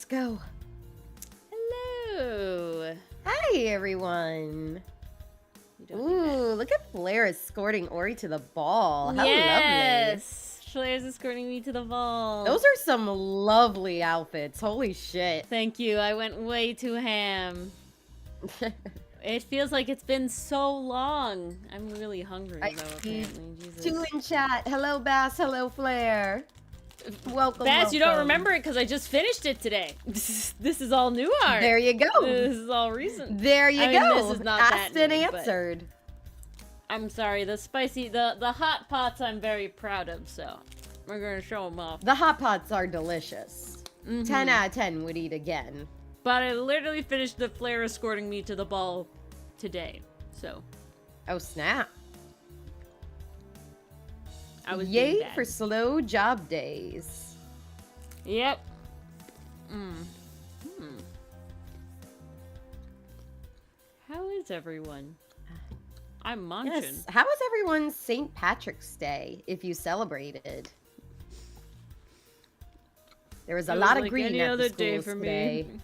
Let's go. Hello. Hi, everyone. Ooh, look at Blair escorting Ori to the ball. How lovely. Yes. Blair's escorting me to the ball. Those are some lovely outfits. Holy shit. Thank you. I went way too ham. It feels like it's been so long. I'm really hungry, though, apparently. Jesus. Two in chat. Hello, Bass. Hello, Flair. Welcome, Bass, welcome. you don't remember it because I just finished it today. This is all new art. There you go. This is all recent. There you go. This is not Asked that and new, answered. I'm sorry, the spicy, the hot pots I'm very proud of, so we're gonna show them off. The hot pots are delicious. 10 out of 10 would eat again. But I literally finished the Flair escorting me to the ball today, so. Oh, snap. I was Yay being bad. for slow job days. Yep. How is everyone? I'm munching. Yes. How was everyone's St. Patrick's Day, if you celebrated? There was a lot of like green any at other the day schools for today. me.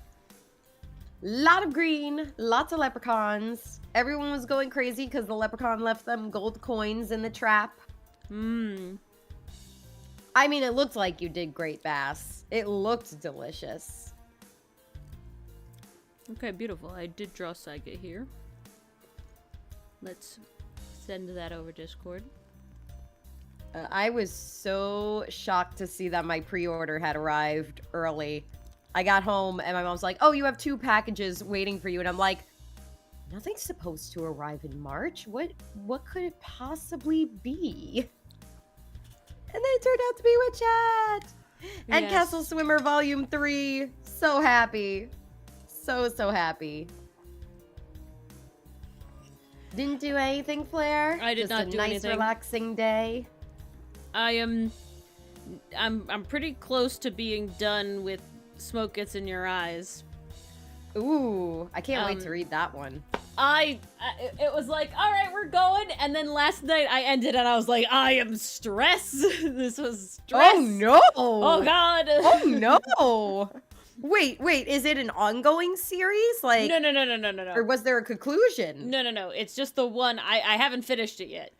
Lot of green, lots of leprechauns. Everyone was going crazy because the leprechaun left them gold coins in the trap. I mean, it looked like you did great, Bass. It looked delicious. Okay, beautiful. I did draw Saga here. Let's send that over Discord. I was so shocked to see that my pre-order had arrived early. I got home and my mom's like, oh, you have 2 packages waiting for you. And I'm like, nothing's supposed to arrive in March. What could it possibly be? And then it turned out to be Witch Hat! And Yes. Castle Swimmer Volume 3. So happy. So happy. Didn't do anything, Flair? I did Just not a do nice, anything. relaxing day. I'm pretty close to being done with Smoke Gets in Your Eyes. Ooh, I can't wait to read that one. It was like, all right, we're going. And then last night I ended and I was like, I am stressed. This was stress. Oh no! Oh God. Oh no! Wait, is it an ongoing series? Like, No. or was there a conclusion? No. It's just the one. I haven't finished it yet.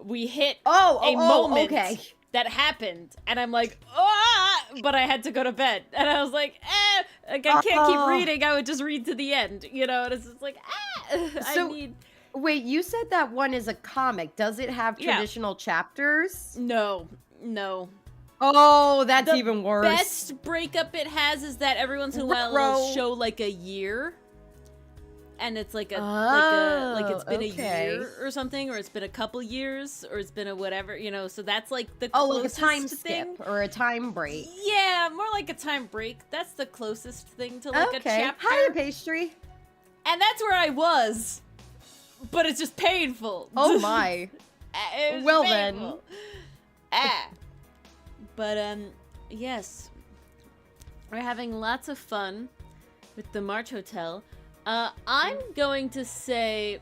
We hit Oh, moment okay. that happened, and I'm like, ah! But I had to go to bed, and I was like, like I can't keep reading. I would just read to the end, you know. And it's just like, So, I need. Wait, you said that one is a comic. Does it have Yeah. traditional chapters? No. Oh, that's The even worse. Best breakup it has is that every once in a while it'll show like a year, and it's like like it's been a year or something, or it's been a couple years, or it's been a whatever, you know. So that's like the like a closest time thing. skip or a time break. Yeah, more like a time break. That's the closest thing to like a chapter. Hiya, pastry. And that's where I was, but it's just painful. Oh my. It was Well painful. But yes, we're having lots of fun with the March Hotel. I'm going to say,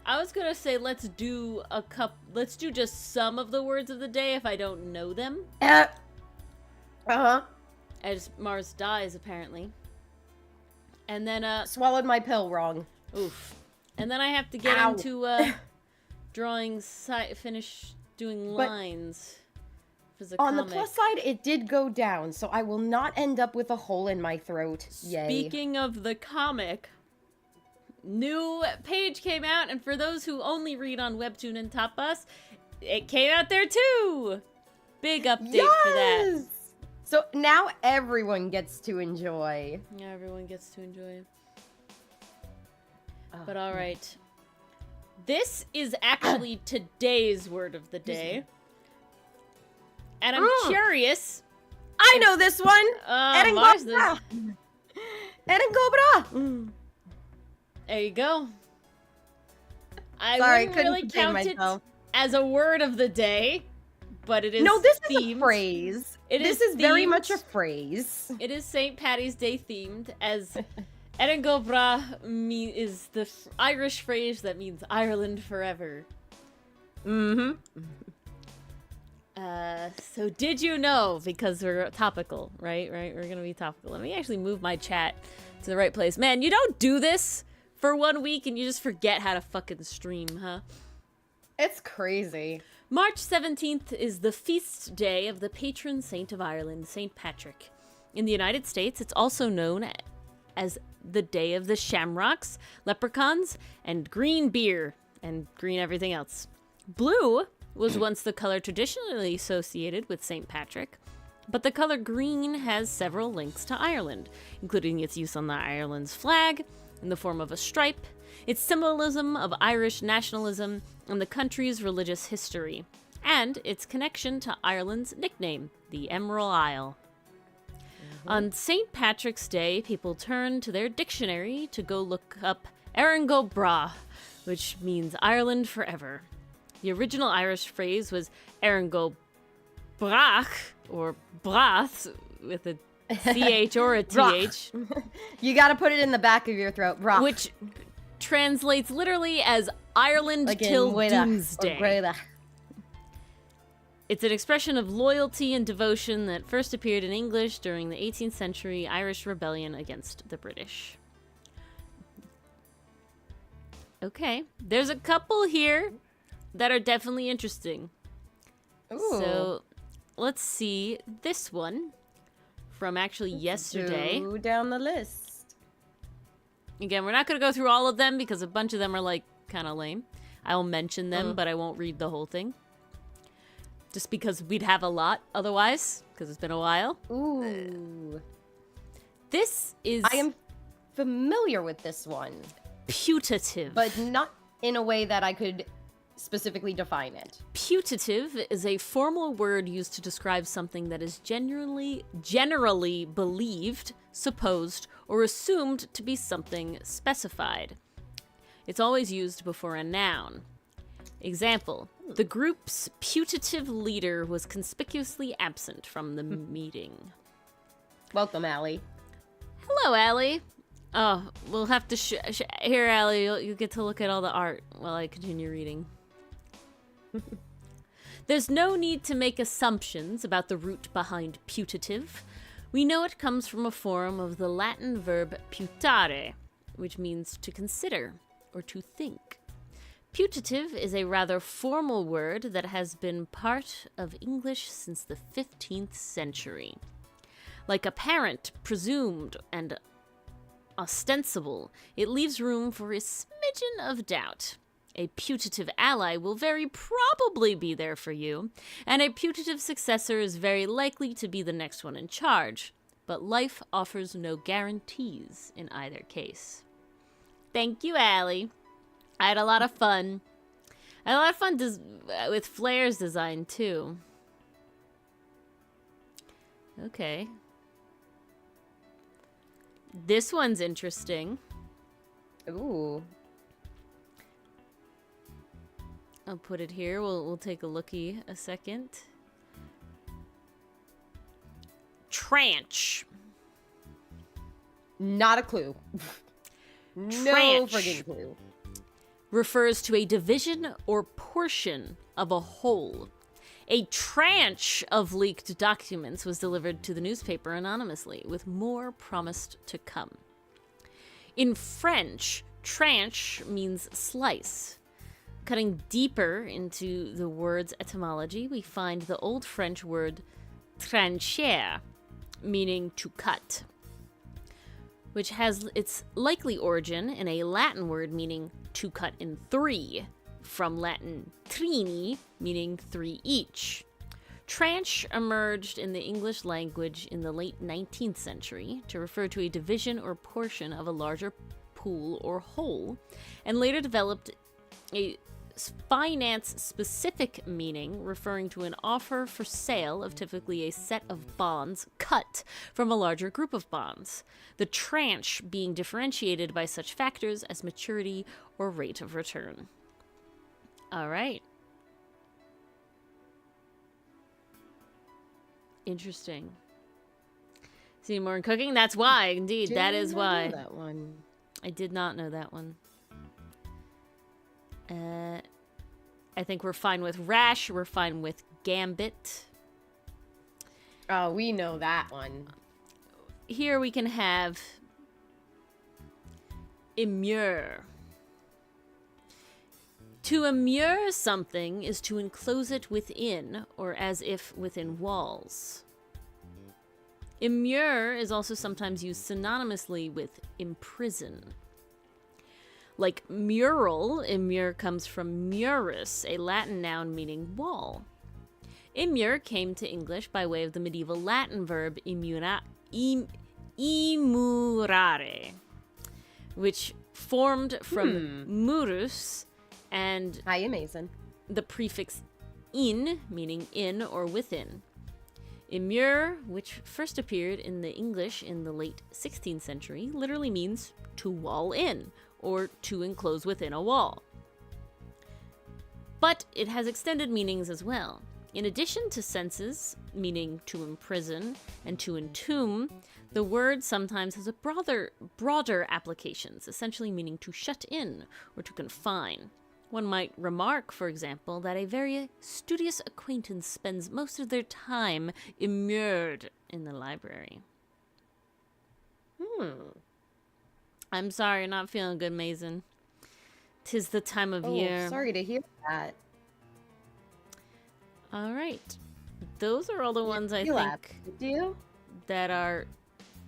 let's do just some of the words of the day if I don't know them. As Mars dies, apparently. And then, Swallowed my pill wrong. oof. And then I have to get Ow. into, finish doing But lines. For the on the comic. plus side, it did go down, so I will not end up with a hole in my throat. Yay. Speaking of the comic, new page came out, and for those who only read on Webtoon and Top Bus, it came out there too! Big update for that. So now everyone gets to enjoy. Yeah, everyone gets to enjoy it. But alright. This is actually today's word of the day. And I'm curious. I know this one! Mars is... Eren Cobra! There you go. I Sorry, wouldn't couldn't really contain count myself. it as a word of the day, but it is No, this is themed. a phrase. This is very much a phrase. It is St. Patty's Day themed, as Eren Cobra is the Irish phrase that means Ireland forever. Mm-hmm. So did you know, because we're topical, right? We're gonna be topical. Let me actually move my chat to the right place. Man, you don't do this for 1 week and you just forget how to fucking stream, huh? It's crazy. March 17th is the feast day of the patron saint of Ireland, St. Patrick. In the United States, it's also known as the Day of the Shamrocks, Leprechauns, and green beer, and green everything else. Blue was once the color traditionally associated with St. Patrick, but the color green has several links to Ireland, including its use on the Ireland's flag in the form of a stripe, its symbolism of Irish nationalism and the country's religious history, and its connection to Ireland's nickname, the Emerald Isle. On St. Patrick's Day, people turn to their dictionary to go look up Erin go Bragh, which means Ireland forever. The original Irish phrase was Erin go Brach, or Brath, with a CH or a TH. You gotta put it in the back of your throat. Brach. Which translates literally as Ireland like till Mueda doomsday. or Greda. It's an expression of loyalty and devotion that first appeared in English during the 18th century Irish rebellion against the British. Okay, there's a couple here that are definitely interesting. Ooh. So let's see this one from actually yesterday. Go down the list. Again, we're not going to go through all of them because a bunch of them are like kind of lame. I'll mention them, but I won't read the whole thing. Just because we'd have a lot otherwise, because it's been a while. Ooh. This is... I am familiar with this one. Putative. But not in a way that I could specifically define it. Putative is a formal word used to describe something that is generally believed, supposed, or assumed to be something specified. It's always used before a noun. Example, the group's putative leader was conspicuously absent from the meeting. Welcome, Allie. Hello, Allie. Oh, we'll have to here, Allie, you get to look at all the art while I continue reading. There's no need to make assumptions about the root behind putative. We know it comes from a form of the Latin verb putare, which means to consider or to think. Putative is a rather formal word that has been part of English since the 15th century. Like apparent, presumed, and ostensible, it leaves room for a smidgen of doubt. A putative ally will very probably be there for you, and a putative successor is very likely to be the next one in charge. But life offers no guarantees in either case. Thank you, Allie. I had a lot of fun. I had a lot of fun with Flair's design, too. Okay. This one's interesting. Ooh. I'll put it here. We'll take a looky a second. Tranche. Not a clue. No Tranche friggin' clue. refers to a division or portion of a whole. A tranche of leaked documents was delivered to the newspaper anonymously, with more promised to come. In French, tranche means slice. Cutting deeper into the word's etymology, we find the Old French word trancher, meaning to cut, which has its likely origin in a Latin word meaning to cut in three, from Latin trini, meaning three each. Tranche emerged in the English language in the late 19th century to refer to a division or portion of a larger pool or whole, and later developed a finance-specific meaning, referring to an offer for sale of typically a set of bonds cut from a larger group of bonds, the tranche being differentiated by such factors as maturity or rate of return. All right. Interesting. See more in cooking? That's why, indeed. That is why. That one. I did not know that one. I think we're fine with rash. We're fine with gambit. Oh, we know that one. Here we can have immure. To immure something is to enclose it within, or as if within walls. Immure is also sometimes used synonymously with imprison. Like mural, immure comes from murus, a Latin noun meaning wall. Immure came to English by way of the medieval Latin verb immurare, which formed from murus and Hi, amazing. the prefix in, meaning in or within. Immure, which first appeared in the English in the late 16th century, literally means to wall in, or to enclose within a wall. But it has extended meanings as well. In addition to senses, meaning to imprison and to entomb, the word sometimes has a broader applications, essentially meaning to shut in or to confine. One might remark, for example, that a very studious acquaintance spends most of their time immured in the library. I'm sorry, you're not feeling good, Mason. 'Tis the time of year. Sorry to hear that. All right. Those are all the ones I think Do you? that are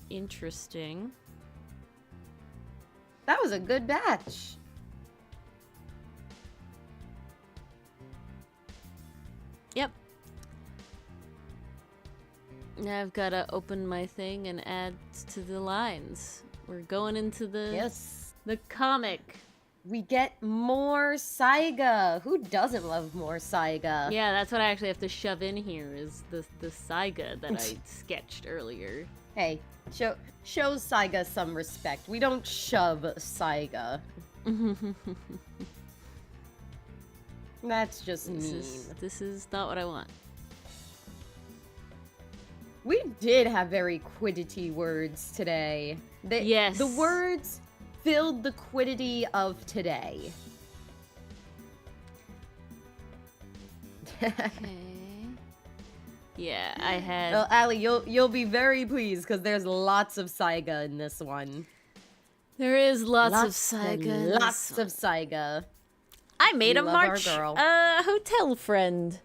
interesting. That was a good batch. Yep. Now I've got to open my thing and add to the lines. We're going into the the comic. We get more Saiga. Who doesn't love more Saiga? Yeah, that's what I actually have to shove in here is the Saiga that I sketched earlier. Hey, show Saiga some respect. We don't shove Saiga. That's just mean. This is not what I want. We did have very quiddity words today. Yes. The words filled the quiddity of today. Okay. Yeah, I had... Well, Allie, you'll be very pleased because there's lots of Saiga in this one. There is lots of Saiga. Lots of Saiga. I made a love March our girl. hotel friend,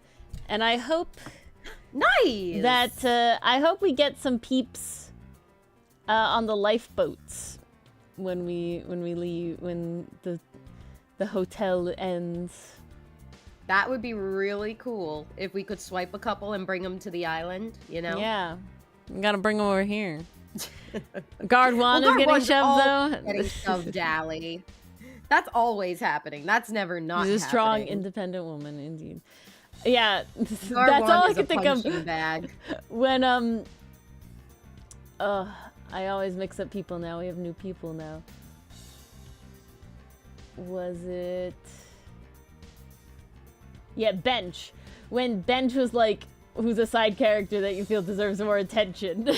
and I hope Nice. that I hope we get some peeps on the lifeboats when we leave, when the hotel ends. That would be really cool if we could swipe a couple and bring them to the island, you know? Yeah. You gotta bring them over here. Guard one is getting shoved, though. Getting shoved, Allie. That's always happening. That's never not She's a strong, happening. independent woman, indeed. Yeah, Guard that's one all I is could a think of. punching bag. When, I always mix up people now. We have new people now. Was it... Yeah, Bench. When Bench was like, who's a side character that you feel deserves more attention.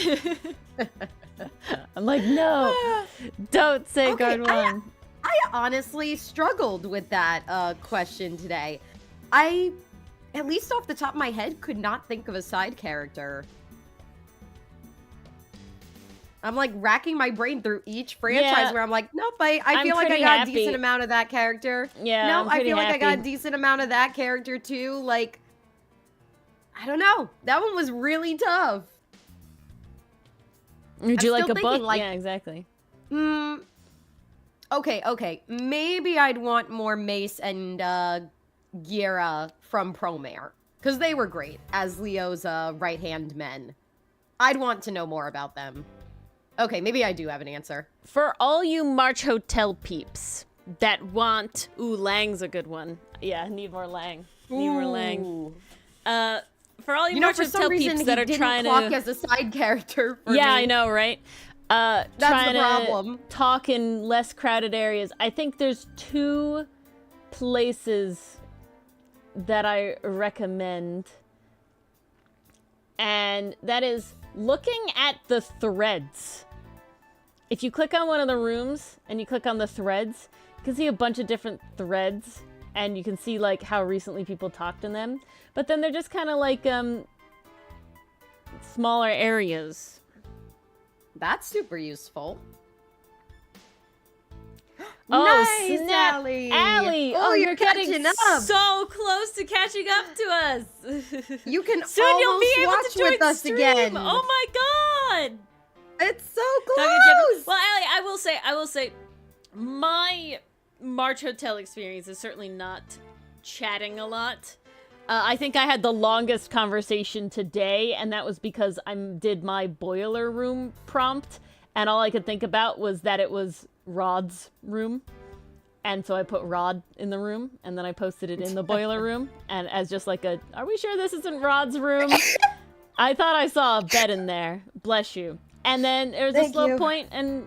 I'm like, no, don't say Okay, guard one. I honestly struggled with that question today. I, at least off the top of my head, could not think of a side character. I'm like racking my brain through each franchise where I'm like, nope, I feel like I got a decent amount of that character. Yeah, no, I feel like I got a decent amount of that character too. Like, I don't know. That one was really tough. Would you like a book? Like, yeah, exactly. Okay. Maybe I'd want more Mace and Gira from Promare. Because they were great as Leo's right-hand men. I'd want to know more about them. Okay, maybe I do have an answer. For all you March Hotel peeps that want... Ooh, Lang's a good one. Yeah, need more Lang. Need more Lang. For all you March Hotel peeps that are trying to... clock as a side character for me. I know, right? That's trying the problem. To talk in less crowded areas. I think there's 2 places that I recommend. And that is looking at the threads. If you click on one of the rooms and you click on the threads, you can see a bunch of different threads. and you can see like how recently people talked in them. But then they're just kind of like smaller areas. That's super useful. Oh, nice, snap. Allie! Allie! Oh, you're getting catching up. so close to catching up to us. You can Soon you'll be almost able watch to join with us stream. again. Oh my god! It's so Talking general- close. Well, Allie, I will say, my March Hotel experience is certainly not chatting a lot. I think I had the longest conversation today, and that was because I did my boiler room prompt, and all I could think about was that it was Rod's room. And so I put Rod in the room, and then I posted it in the boiler room, and as just like a, are we sure this isn't Rod's room? I thought I saw a bed in there. Bless you. And then there was a slow point, and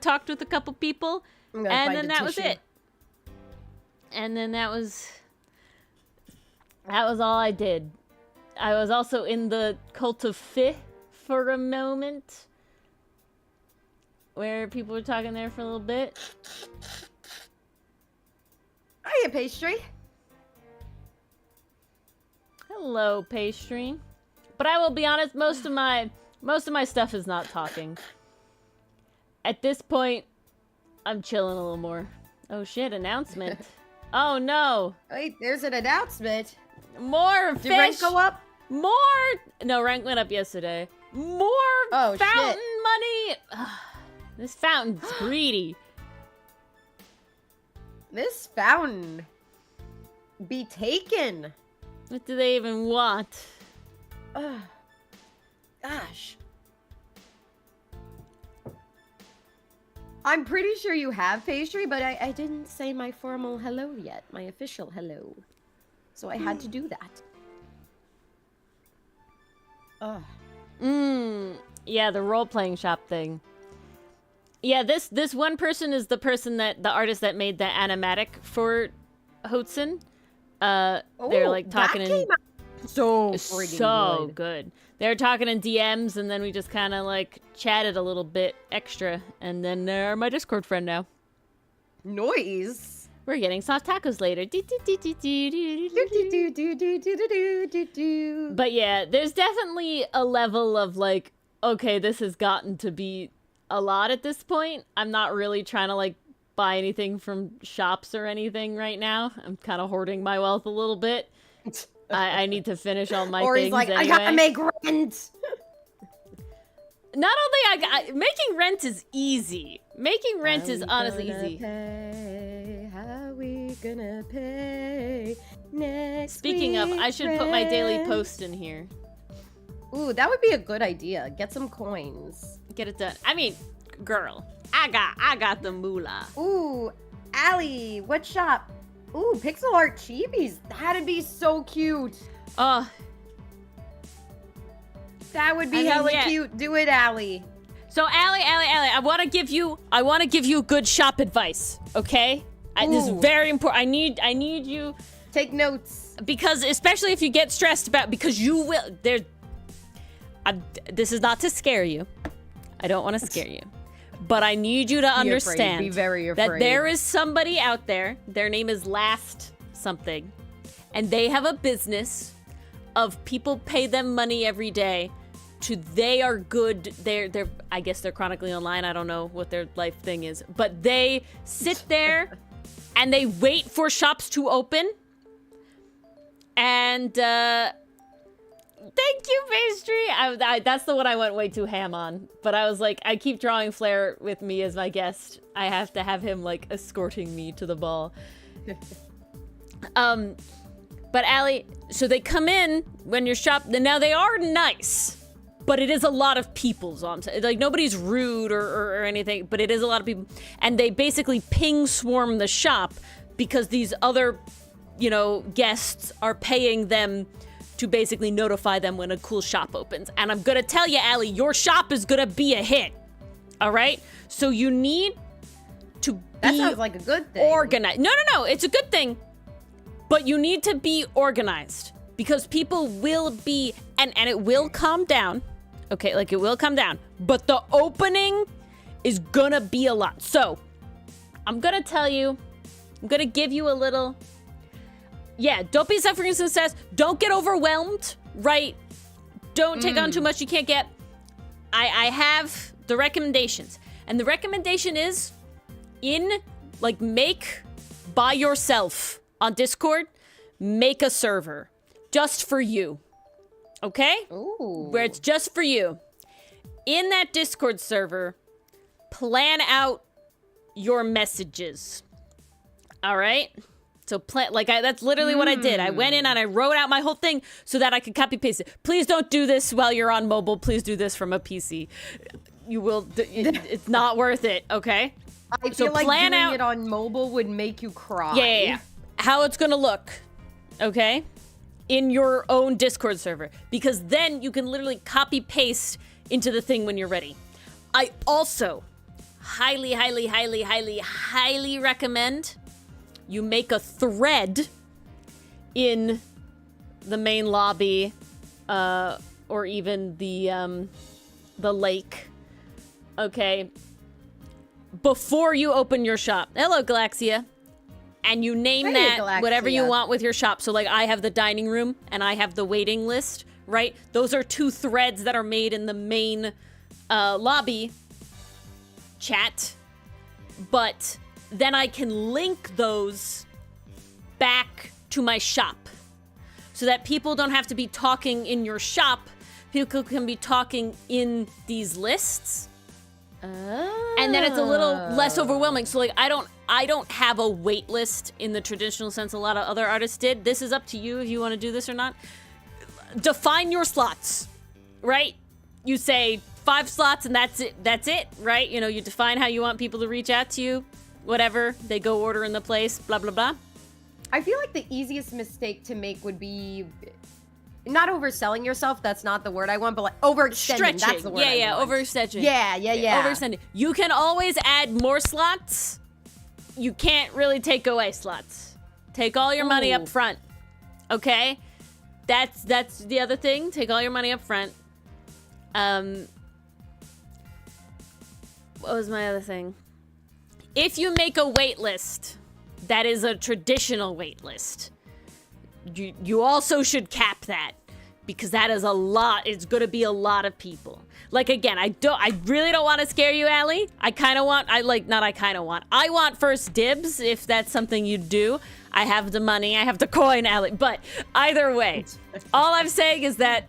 talked with a couple people, and then that was it. And then that was all I did. I was also in the Cult of Fi for a moment, where people were talking there for a little bit. Hiya, Pastry. Hello, Pastry. But I will be honest, most of my stuff is not talking. At this point, I'm chilling a little more. Oh shit, announcement. Oh no. Wait, there's an announcement. More fish. Did rank go up? More. No, rank went up yesterday. More fountain money. This fountain's greedy. This fountain be taken. What do they even want? Gosh. I'm pretty sure you have Pastry, but I didn't say my formal hello yet. My official hello. So I had to do that. Yeah, the role-playing shop thing. Yeah, this one person is the artist that made the animatic for Hotsun. They're like talking in so good. They're talking in DMs, and then we just kind of like chatted a little bit extra, and then they're my Discord friend now. Noise. We're getting soft tacos later. But yeah, there's definitely a level of like, okay, this has gotten to be a lot at this point. I'm not really trying to like buy anything from shops or anything right now. I'm kind of hoarding my wealth a little bit. I need to finish all my things like, anyway. I gotta make rent. Not only making rent is easy. Making rent is honestly easy. How we gonna pay next Speaking of, I should put my daily rent? post in here. Ooh, that would be a good idea. Get some coins. Get it done. I mean, girl, I got the moolah. Ooh, Allie, what shop? Ooh, pixel art chibies. That'd be so cute. Oh, that would be hella cute. Do it, Allie. So Allie, I want to give you good shop advice, okay? This is very important. I need you. Take notes. Because especially if you get stressed about, because you will. This is not to scare you. I don't want to scare you. But I need you to understand be very afraid. that there is somebody out there, their name is Last something, and they have a business of people pay them money every day they are good, I guess they're chronically online, I don't know what their life thing is, but they sit there and they wait for shops to open, and thank you, Pastry. That's the one I went way too ham on. But I was like, I keep drawing Flair with me as my guest. I have to have him like escorting me to the ball. But Allie, so they come in when you're now they are nice, but it is a lot of people. So I'm saying, like, nobody's rude or anything, but it is a lot of people. And they basically ping swarm the shop because these other, guests are paying them to basically notify them when a cool shop opens. And I'm gonna tell you, Allie, your shop is gonna be a hit. All right? So you need to be That sounds like a good thing. organized. No, it's a good thing. But you need to be organized because people will be, and it will calm down. Okay, like it will calm down. But the opening is gonna be a lot. So I'm gonna tell you, I'm gonna give you a little Yeah, don't be suffering success. Don't get overwhelmed, right? Don't take on too much you can't get. I have the recommendations. And the recommendation is make by yourself on Discord, make a server just for you. Okay? Ooh. Where it's just for you. In that Discord server, plan out your messages. All right? So that's literally what I did. I went in and I wrote out my whole thing so that I could copy paste it. Please don't do this while you're on mobile. Please do this from a PC. You will. It's not worth it. Okay. I feel like doing it on mobile would make you cry. Yeah. How it's gonna look. Okay. In your own Discord server, because then you can literally copy paste into the thing when you're ready. I also highly, highly, highly, highly, highly recommend you make a thread in the main lobby, or even the lake, okay, before you open your shop. Hello, Galaxia. And you name that whatever you want with your shop. So, I have the dining room and I have the waiting list, right? Those are two threads that are made in the main lobby chat. But then I can link those back to my shop so that people don't have to be talking in your shop. People can be talking in these lists. Oh. And then it's a little less overwhelming. So I don't have a wait list in the traditional sense a lot of other artists did. This is up to you if you want to do this or not. Define your slots, right? You say 5 slots and that's it, right? You define how you want people to reach out to you. Whatever, they go order in the place, blah, blah, blah. I feel like the easiest mistake to make would be not overselling yourself. That's not the word I want, but overextending. Stretching. That's the word Yeah, I want. overstretching. Yeah. Overextending. You can always add more slots. You can't really take away slots. Take all your money up front. Okay? That's the other thing. Take all your money up front. What was my other thing? If you make a wait list that is a traditional wait list, you also should cap that, because that is a lot. It's going to be a lot of people. Again, I really don't want to scare you, Allie. I want first dibs if that's something you do. I have the money, I have the coin, Allie. But either way, all I'm saying is that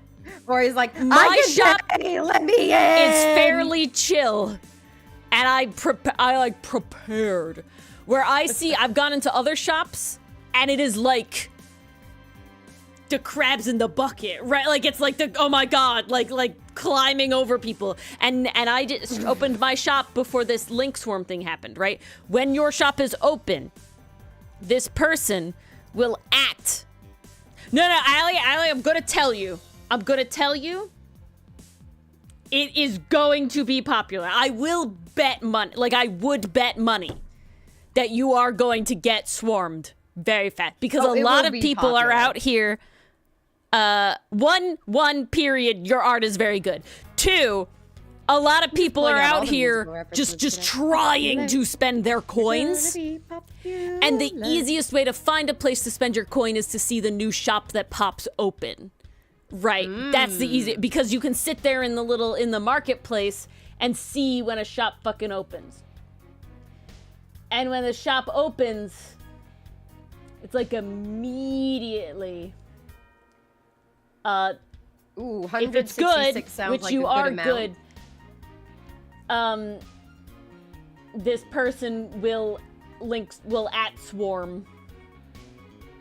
Or like, my shop let me in. is fairly chill. And I prepared. Where I've gone into other shops, and it is like the crabs in the bucket, right? It's like oh my god, like climbing over people. And I just opened my shop before this link swarm thing happened, right? When your shop is open, this person will act. No, Allie, I'm gonna tell you. It is going to be popular. I will bet money, I would bet money that you are going to get swarmed very fast, because a lot of people are out here. One period, your art is very good. 2, a lot of people are out here just trying to spend their coins. And the easiest way to find a place to spend your coin is to see the new shop that pops open. Right, that's the easy, because you can sit there in the marketplace and see when a shop fucking opens. And when the shop opens, it's immediately. If it's good, which you are good, this person will @swarm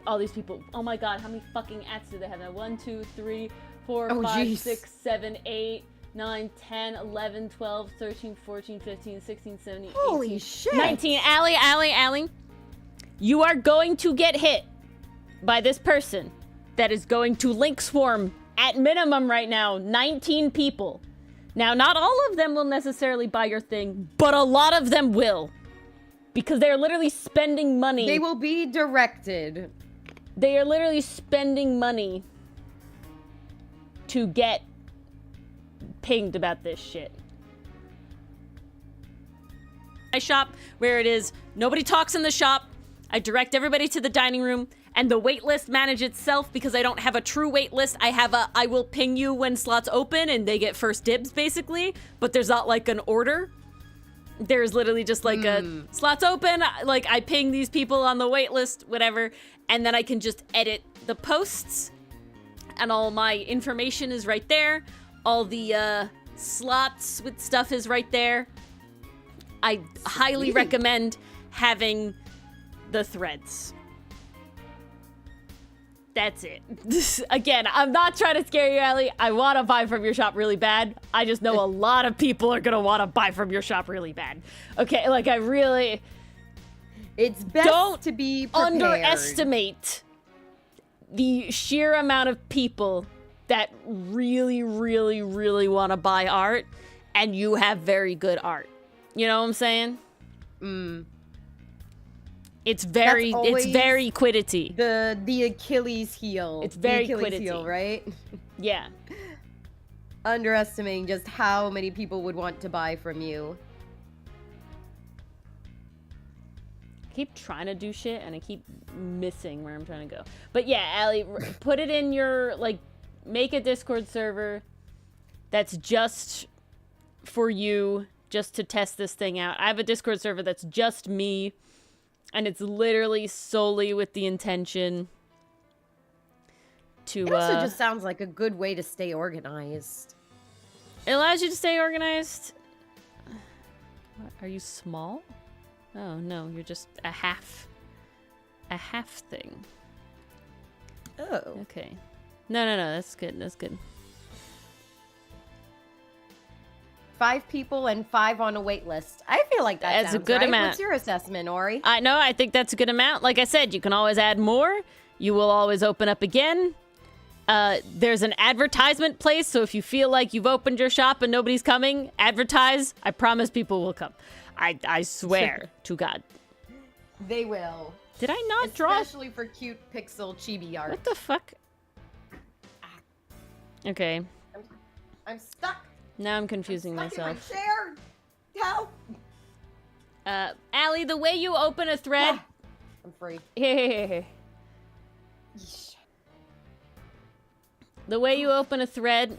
all these people. Oh my god, how many fucking ats do they have now? 1, 2, 3, 4, 5, 6, 7, 8, 9, 10, 11, 12, 13, 14, 15, 16, 17, 18, Holy shit. 19. Allie. You are going to get hit by this person that is going to link swarm at minimum right now 19 people. Now, not all of them will necessarily buy your thing, but a lot of them will. Because they're literally spending money. They will be directed. They are literally spending money to get pinged about this shit. My shop, where it is, nobody talks in the shop. I direct everybody to the dining room, and the wait list manage itself because I don't have a true wait list. I will ping you when slots open and they get first dibs basically, but there's not like an order. There's literally just like a slots open, like I ping these people on the wait list, whatever, and then I can just edit the posts and all my information is right there. All the slots with stuff is right there. I highly recommend having the threads. That's it. Again, I'm not trying to scare you, Allie. I want to buy from your shop really bad. I just know a lot of people are going to want to buy from your shop really bad. Okay, like I really... It's best to be prepared. Underestimate the sheer amount of people that really, really, really want to buy art, and you have very good art. You know what I'm saying? It's very quiddity. The Achilles heel. It's very the Achilles quiddity. heel, right? Yeah. Underestimating just how many people would want to buy from you. I keep trying to do shit and I keep missing where I'm trying to go. But yeah, Allie, put it in your, like, make a Discord server that's just for you, just to test this thing out. I have a Discord server that's just me, and it's literally solely with the intention to... It also just sounds like a good way to stay organized. It allows you to stay organized. Are you small? Oh, no, you're just a half thing. Oh. Okay. No, that's good, that's good. 5 people and 5 on a wait list. I feel like that's a good amount. What's your assessment, Ori? I think that's a good amount. Like I said, you can always add more. You will always open up again. There's an advertisement place, so if you feel like you've opened your shop and nobody's coming, advertise. I promise people will come. I swear to God. They will. Did I not draw? Especially for cute pixel chibi art. What the fuck? Okay. I'm stuck. Now I'm confusing myself. In my chair. Help. Allie, the way you open a thread... I'm free. Here. The way you open a thread...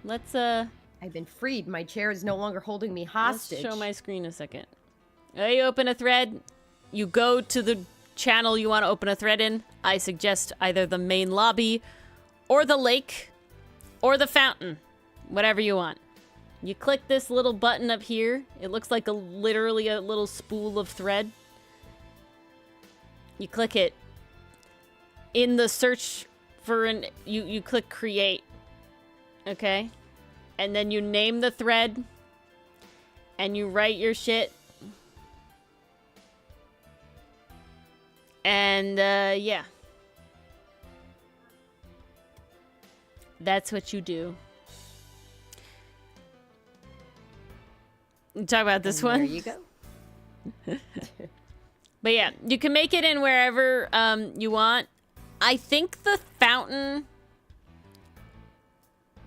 Let's, I've been freed. My chair is no longer holding me hostage. Let's show my screen a second. The way you open a thread, you go to the channel you want to open a thread in. I suggest either the main lobby, or the lake, or the fountain. Whatever you want. You click this little button up here. It looks like literally a little spool of thread. You click it. In the search for you click create. Okay? And then you name the thread. And you write your shit. And, yeah. That's what you do. You talk about this one? There you go. But yeah, you can make it in wherever you want. I think the fountain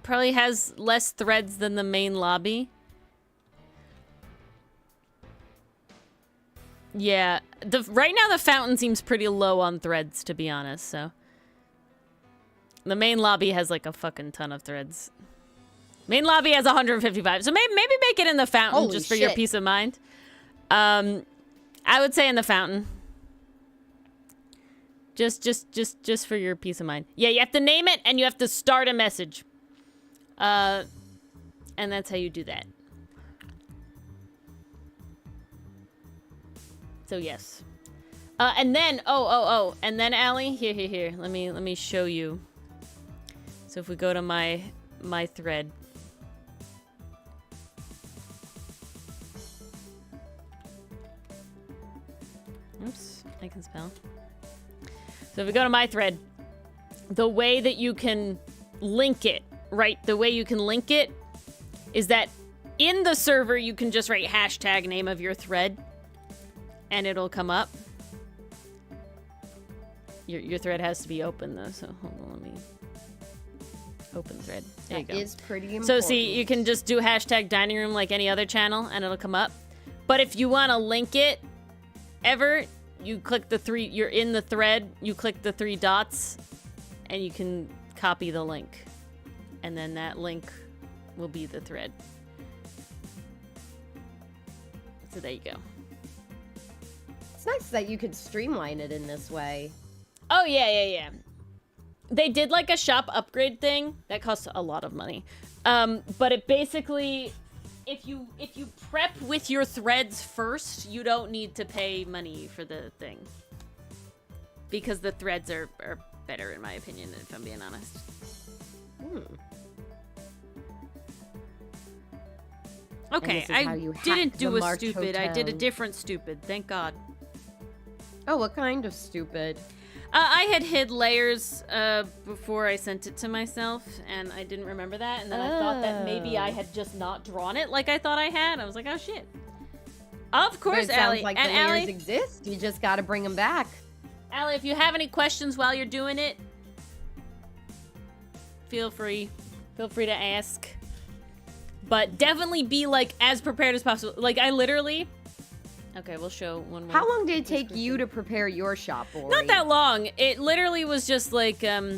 probably has less threads than the main lobby. Yeah, right now the fountain seems pretty low on threads, to be honest, so. The main lobby has like a fucking ton of threads. Main lobby has 155, so maybe make it in the fountain. Holy just for shit. your peace of mind. I would say in the fountain. Just for your peace of mind. Yeah, you have to name it and you have to start a message. And that's how you do that. So yes. And then and then Allie, here. Let me show you. So if we go to my thread. Oops, I can spell. So if we go to my thread, the way that you can link it, right? The way you can link it is that in the server you can just write hashtag name of your thread and it'll come up. Your thread has to be open though, so hold on, let me open thread. There you go. That is pretty important. So see, you can just do hashtag dining room like any other channel and it'll come up. But if you want to link it ever, you click the 3, you're in the thread, you click the 3 dots, and you can copy the link. And then that link will be the thread. So there you go. It's nice that you could streamline it in this way. Oh, yeah. They did like a shop upgrade thing that costs a lot of money. But it basically, if you prep with your threads first, you don't need to pay money for the thing. Because the threads are better, in my opinion, if I'm being honest. Okay, I didn't do a stupid. I did a different stupid. Thank God. Oh, what kind of stupid? I had hid layers before I sent it to myself, and I didn't remember that. And then I thought that maybe I had just not drawn it like I thought I had. I was like, oh shit. Of course, Allie. Sounds like and the layers Allie, exist. You just got to bring them back. Allie, if you have any questions while you're doing it, feel free to ask. But definitely be like as prepared as possible. Like I literally. Okay, we'll show one more. How long did it take you to prepare your shop, Ori? Not that long. It literally was just like Where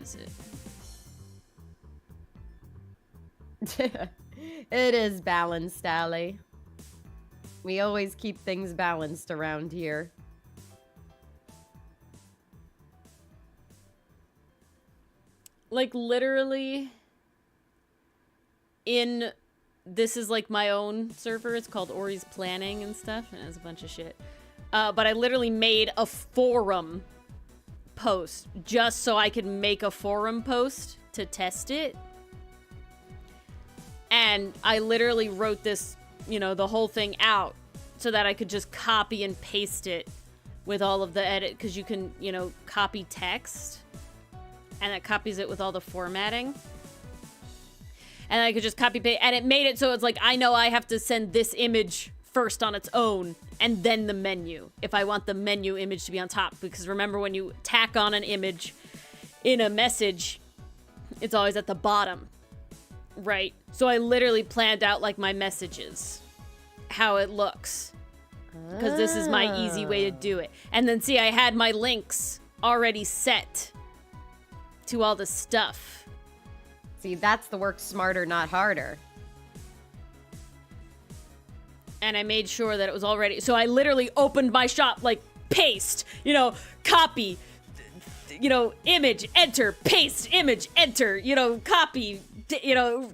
is it? It is balanced, Allie. We always keep things balanced around here. Like literally this is like my own server. It's called Ori's Planning and stuff, and it's a bunch of shit. But I literally made a forum post just so I could make a forum post to test it. And I literally wrote this, the whole thing out so that I could just copy and paste it with all of the edit, because you can, copy text. And it copies it with all the formatting. And I could just copy paste, and it made it so it's like, I know I have to send this image first on its own, and then the menu, if I want the menu image to be on top. Because remember, when you tack on an image in a message, it's always at the bottom, right? So I literally planned out like my messages, how it looks, because this is my easy way to do it. And then see, I had my links already set to all the stuff. See, that's the work smarter, not harder. And I made sure that it was already... So I literally opened my shop, like, paste, copy, image, enter, paste, image, enter, copy,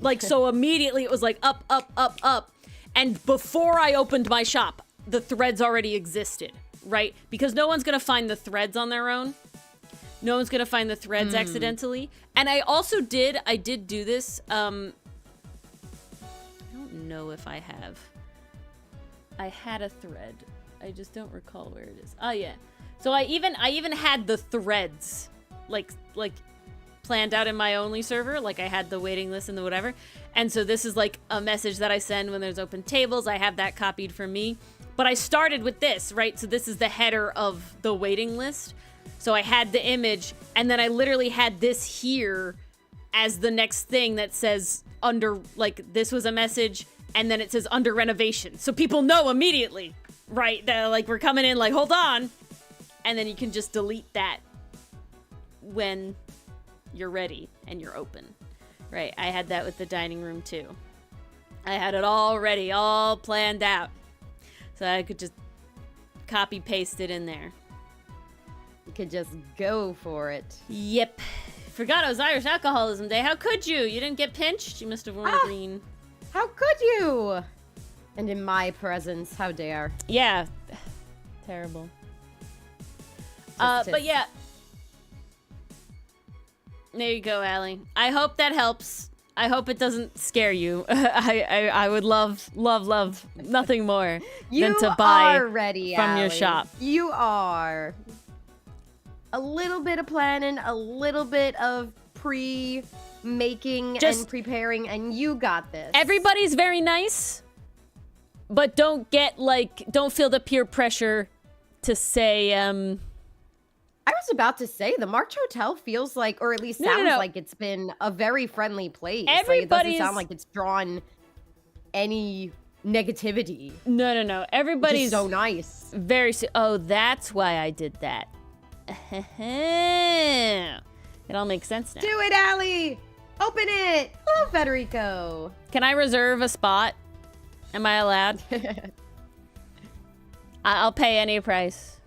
like, so immediately it was like up, up, up, up. And before I opened my shop, the threads already existed, right? Because no one's gonna find the threads on their own. No one's gonna find the threads accidentally. And I did do this. I don't know if I have. I had a thread. I just don't recall where it is. Oh yeah. So I even had the threads like planned out in my only server. Like I had the waiting list and the whatever. And so this is like a message that I send when there's open tables. I have that copied for me. But I started with this, right? So this is the header of the waiting list. So I had the image, and then I literally had this here as the next thing that says under, like, this was a message, and then it says under renovation. So people know immediately, right? That, like, we're coming in, like, hold on. And then you can just delete that when you're ready and you're open. Right, I had that with the dining room, too. I had it all ready, all planned out. So I could just copy-paste it in there. You could just go for it. Yep. Forgot it was Irish Alcoholism Day. How could you? You didn't get pinched? You must have worn green. How could you? And in my presence, how dare. Yeah. Terrible. But yeah. There you go, Allie. I hope that helps. I hope it doesn't scare you. I would love nothing more than to buy ready, from Allie. your shop. You are. A little bit of planning, a little bit of pre-making and preparing, and you got this. Everybody's very nice, but don't feel the peer pressure to say, I was about to say, the March Hotel feels like, or at least sounds like it's been a very friendly place. Like, it doesn't sound like it's drawn any negativity. No. Everybody's so nice. Oh, that's why I did that. It all makes sense now. Do it, Allie! Open it! Hello, Federico. Can I reserve a spot? Am I allowed? I'll pay any price.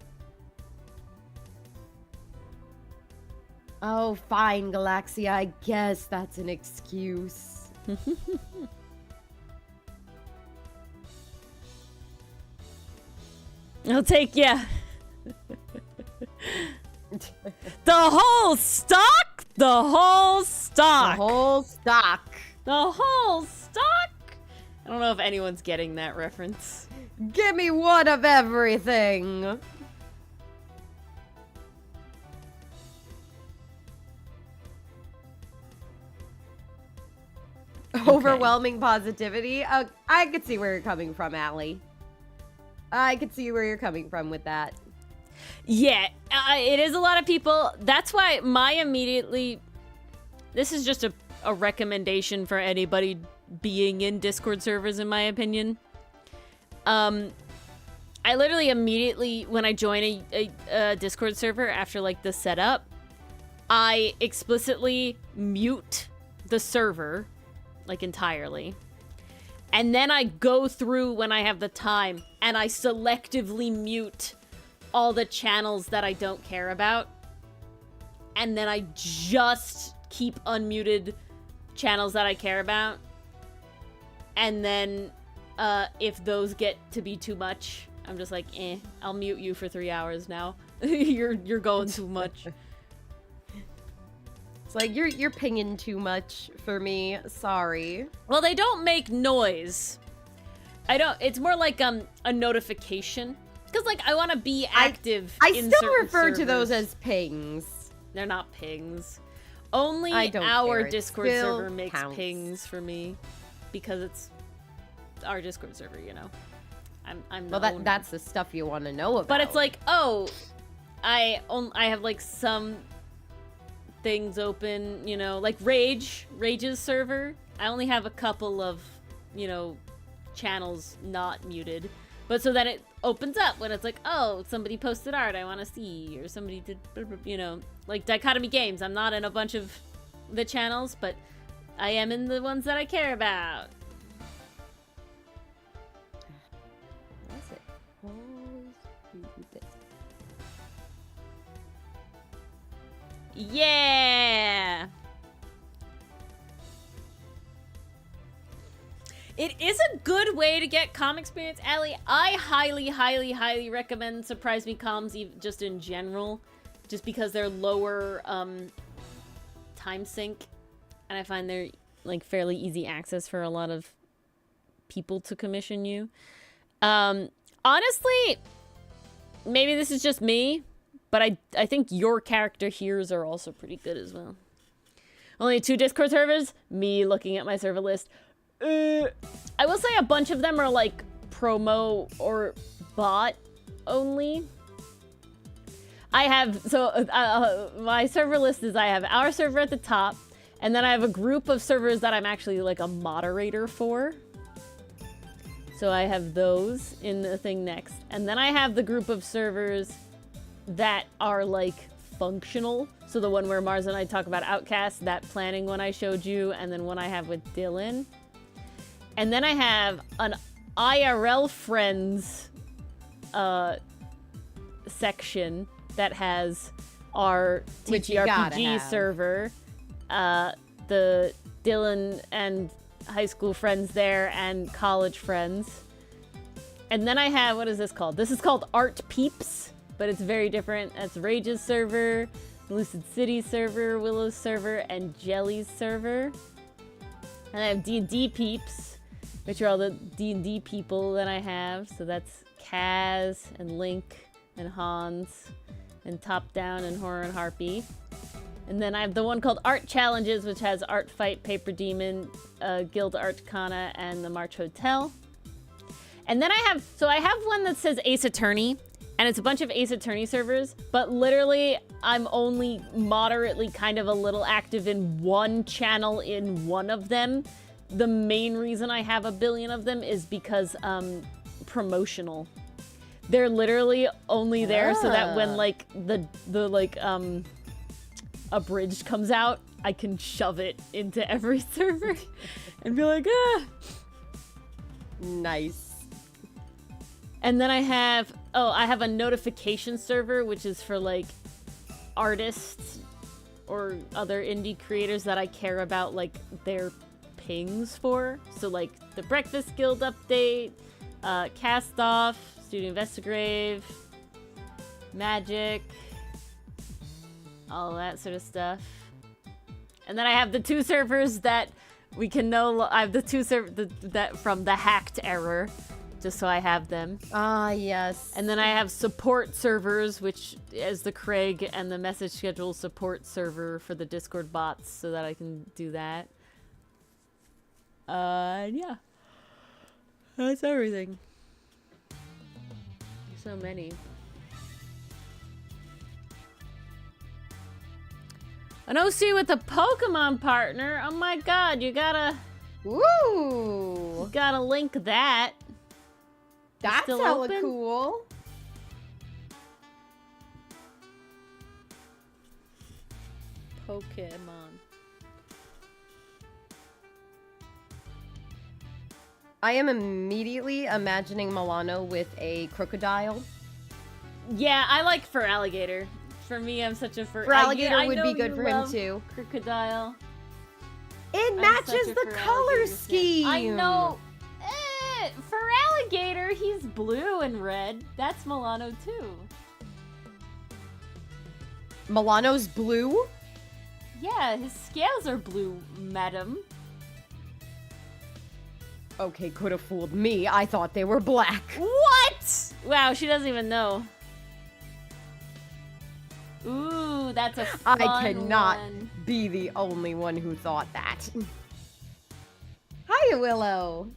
Oh, fine, Galaxia. I guess that's an excuse. I'll take ya. The whole stock? The whole stock. The whole stock. The whole stock? I don't know if anyone's getting that reference. Give me one of everything. Okay. Overwhelming positivity. I could see where you're coming from, Allie. I could see where you're coming from with that. Yeah, it is a lot of people. That's why this is just a recommendation for anybody being in Discord servers, in my opinion. I literally immediately, when I join a Discord server after like the setup, I explicitly mute the server, like entirely. And then I go through when I have the time and I selectively mute all the channels that I don't care about. And then I just keep unmuted channels that I care about. And then if those get to be too much, I'm just like, I'll mute you for 3 hours now. you're going too much. It's like you're pinging too much for me. Sorry. Well, they don't make noise. It's more like a notification. Because like I want to be active. I in still certain refer servers. to those as pings. They're not pings. Only I don't our care. It Discord still server makes counts. pings for me. Because it's our Discord server, you know. I'm the Well, owner. that's the stuff you want to know about. But it's like, oh, I have like some things open, you know, like Rage's server. I only have a couple of, you know, channels not muted. But so that it opens up when it's like, oh, somebody posted art I want to see, or somebody did, you know, like Dichotomy Games. I'm not in a bunch of the channels, but I am in the ones that I care about. That's it. Always do this. Yeah! It is a good way to get comm experience, Allie. I highly, highly, highly recommend Surprise Me comms, just in general. Just because they're lower time sink. And I find they're like fairly easy access for a lot of people to commission you. Honestly, maybe this is just me, but I think your character here's are also pretty good as well. Only 2 Discord servers, me looking at my server list. I will say a bunch of them are like promo or bot only. I have, my server list is I have our server at the top, and then I have a group of servers that I'm actually like a moderator for. So I have those in the thing next. And then I have the group of servers that are like functional. So the one where Mars and I talk about Outcaste, that planning one I showed you, and then one I have with Dylan. And then I have an IRL friends section that has our TTRPG server, the Dylan and high school friends there, and college friends. And then I have, what is this called? This is called Art Peeps, but it's very different. That's Rage's server, Lucid City server, Willow's server, and Jelly's server. And I have D&D Peeps, which are all the D&D people that I have. So that's Kaz and Link and Hans and Top Down and Horror and Harpy. And then I have the one called Art Challenges, which has Art Fight, Paper Demon, Guild Arcana, and the March Hotel. And then I have one that says Ace Attorney, and it's a bunch of Ace Attorney servers, but literally I'm only moderately kind of a little active in one channel in one of them, the main reason I have a billion of them is because promotional. They're literally only there so that when like the abridged comes out, I can shove it into every server and be like, ah. Nice. And then I have a notification server, which is for like artists or other indie creators that I care about like their pings for. So like the Breakfast Guild update, Cast Off, Studio Investigrave, Magic, all that sort of stuff. And then I have the 2 servers that we can I have the 2 servers that from the hacked error, just so I have them. Ah, yes. And then I have support servers, which is the Craig and the message schedule support server for the Discord bots, so that I can do that. Yeah. That's everything. So many. An OC with a Pokemon partner? Oh my god, you gotta... Woo! You gotta link that. That's still hella open? cool. Pokemon. I am immediately imagining Milano with a crocodile. Yeah, I like fur alligator. For me, I'm such a fur... For alligator I would know be good you for him love too. Crocodile. It I'm matches such a the fur color alligator fan. scheme. I know. For alligator, he's blue and red. That's Milano too. Milano's blue? Yeah, his scales are blue, madam. Okay, could have fooled me. I thought they were black. What? Wow, she doesn't even know. Ooh, that's a fun I cannot one. be the only one who thought that. Hiya, Willow.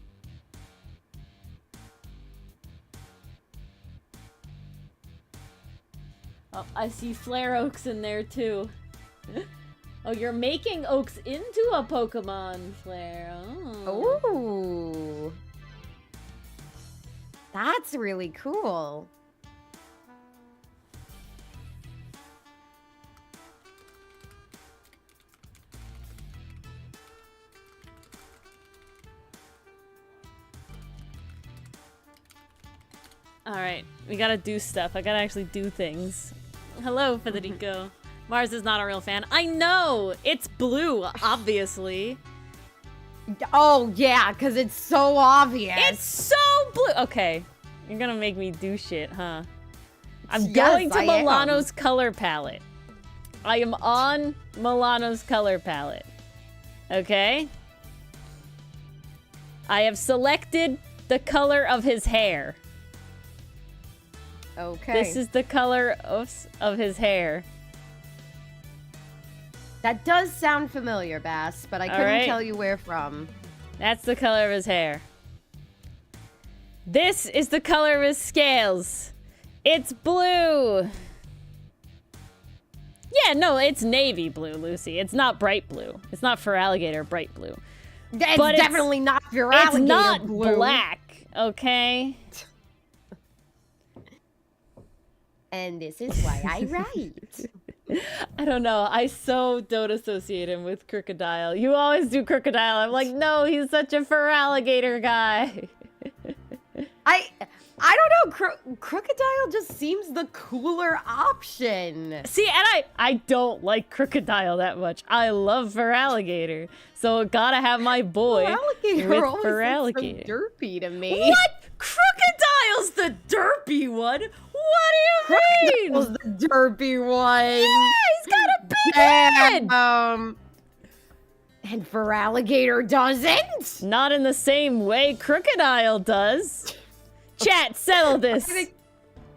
Oh, I see flare oaks in there too. Oh, you're making oaks into a Pokemon flare. Oh. Ooh. That's really cool. Alright, we gotta do stuff. I gotta actually do things. Hello, Federico. Mars is not a real fan. I know! It's blue, obviously. Oh, yeah, because it's so obvious. It's so blue! Okay, you're gonna make me do shit, huh? I'm Yes, going to I am. Milano's color palette. I am on Milano's color palette. Okay? I have selected the color of his hair. Okay. This is the color of his hair. That does sound familiar, Bass, but I couldn't right. tell you where from. That's the color of his hair. This is the color of his scales. It's blue. Yeah, no, it's navy blue, Lucy. It's not bright blue. It's not for alligator bright blue. It's But definitely not your alligator It's not blue. black, okay? And this is why I write. I don't know. I so don't associate him with Crocodile. You always do Crocodile. I'm like, no, he's such a fur alligator guy. I don't know. Crocodile just seems the cooler option. See, and I don't like Crocodile that much. I love fur alligator. So gotta have my boy Alligator with always fur looks alligator. so derpy to me. What? Crocodile's the derpy one? What do you mean? Crocodile's the derpy one. Yeah, he's got a big head. And for alligator doesn't. Not in the same way Crocodile does. Chat, settle this.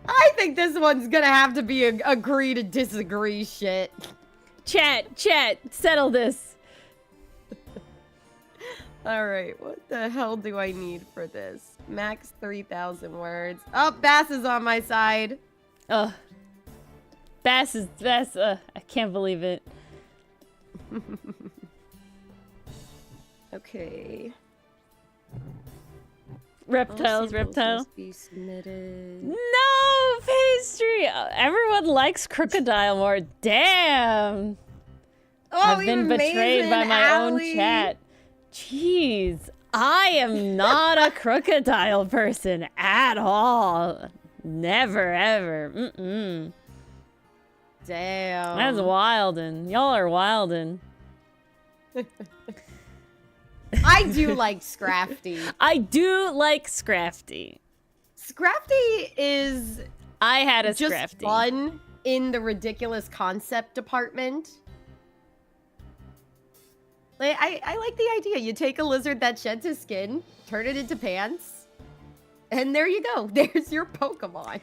I think this one's gonna have to be a agree to disagree shit. Chat, settle this. Alright, what the hell do I need for this? Max 3,000 words. Oh, Bass is on my side. Ugh. Bass, I can't believe it. I Okay. Reptiles, reptile. Must be submitted. No, pastry. Everyone likes crocodile more. Damn. Oh, I've been betrayed by my own Allie. chat. Jeez, I am not a crocodile person at all. Never, ever. Mm-mm. Damn. That's wildin'. Y'all are wildin'. I do like Scrafty. I do like Scrafty. Scrafty is I had a just Scrafty. fun in the ridiculous concept department. Like, I like the idea. You take a lizard that sheds his skin, turn it into pants, and there you go. There's your Pokemon.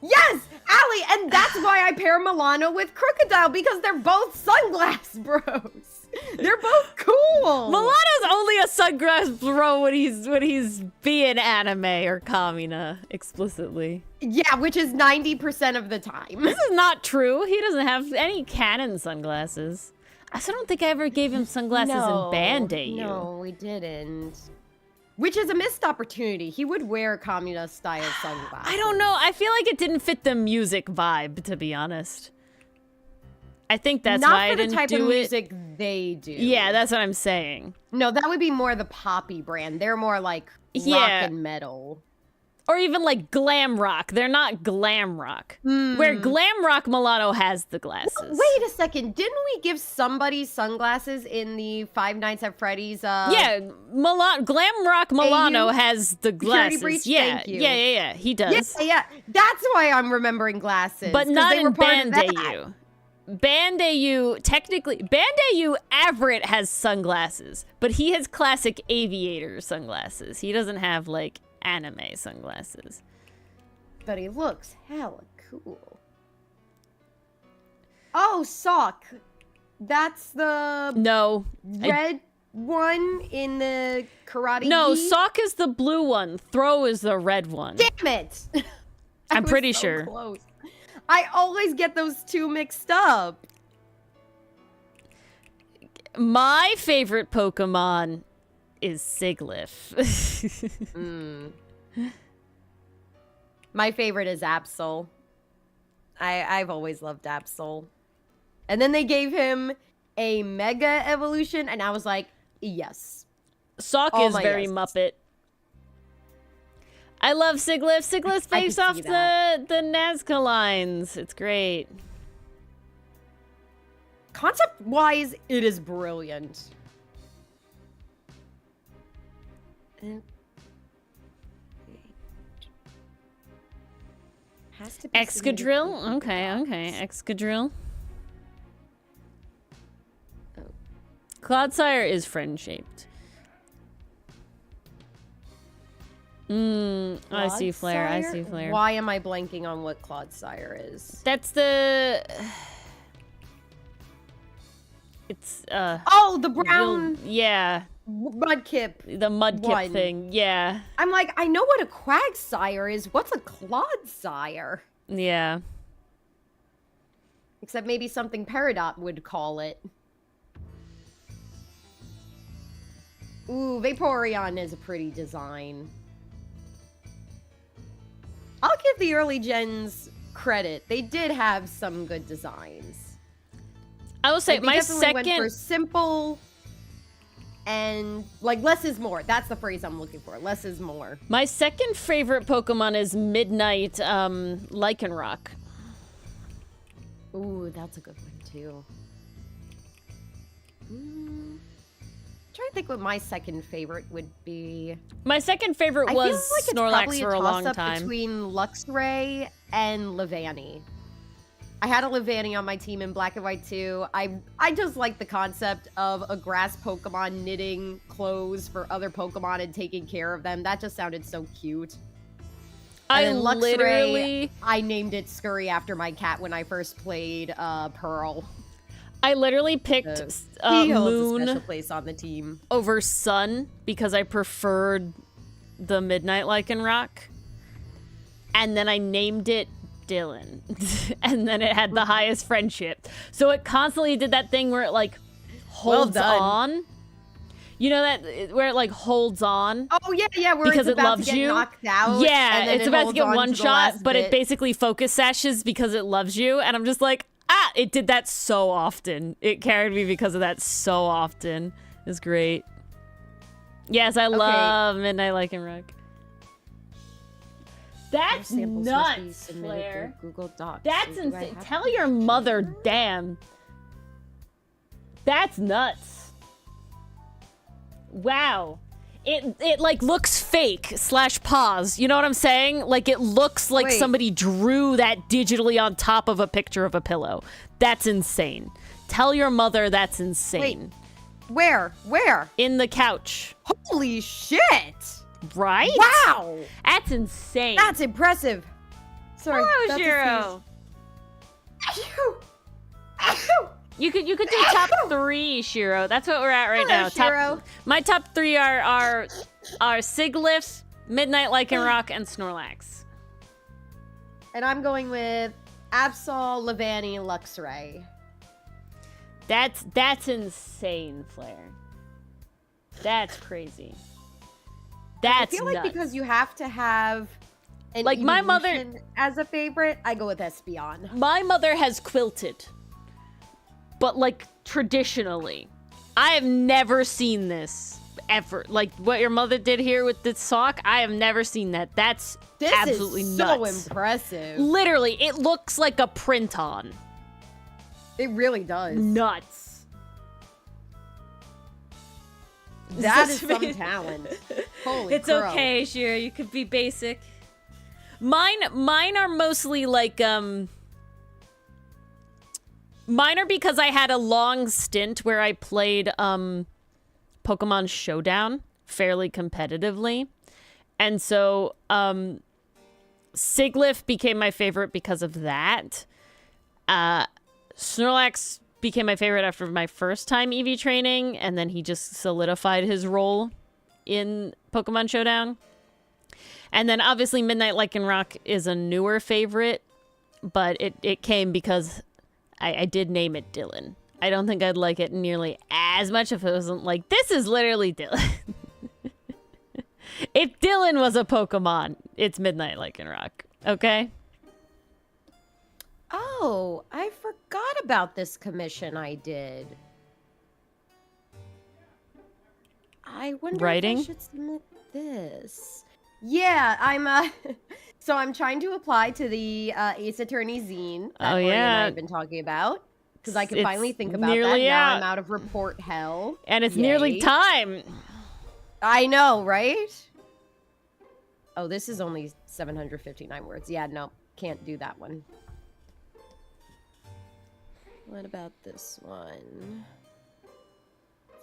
Yes, Allie, and that's why I pair Milano with Crocodile, because they're both sunglass bros. They're both cool. Milano's only a sunglass bro when he's being anime or Kamina explicitly. Yeah, which is 90% of the time. This is not true. He doesn't have any canon sunglasses. I still don't think I ever gave him sunglasses in Band-Aid. No, we didn't. Which is a missed opportunity. He would wear Kamina style sunglasses. I don't know. I feel like it didn't fit the music vibe, to be honest. I think that's why I didn't do it. Not for the type of music they do. Yeah, that's what I'm saying. No, that would be more the poppy brand. They're more like rock and metal. Or even like glam rock. They're not glam rock. Where glam rock Milano has the glasses. Wait a second. Didn't we give somebody sunglasses in the Five Nights at Freddy's? Yeah, glam rock Milano has the glasses. Breach, yeah, thank you. yeah. He does. Yeah. That's why I'm remembering glasses. But not they were in part of that. Band-Aid. Band-Aid, technically, Band-Aid Everett has sunglasses, but he has classic aviator sunglasses. He doesn't have like anime sunglasses. But he looks hella cool. Oh, Sock. That's the red one in the karate. No, Sock is the blue one. Throw is the red one. Damn it! I'm pretty sure. Close. I always get those two mixed up. My favorite Pokemon is Siglif. My favorite is Absol. I've always loved Absol. And then they gave him a Mega Evolution, and I was like, yes. Sock is very Muppet. I love Siglif. Siglif's based off the Nazca lines. It's great. Concept-wise, it is brilliant. Has to be Excadrill? Okay. Excadrill. Oh. Clodsire is friend-shaped. I see Flare. Why am I blanking on what Clodsire is? That's the... It's, Oh, the brown... Yeah. Mudkip. The Mudkip thing, yeah. I'm like, I know what a Quagsire is. What's a Clodsire? Yeah. Except maybe something Peridot would call it. Ooh, Vaporeon is a pretty design. I'll give the early gens credit. They did have some good designs. I will say, my second... went for simple and, like, less is more. That's the phrase I'm looking for. Less is more. My second favorite Pokemon is Midnight Lycanroc. Ooh, that's a good one, too. I'm trying to think what my second favorite would be. My second favorite was Snorlax for a long time. Between Luxray and Levani. I had a Levani on my team in Black and White too. I just like the concept of a grass Pokemon knitting clothes for other Pokemon and taking care of them. That just sounded so cute. And then Luxray, I named it Scurry after my cat when I first played Pearl. I literally picked he holds Moon a special place on the team over Sun because I preferred the Midnight Lycanroc. And then I named it Dylan. And then it had the highest friendship. So it constantly did that thing where it like holds on You know that where it like holds on? Oh yeah, where because it's it about loves to get you. knocked out. Yeah, and then it's it about to holds get on one to the shot, last but bit. it basically focus sashes because it loves you. And I'm just like, it did that so often. It carried me because of that so often. It's great. Yes, I love Midnight Lycanroc. That's Samples must be nuts, submitted Claire. through Google Docs. That's So do I insane. have Tell to your share? mother, damn. That's nuts. Wow. It like looks fake / pause. You know what I'm saying? Like it looks like Wait. somebody drew that digitally on top of a picture of a pillow. That's insane. Tell your mother that's insane. Where? In the couch. Holy shit! Right? Wow! That's insane. That's impressive. Sorry. Hello, that's a Shiro. sneeze. Achoo! You could do top 3, Shiro. That's what we're at right Hello, now. Shiro. My top 3 are Siglif, Midnight Lycanroc, and Snorlax. And I'm going with Absol, Levani, Luxray. That's insane, Flair. That's crazy. That's I feel like nuts. because you have to have an Like, my mother- evolution as a favorite, I go with Espeon. My mother has quilted, but like traditionally. I have never seen this ever. Like what your mother did here with the sock, I have never seen that. That's This absolutely is nuts. so impressive. Literally, it looks like a print on. It really does. Nuts. That is some talent. Holy It's crow. okay, Shira. You could be basic. Mine are mostly like Mine are because I had a long stint where I played Pokemon Showdown fairly competitively. And so Siglif became my favorite because of that. Snorlax became my favorite after my first time EV training, and then he just solidified his role in Pokemon Showdown. And then obviously Midnight Lycanroc is a newer favorite, but it came because I did name it Dylan. I don't think I'd like it nearly as much if it wasn't like, this is literally Dylan. If Dylan was a Pokemon, it's Midnight Lycanroc. Okay? Oh, I forgot about this commission I did. I wonder Writing? if I should submit this. Yeah, I'm so I'm trying to apply to the Ace Attorney zine that Ori and I have been talking about. Because I can It's finally think about that. nearly Now out. I'm out of report hell. And it's Yay. nearly time. I know, right? Oh, this is only 759 words. Yeah, no, can't do that one. What about this one?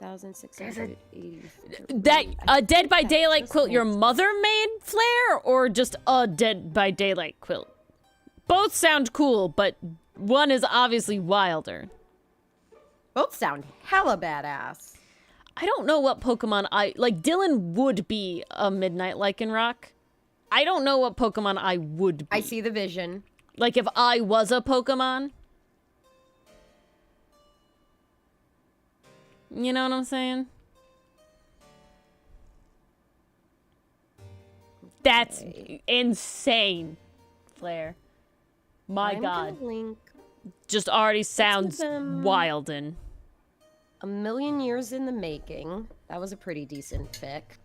1,680. That a Dead by Daylight quilt your mother made, Flair, or just a Dead by Daylight quilt? Both sound cool, but one is obviously wilder. Both sound hella badass. I don't know what Pokemon I like. Dylan would be a Midnight Lycanroc. I don't know what Pokemon I would be. I see the vision. Like if I was a Pokemon. You know what I'm saying? That's insane, Flair. My I'm God. gonna link Just already sounds them. wildin'. A Million Years in the Making. That was a pretty decent pick.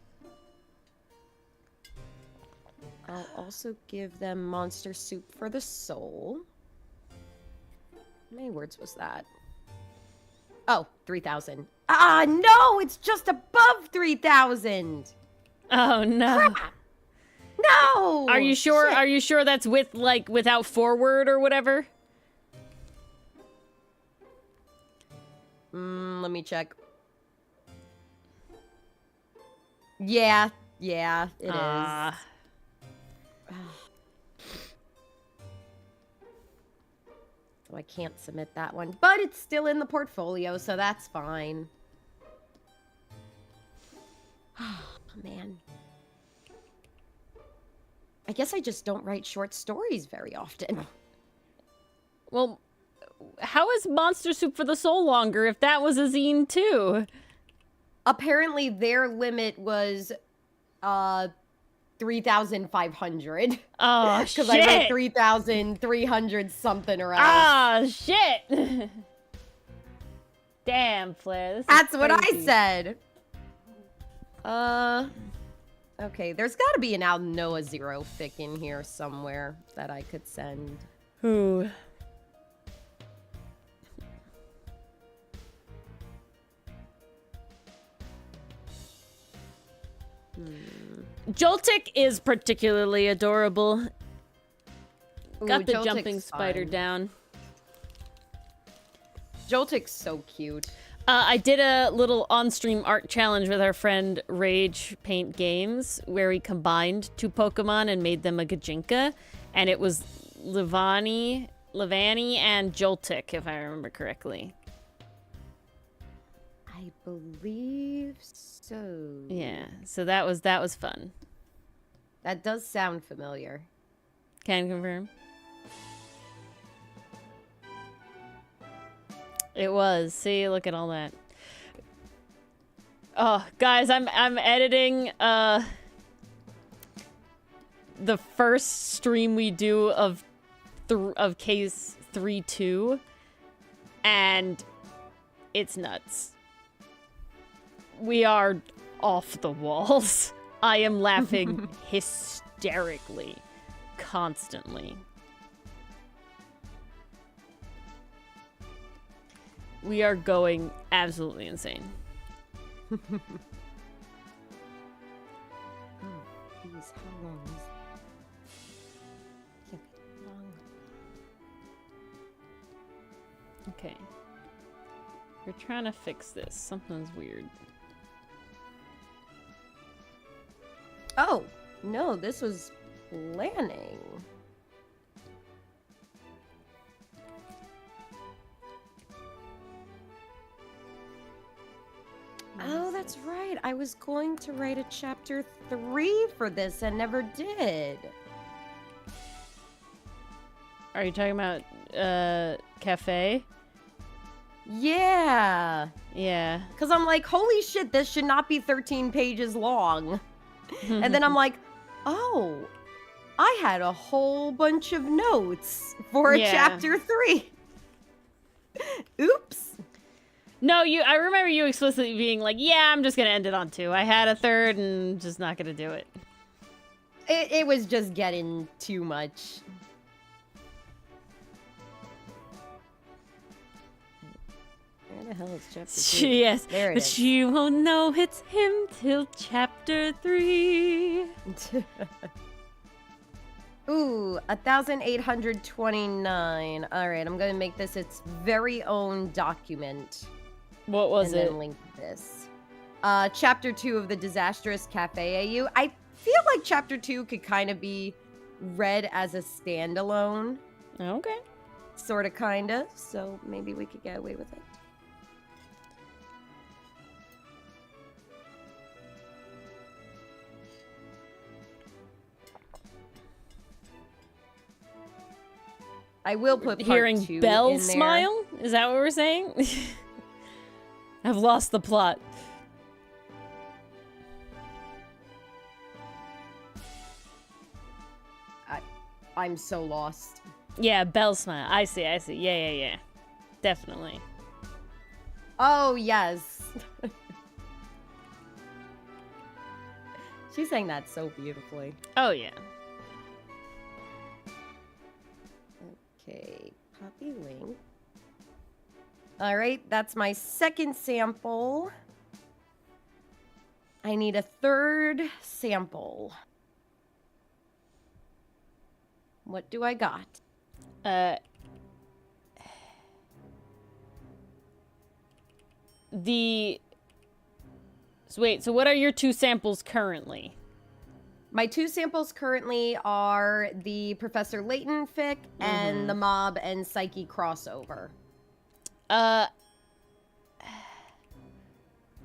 I'll also give them Monster Soup for the Soul. How many words was that? Oh, 3,000. Ah, no! It's just above 3,000! Oh no. Crap! No! Are you sure? Shit. Are you sure that's with like without forward or whatever? Let me check. Yeah, it is. So I can't submit that one, but it's still in the portfolio, so that's fine. Oh, man. I guess I just don't write short stories very often. Well, how is Monster Soup for the Soul longer if that was a zine too? apparently their limit was 3,500. Oh, Because shit! I wrote 3,300 something or else. Ah, shit! Damn, Flair. That's what I crazy. said. Okay, there's got to be an Al Noah Zero fic in here somewhere that I could send. Ooh. Joltik is particularly adorable. Got the Joltik's jumping spider fun. down. Joltik's so cute. I did a little on-stream art challenge with our friend Rage Paint Games, where we combined two Pokemon and made them a Gajinka, and it was Levani and Joltik, if I remember correctly. I believe so. Yeah, so that was fun. That does sound familiar. Can confirm. It was. See, look at all that. Oh, guys, I'm editing the first stream we do of case 3-2, and it's nuts. We are off the walls. I am laughing hysterically, constantly. We are going absolutely insane. Oh, geez, how long is it? Can't be long. Okay. We're trying to fix this. Something's weird. Oh, no, this was planning. Oh, that's right. I was going to write a chapter 3 for this and never did. Are you talking about cafe? Yeah. Yeah. Because I'm like, holy shit, this should not be 13 pages long. And then I'm like, oh, I had a whole bunch of notes for a Yeah. chapter 3. Oops. No, I remember you explicitly being like, yeah, I'm just gonna end it on 2. I had a 3rd and just not gonna do it. It was just getting too much. Where the hell is chapter 2? Yes, There it but is. you won't know it's him till chapter 3. Ooh, 1,829. All right, I'm going to make this its very own document. What was and it? then link this. Chapter 2 of the Disastrous Cafe AU. I feel like Chapter 2 could kind of be read as a standalone. Okay. Sort of, kind of. So maybe we could get away with it. I will put part Hearing 2 Belle in there. smile? Is that what we're saying? I've lost the plot. I'm so lost. Yeah, Belle smile. I see. Yeah. Definitely. Oh, yes. She sang that so beautifully. Oh, yeah. Okay, copy link. All right, that's my second sample. I need a third sample. What do I got? So what are your 2 samples currently? My 2 samples currently are the Professor Layton fic and the Mob and Psyche crossover.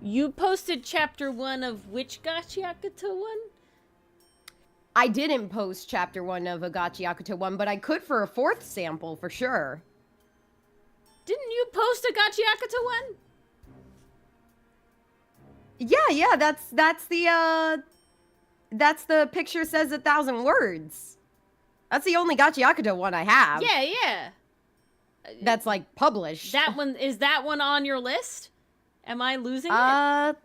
You posted chapter 1 of which Gachiakuta one? I didn't post chapter 1 of Agachi Akuto 1, but I could for a 4th sample for sure. Didn't you post a Gachiakuta one? Yeah, that's the picture says 1,000 words. That's the only Gachi Yakuto one I have. Yeah. That's like published. That one, is that one on your list? Am I losing it?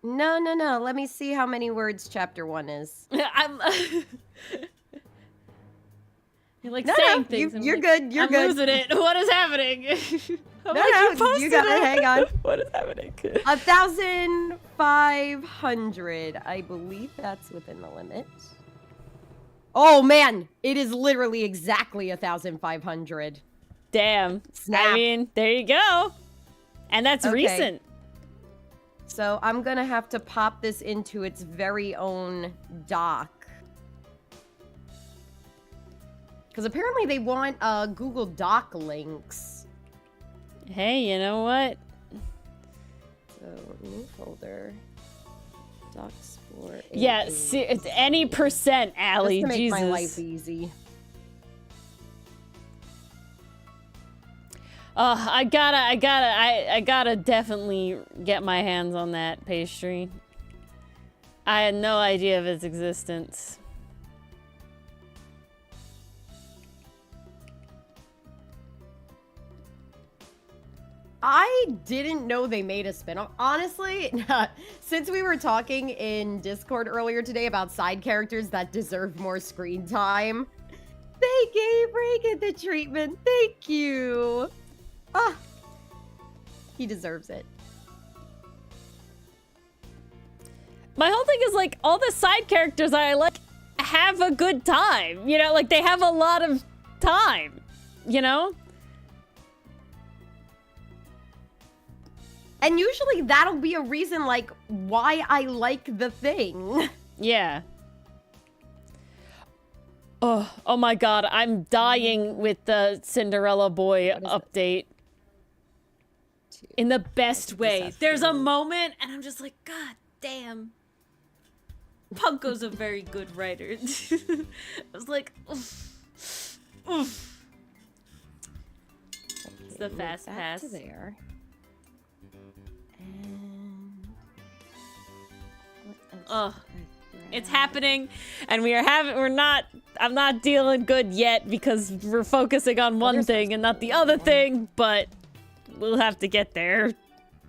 No. Let me see how many words chapter 1 is. I'm You're like saying things. You're good. You're I'm good. losing it. What is happening? No, you got it. Hang on. What is happening? 1,500. I believe that's within the limit. Oh man, it is literally exactly 1,500. Damn. Snap. I mean, there you go. And that's Okay. recent. So I'm gonna have to pop this into its very own doc. Because apparently they want Google Doc links. Hey, you know what? So new folder. Docs for Yeah, AA. see, it's any percent, Allie. Just to make Jesus. my life easy. I gotta definitely get my hands on that pastry. I had no idea of its existence. I didn't know they made a spin-off. Honestly, since we were talking in Discord earlier today about side characters that deserve more screen time, they gave Reagan the treatment. Thank you. Ah, he deserves it. My whole thing is like all the side characters I like have a good time. You know, like they have a lot of time. You know? And usually that'll be a reason, like, why I like the thing. Yeah. Oh my god, I'm dying with the Cinderella Boy update. In the best way. There's a moment, and I'm just like, god damn. Punko's a very good writer. I was like, oof. Oof. It's the fast pass. To there. And what else? It's happening, and I'm not dealing good yet because we're focusing on one thing and not the other thing, but we'll have to get there.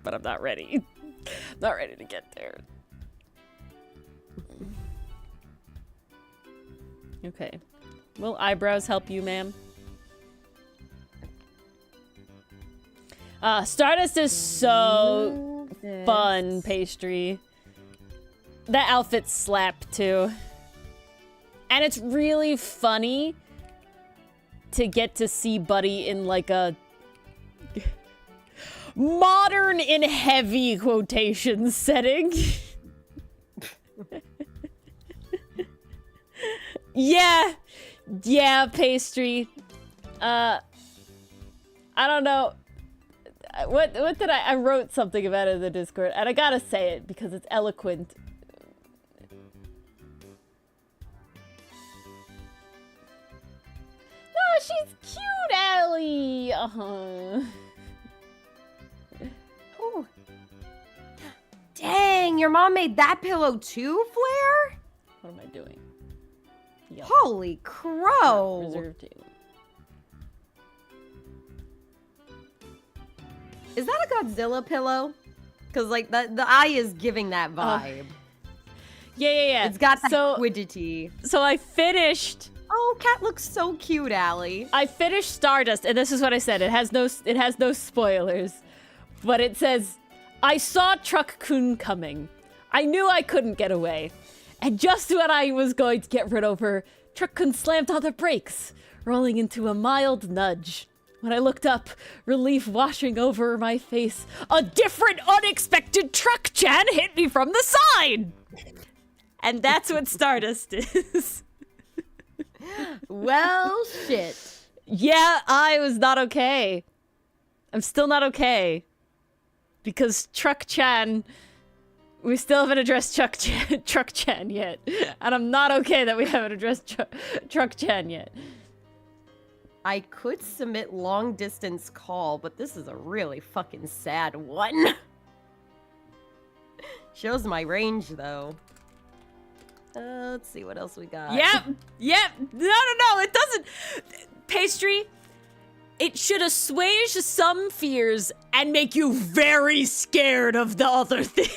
But I'm not ready. I'm not ready to get there. Okay. Will eyebrows help you, ma'am? Stardust is so fun, pastry. That outfit slap too. And it's really funny to get to see Buddy in like a modern in heavy quotations setting. Yeah, pastry. I don't know. What did I wrote something about it in the Discord, and I gotta say it because it's eloquent. Oh, she's cute, Allie. Oh. Dang, your mom made that pillow too, Flair? What am I doing? Yep. Holy crow. Reserved table. Is that a Godzilla pillow? Because, like, the eye is giving that vibe. Yeah. It's got that liquidity. So I finished... Oh, cat looks so cute, Allie. I finished Stardust, and this is what I said. It has no spoilers. But it says, I saw Truck-kun coming. I knew I couldn't get away. And just when I was going to get run over, Truck-kun slammed on the brakes, rolling into a mild nudge. When I looked up, relief washing over my face, a different, unexpected Truck-chan hit me from the side! And that's what Stardust is. Well, shit. Yeah, I was not okay. I'm still not okay. Because Truck-chan... We still haven't addressed Truck-chan yet. And I'm not okay that we haven't addressed Truck-chan yet. I could submit long distance call, but this is a really fucking sad one. Shows my range, though. Let's see what else we got. Yep. No, it doesn't. Pastry, it should assuage some fears and make you very scared of the other thing.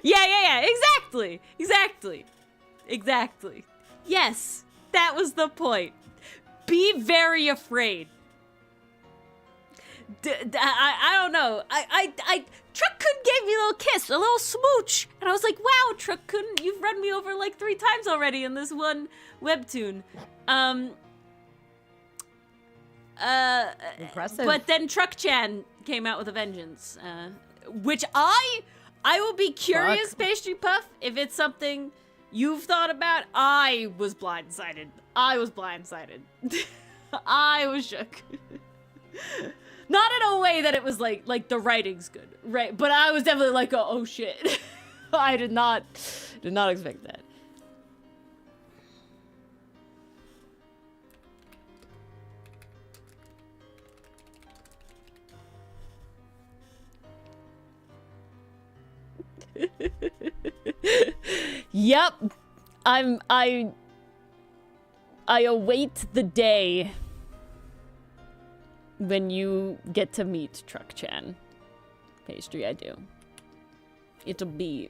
Yeah. Exactly. Yes, that was the point. Be very afraid. I don't know. Truck-kun gave me a little kiss, a little smooch. And I was like, wow, Truck-kun, you've run me over like 3 times already in this one webtoon. Impressive. But then Truck-chan came out with a vengeance, which I will be curious, Pastry Puff, if it's something you've thought about. I was blindsided. I was shook. Not in a way that it was like the writing's good, right? But I was definitely like, oh shit. I did not expect that. Yep. I await the day when you get to meet Truck-chan. Pastry, I do. It'll be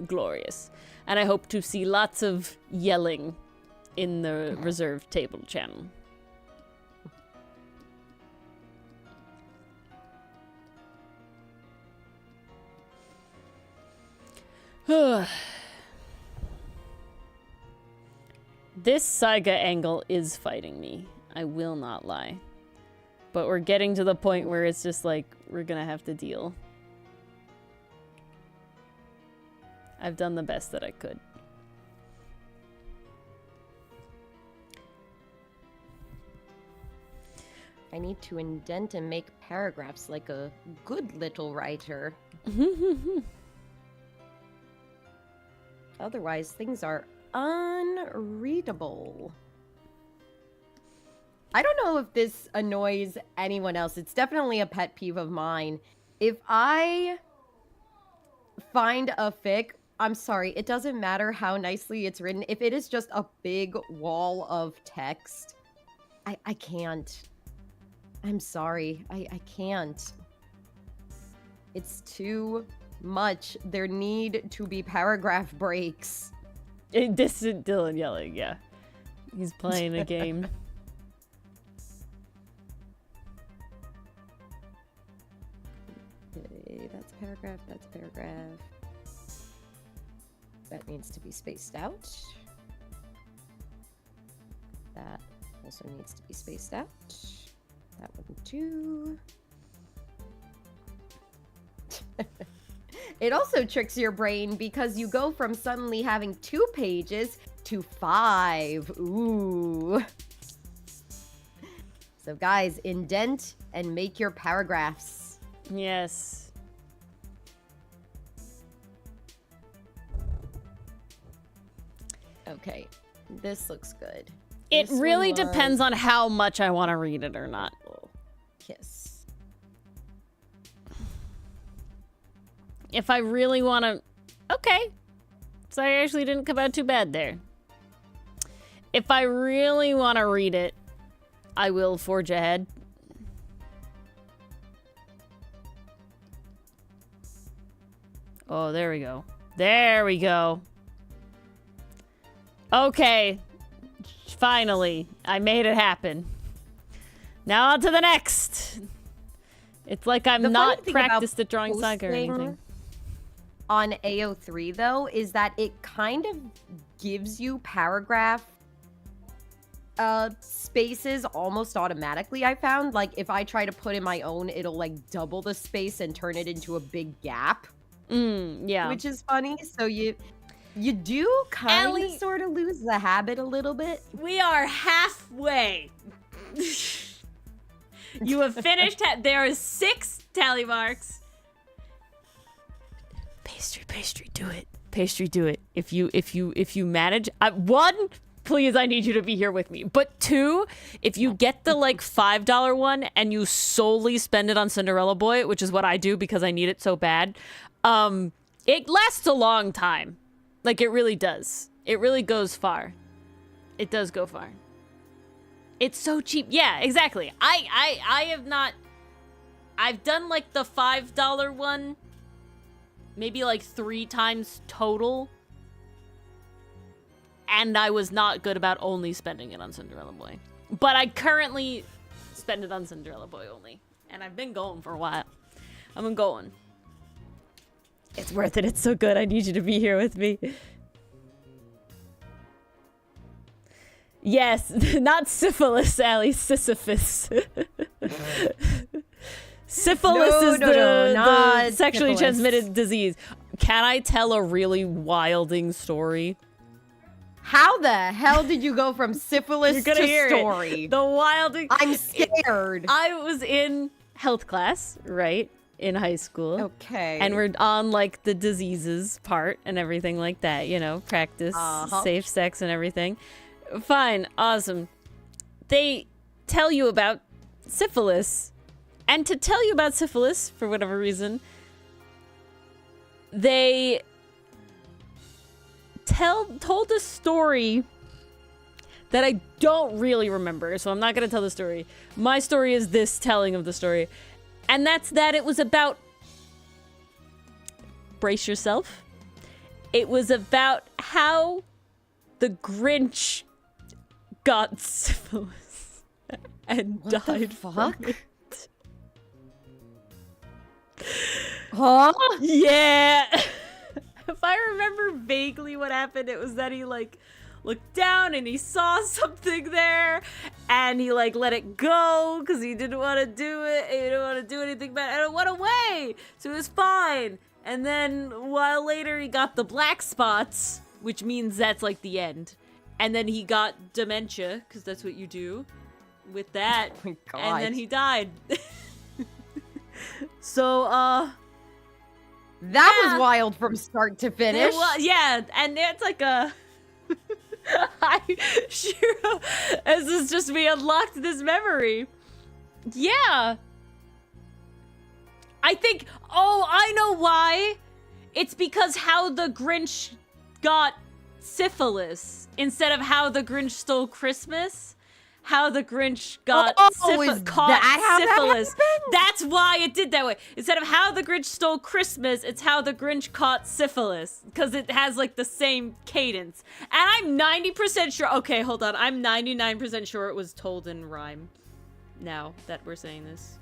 glorious. And I hope to see lots of yelling in the reserved table channel. This Saiga angle is fighting me. I will not lie. But we're getting to the point where it's just like, we're gonna have to deal. I've done the best that I could. I need to indent and make paragraphs like a good little writer. Otherwise, things are unreadable. I don't know if this annoys anyone else. It's definitely a pet peeve of mine. If I find a fic, I'm sorry, it doesn't matter how nicely it's written. If it is just a big wall of text, I can't. I'm sorry. I can't. It's too much. There need to be paragraph breaks. This is Dylan yelling, yeah. He's playing a game. Okay, that's paragraph, that's paragraph. That needs to be spaced out. That also needs to be spaced out. That one too. It also tricks your brain because you go from suddenly having 2 pages to 5. Ooh. So guys, indent and make your paragraphs. Yes. Okay, this looks good. It This really one depends was- on how much I want to read it or not. Kiss. If I really want to... Okay. So I actually didn't come out too bad there. If I really want to read it, I will forge ahead. Oh, there we go. There we go. Okay. Finally, I made it happen. Now on to the next. It's like I'm The funny not thing about practiced at drawing saga or posting anything. On AO3 though, is that it kind of gives you paragraph spaces almost automatically. I found, like, if I try to put in my own, it'll like double the space and turn it into a big gap. Yeah. Which is funny. So you do kind Allie, of sort of lose the habit a little bit. we are halfway. You have finished. There are 6 tally marks. Pastry, do it. Pastry, do it. If you manage, 1, please, I need you to be here with me. But 2, if you get the like $5 one and you solely spend it on Cinderella Boy, which is what I do because I need it so bad, it lasts a long time. Like, it really does. It really goes far. It does go far. It's so cheap. Yeah, exactly. I have not... I've done, like, the $5 one maybe, like, 3 times total. And I was not good about only spending it on Cinderella Boy. But I currently spend it on Cinderella Boy only. And I've been going for a while. I've been going. It's worth it. It's so good. I need you to be here with me. Yes, not syphilis, Allie. Sisyphus. Syphilis is the sexually transmitted disease. Can I tell a really wilding story? How the hell did you go from syphilis to story? The wilding... I'm scared. I was in health class, right? In high school. Okay. And we're on, like, the diseases part and everything like that, you know, practice safe sex and everything. Fine. Awesome. They tell you about syphilis. And to tell you about syphilis, for whatever reason, they told a story that I don't really remember, so I'm not going to tell the story. My story is this telling of the story. And that's that it was about... Brace yourself. It was about how the Grinch got syphilis and died from it. Huh? Yeah. If I remember vaguely what happened, it was that he, like, looked down and he saw something there and he, like, let it go because he didn't want to do it. He didn't want to do anything bad. And it went away. So it was fine. And then a while later, he got the black spots, which means that's, like, the end. And then he got dementia, because that's what you do with that. Oh my God. And then he died. So, that was wild from start to finish. Yeah, and it's like a... Shiro, this is just me unlocked this memory. Yeah. I think... Oh, I know why. It's because how the Grinch got syphilis instead of how the Grinch stole Christmas. How the Grinch got syphilis. That's why it did that way. Instead of how the Grinch stole Christmas, it's how the Grinch caught syphilis. Because it has, like, the same cadence. And I'm 90% sure... Okay, hold on. I'm 99% sure it was told in rhyme. Now that we're saying this.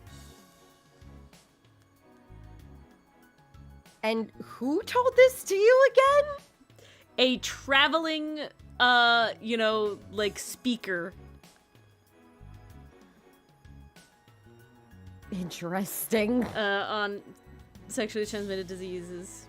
And who told this to you again? A traveling, you know, like, speaker. Interesting. On sexually transmitted diseases.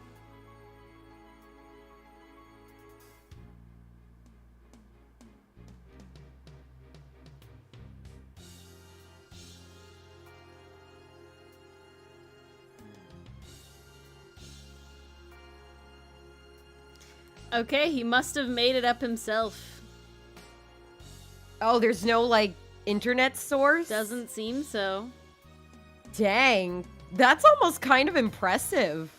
Okay, he must have made it up himself. Oh, there's no, like, internet source? Doesn't seem so. Dang, that's almost kind of impressive.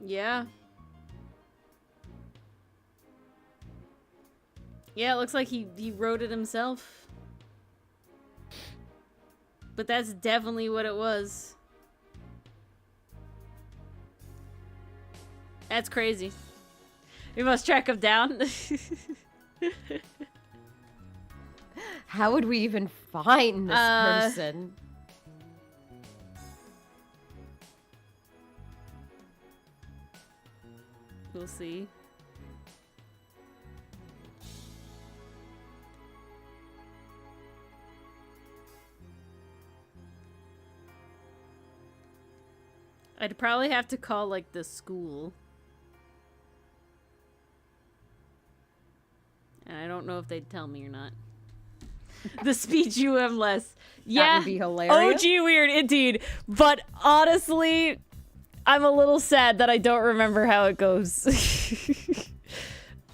Yeah. Yeah, it looks like he wrote it himself. But that's definitely what it was. That's crazy. We must track him down. How would we even find this person? We'll see. I'd probably have to call, like, the school. And I don't know if they'd tell me or not. The speech UM-less. Yeah. That would be hilarious. OG weird, indeed. But honestly, I'm a little sad that I don't remember how it goes.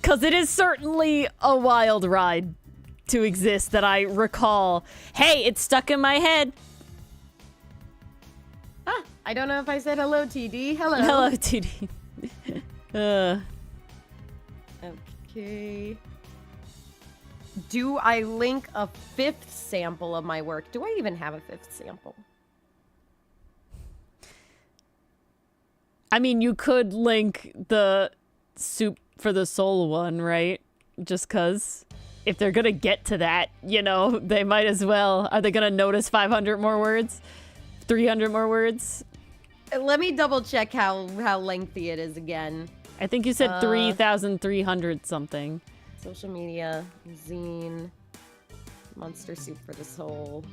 Because it is certainly a wild ride to exist that I recall. Hey, it's stuck in my head. Ah, I don't know if I said hello, TD. Hello. Hello, TD. Okay. Do I link a 5th sample of my work? Do I even have a 5th sample? I mean, you could link the Soup for the Soul one, right? Just because if they're gonna get to that, you know, they might as well. Are they gonna notice 500 more words? 300 more words? Let me double check how lengthy it is again. I think you said 3,300 something. Social media, zine, Monster Soup for the Soul.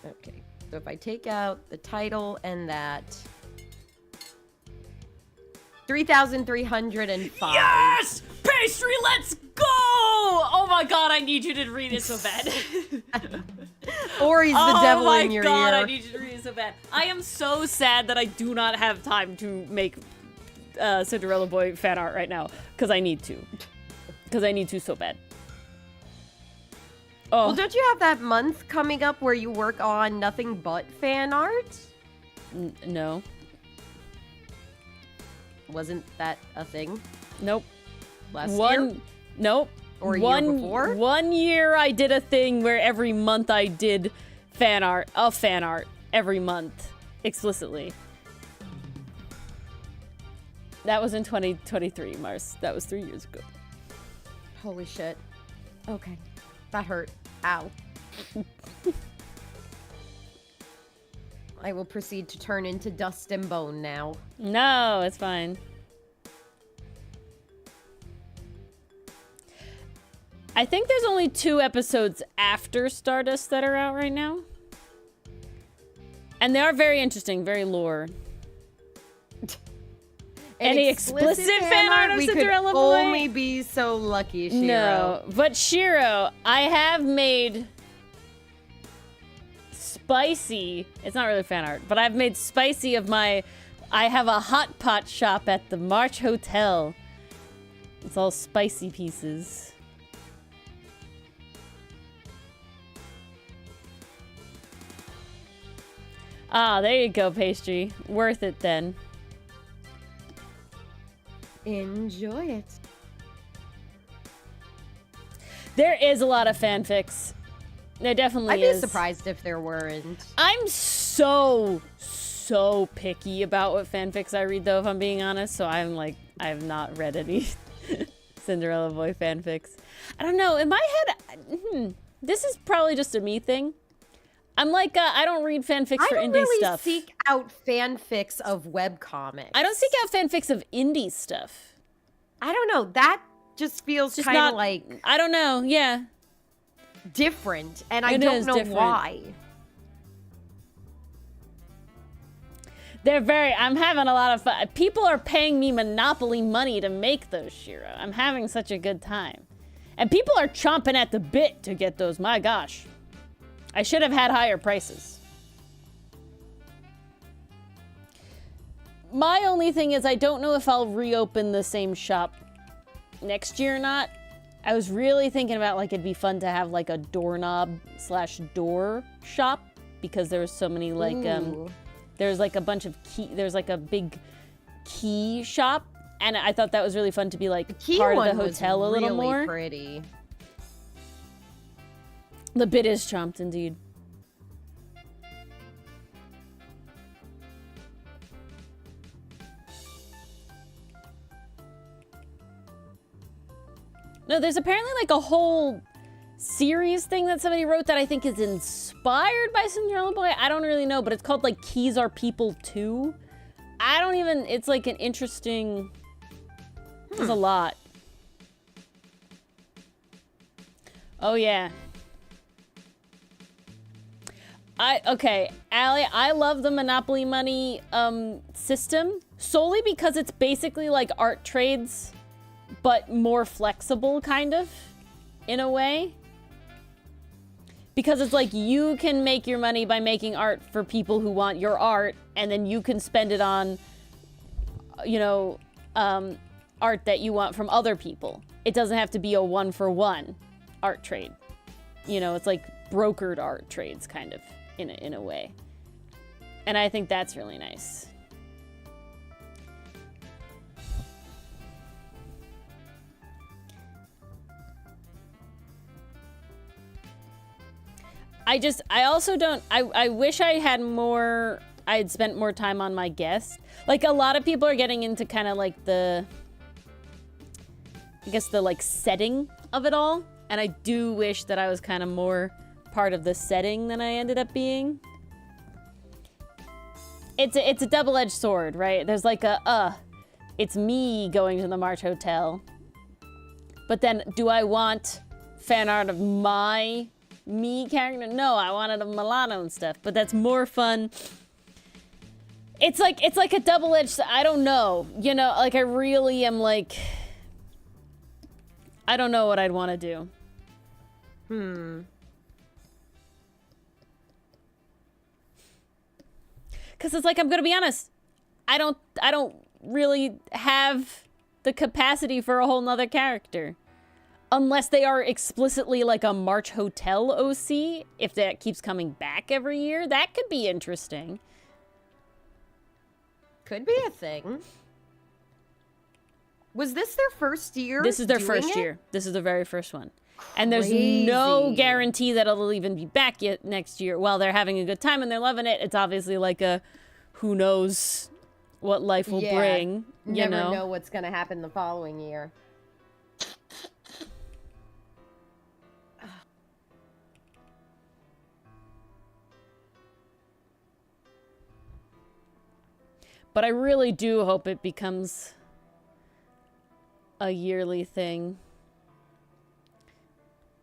Okay, so if I take out the title and that, 3,305. Yes! Pastry, let's go! Oh my god, I need you to read it so bad. Ori's the devil in your ear. Oh my god, ear. I need you to read it so bad. I am so sad that I do not have time to make Cinderella Boy fan art right now. Because I need to. Because I need to so bad. Oh. Well, don't you have that month coming up where you work on nothing but fan art? No. Wasn't that a thing? Nope. Last year? Nope. Or a year before? 1 year I did a thing where every month I did fan art every month explicitly. That was in 2023, Mars. That was 3 years ago. Holy shit. Okay. That hurt. Ow. I will proceed to turn into dust and bone now. No, it's fine. I think there's only 2 episodes after Stardust that are out right now. And they are very interesting, very lore. Any explicit fan art of Cinderella Boy? We could only be so lucky, Shiro. No, but Shiro, I have made spicy. It's not really fan art, but I've made spicy of my. I have a hot pot shop at the March Hotel. It's all spicy pieces. Ah, there you go, Pastry. Worth it then. Enjoy it. There is a lot of fanfics. There definitely is. I'd be surprised if there weren't. I'm so picky about what fanfics I read, though, if I'm being honest. So I'm like, I have not read any Cinderella Boy fanfics. I don't know. In my head, this is probably just a me thing. I'm like, I don't read fanfics for indie stuff. I don't really seek out fanfics of webcomics. I don't seek out fanfics of indie stuff. I don't know. That just feels kind of like... I don't know. Yeah. Different. And I don't know why. They're very... I'm having a lot of fun. People are paying me Monopoly money to make those, Shiro. I'm having such a good time. And people are chomping at the bit to get those. My gosh. I should have had higher prices. My only thing is I don't know if I'll reopen the same shop next year or not. I was really thinking about like it'd be fun to have like a doorknob/door shop because there was so many like there's like a bunch of there's like a big key shop and I thought that was really fun to be like part of the hotel a little more. Pretty. The bit is chomped, indeed. No, there's apparently like a whole series thing that somebody wrote that I think is inspired by Cinderella Boy. I don't really know, but it's called like Keys Are People Too. I don't even, it's like an interesting, there's a lot. Oh yeah. Okay, Allie, I love the Monopoly Money system solely because it's basically like art trades, but more flexible, kind of, in a way. Because it's like you can make your money by making art for people who want your art, and then you can spend it on, you know, art that you want from other people. It doesn't have to be a one-for-one art trade. You know, it's like brokered art trades, kind of, in a way. And I think that's really nice. I also don't, I wish I had spent more time on my guest. Like, a lot of people are getting into kind of like the, I guess the like setting of it all. And I do wish that I was kind of more part of the setting than I ended up being. It's a double-edged sword, right? There's like it's me going to the March Hotel. But then, do I want fan art of me character? No, I wanted of Milano and stuff, but that's more fun. It's like a double-edged, I don't know. You know, like I really am like, I don't know what I'd want to do. Cause it's like, I'm gonna be honest, I don't really have the capacity for a whole nother character. Unless they are explicitly like a March Hotel OC, if that keeps coming back every year, that could be interesting. Could be a thing. Was this their first year? This is their first year. This is the very first one. And there's no guarantee that it'll even be back yet next year. While they're having a good time and they're loving it, it's obviously like a who knows what life will bring. You never know what's going to happen the following year. But I really do hope it becomes a yearly thing.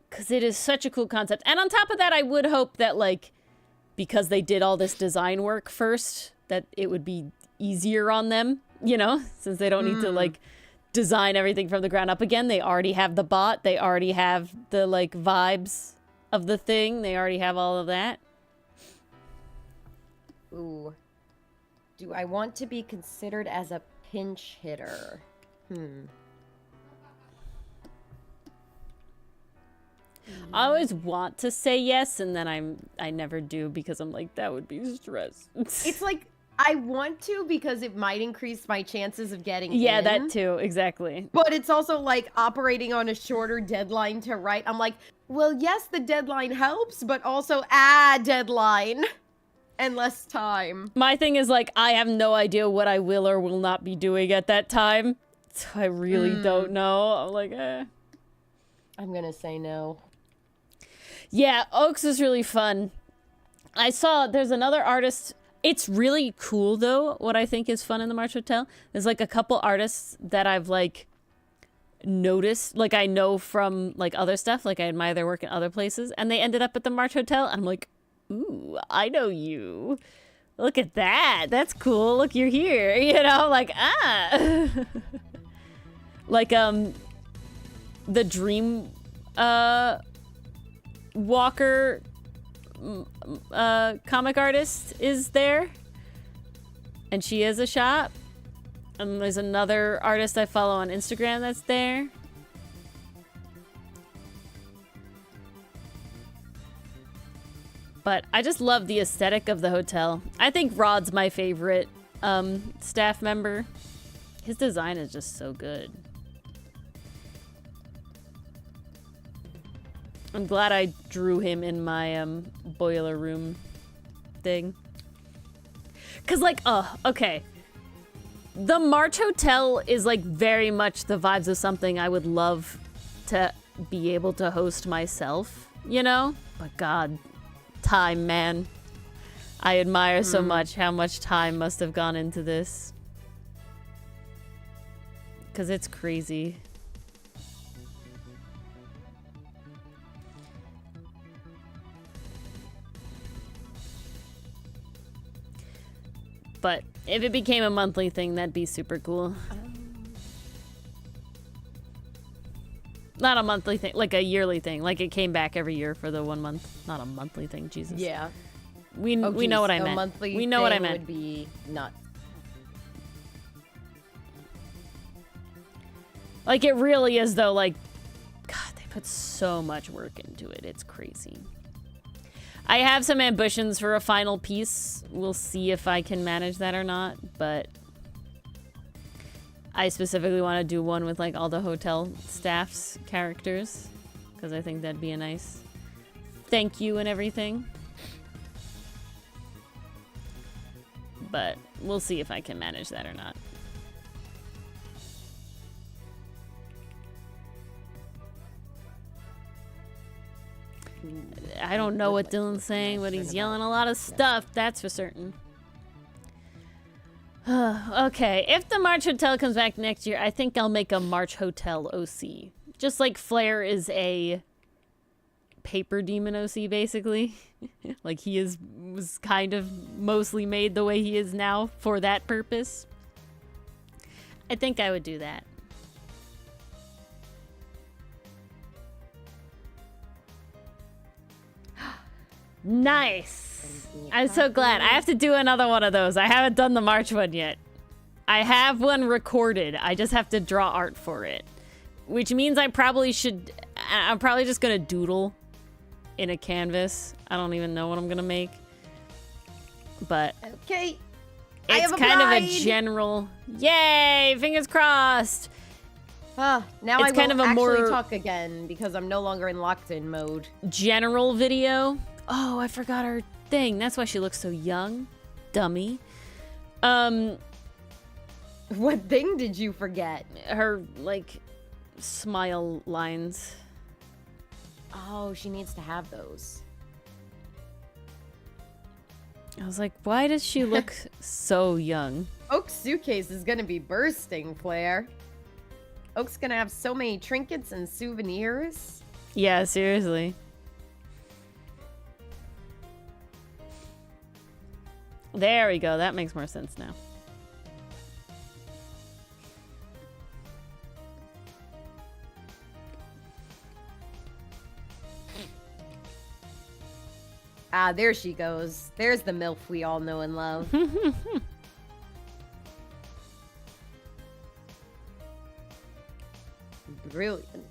Because it is such a cool concept. And on top of that, I would hope that, like, because they did all this design work first, that it would be easier on them, you know? Since they don't need to, like, design everything from the ground up again. They already have the bot. They already have the, like, vibes of the thing. They already have all of that. Ooh. Do I want to be considered as a pinch hitter? I always want to say yes, and then I never do because I'm like, that would be stress. It's like, I want to because it might increase my chances of getting in. That too, exactly. But it's also like operating on a shorter deadline to write. I'm like, well, yes, the deadline helps, but also deadline. And less time. My thing is, like, I have no idea what I will or will not be doing at that time. So I really don't know. I'm like, I'm gonna say no. Yeah, Oaks is really fun. I saw there's another artist. It's really cool, though, what I think is fun in the March Hotel. There's, like, a couple artists that I've, like, noticed. Like, I know from, like, other stuff. Like, I admire their work in other places. And they ended up at the March Hotel. And I'm like, ooh, I know you. Look at that. That's cool. Look, you're here. You know, like, like, the Dream Walker comic artist is there. And she is a shop. And there's another artist I follow on Instagram that's there. But I just love the aesthetic of the hotel. I think Rod's my favorite staff member. His design is just so good. I'm glad I drew him in my boiler room thing. Cause like, okay. The March Hotel is like very much the vibes of something I would love to be able to host myself, you know? But God, time, man. I admire so much how much time must have gone into this. Cause it's crazy. But if it became a monthly thing, that'd be super cool. Not a monthly thing, like a yearly thing. Like it came back every year for the 1 month. Not a monthly thing, Jesus. Yeah. We know what I meant. Monthly we know what I thing meant. would be nuts. Like it really is though, like, God, they put so much work into it. It's crazy. I have some ambitions for a final piece. We'll see if I can manage that or not, but I specifically want to do one with like all the hotel staff's characters because I think that'd be a nice thank you and everything. But we'll see if I can manage that or not. I don't know what Dylan's saying, but he's yelling a lot of stuff, that's for certain. Okay, if the March Hotel comes back next year, I think I'll make a March Hotel OC. Just like Flare is a paper demon OC, basically. Like he was kind of mostly made the way he is now for that purpose. I think I would do that. Nice. I'm so glad. I have to do another one of those. I haven't done the March one yet. I have one recorded. I just have to draw art for it. Which means I probably should... I'm probably just going to doodle in a canvas. I don't even know what I'm going to make. But... Okay. It's kind of a general... Yay! Fingers crossed! Now it's I will kind of a actually more talk again because I'm no longer in locked-in mode. General video. Oh, I forgot her thing. That's why she looks so young. Dummy. What thing did you forget? Her, like, smile lines. Oh, she needs to have those. I was like, why does she look so young? Oak's suitcase is gonna be bursting, Claire. Oak's gonna have so many trinkets and souvenirs. Yeah, seriously. There we go. That makes more sense now. Ah, there she goes. There's the MILF we all know and love. Brilliant.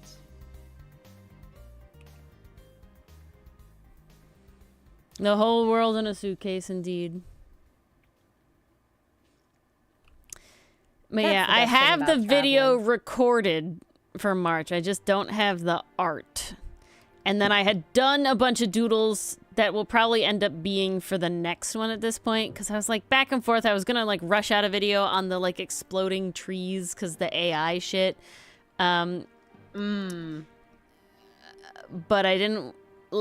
The whole world in a suitcase, indeed. But yeah, I have the video recorded for March. I just don't have the art. And then I had done a bunch of doodles that will probably end up being for the next one at this point. Because I was like back and forth. I was going to like rush out a video on the like exploding trees because the AI shit. But I didn't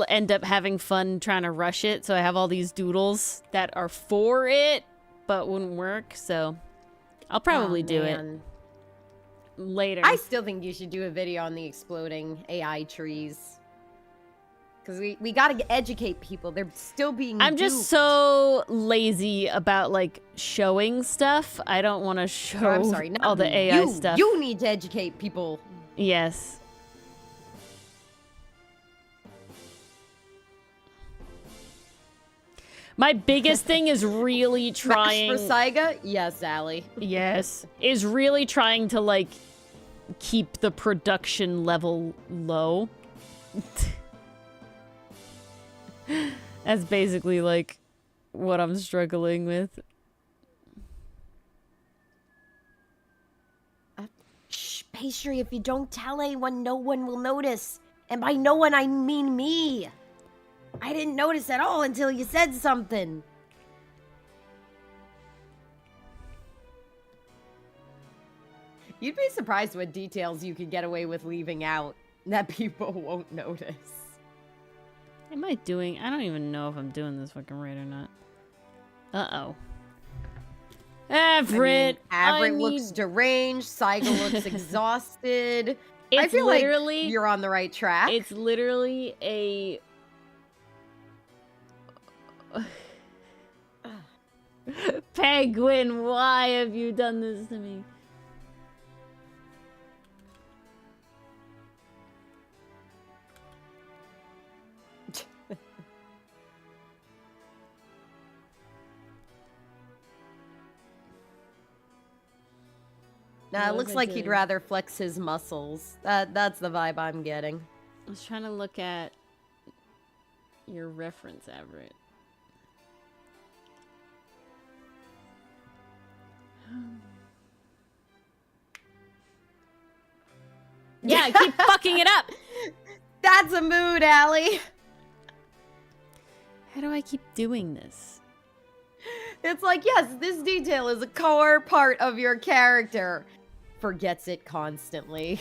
end up having fun trying to rush it. So I have all these doodles that are for it, but wouldn't work. So I'll probably do it later. I still think you should do a video on the exploding AI trees. Because we got to educate people. They're still being I'm just duped. so lazy about, like, showing stuff. I don't want to show I'm sorry, not all the AI stuff. You need to educate people. Yes. My biggest thing is really trying... Smash for Saiga? Yes, Allie. Yes. Is really trying to, like, keep the production level low. That's basically, like, what I'm struggling with. Shh, Pastry, if you don't tell anyone, no one will notice. And by no one, I mean me. I didn't notice at all until you said something. You'd be surprised what details you could get away with leaving out that people won't notice. Am I doing... I don't even know if I'm doing this fucking right or not. Uh-oh. Everett! Everett looks deranged. Saiga looks exhausted. I feel literally, like you're on the right track. It's literally a... Penguin, why have you done this to me? Nah, it What looks if I like he'd did? rather flex his muscles. That's the vibe I'm getting. I was trying to look at your reference, Everett. Yeah, I keep fucking it up. That's a mood, Allie. How do I keep doing this? It's like, yes, this detail is a core part of your character. Forgets it constantly.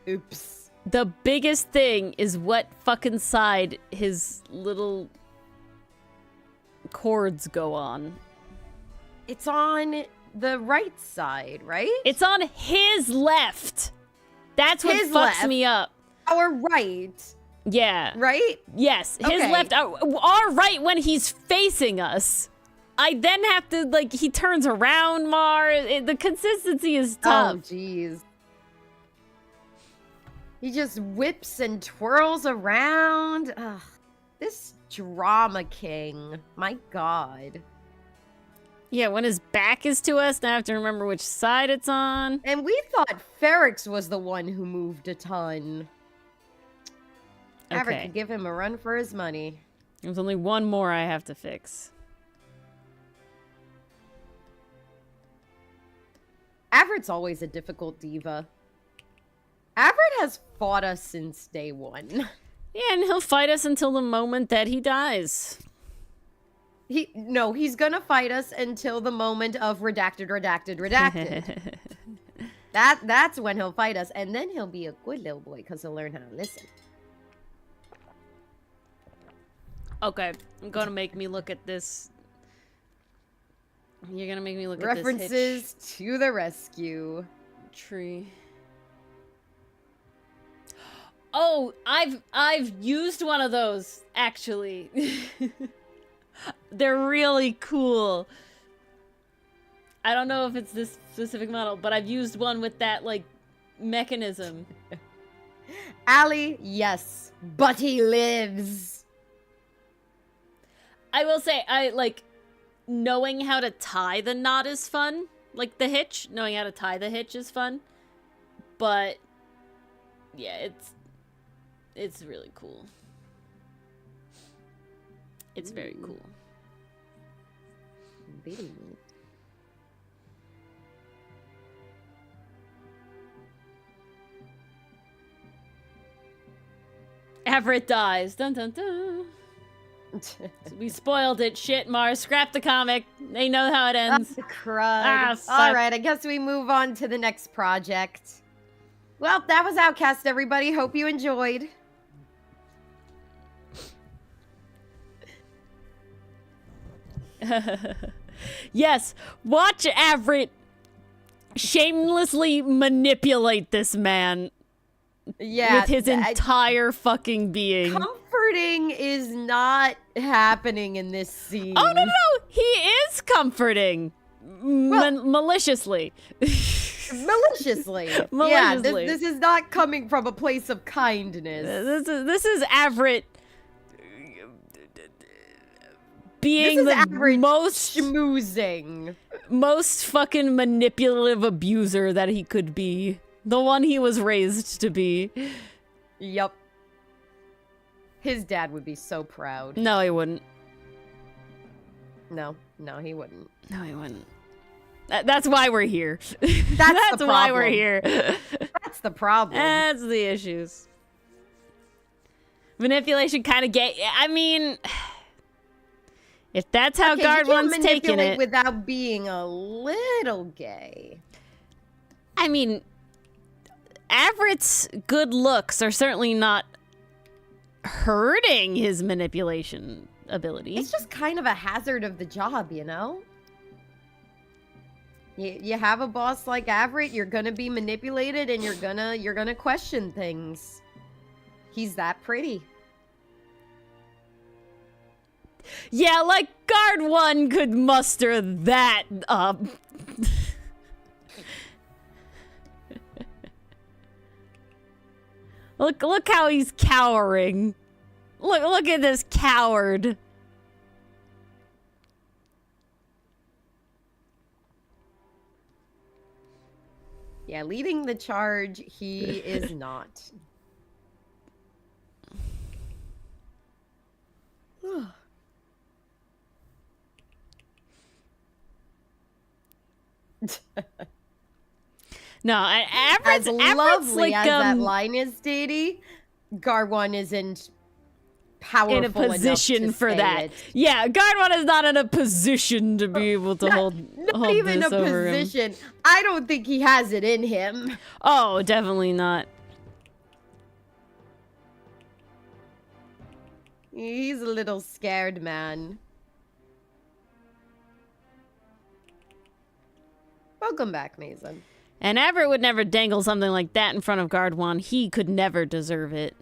Oops. The biggest thing is what fucking side his little chords go on. It's on the right side, right? It's on his left. That's what His fucks left. me up. Our right, Yeah. right? Yes, his Okay. left, our right when he's facing us. I then have to, like, he turns around more. The consistency is tough. Oh, jeez. He just whips and twirls around. Ugh, this drama king. My god. Yeah, when his back is to us, now I have to remember which side it's on. And we thought Ferrix was the one who moved a ton. Everett Okay. could give him a run for his money. There's only one more I have to fix. Everett's always a difficult diva. Everett has fought us since day one. Yeah, and he'll fight us until the moment that he dies. He's gonna fight us until the moment of redacted, redacted, redacted. That's when he'll fight us, and then he'll be a good little boy because he'll learn how to listen. Okay, I'm gonna make me look at this. You're gonna make me look at this References to the rescue. tree. Oh, I've used one of those actually. They're really cool. I don't know if it's this specific model, but I've used one with that like mechanism. Allie, yes, but he lives. I will say, I like knowing how to tie the knot is fun. Like the hitch, knowing how to tie the hitch is fun. But yeah, it's really cool. It's very cool. Very neat. Everett dies. Dun dun dun. We spoiled it. Shit, Mars. Scrap the comic. They know how it ends. Crud. fuck. All right, I guess we move on to the next project. Well, that was Outcast, everybody. Hope you enjoyed. Yes, watch Everett shamelessly manipulate this man Yeah, with his entire fucking being. comforting is not happening in this scene. Oh, no, he is comforting. Maliciously. Maliciously. Yeah, Maliciously. this is not coming from a place of kindness. This is Everett being This is the Everett most schmoozing. most fucking manipulative abuser that he could be. The one he was raised to be. Yup. His dad would be so proud. No, he wouldn't. No, he wouldn't. No, he wouldn't. That's why we're here. That's the why we're problem. here. That's the problem. That's the issues. Manipulation kind of gay. I mean, if that's how Okay, Guard you can't One's taking manipulate it. without being a little gay. I mean, Everett's good looks are certainly not hurting his manipulation ability. It's just kind of a hazard of the job, you know? You have a boss like Everett, you're gonna be manipulated and you're gonna question things. He's that pretty. Yeah, like Guard One could muster that up. Look how he's cowering. Look at this coward. Yeah, leading the charge, he is not. No, As Everett's lovely like as that line is, Dady, Garwan isn't powerful in a position enough to for say that. it. Yeah, Garwan is not in a position to be able to hold even this a over him. position. I don't think he has it in him. Oh, definitely not. He's a little scared, man. Welcome back, Mason. And Everett would never dangle something like that in front of Gardwan. He could never deserve it.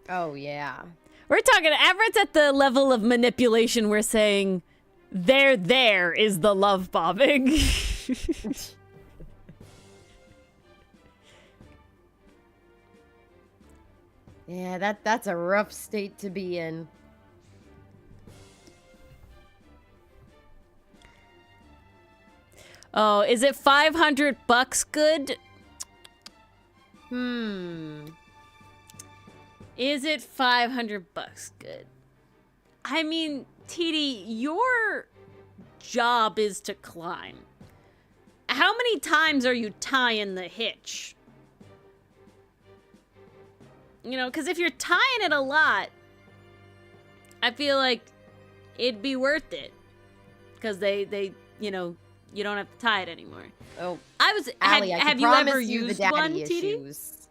Oh, yeah. We're talking, Everett's at the level of manipulation we're saying, there is the love bombing. Yeah, that's a rough state to be in. Oh, is it $500 good? Is it $500 good? I mean, TD, your job is to climb. How many times are you tying the hitch? You know, because if you're tying it a lot, I feel like it'd be worth it. Because they, you know, you don't have to tie it anymore. Oh, Have you ever used one, TD? issues.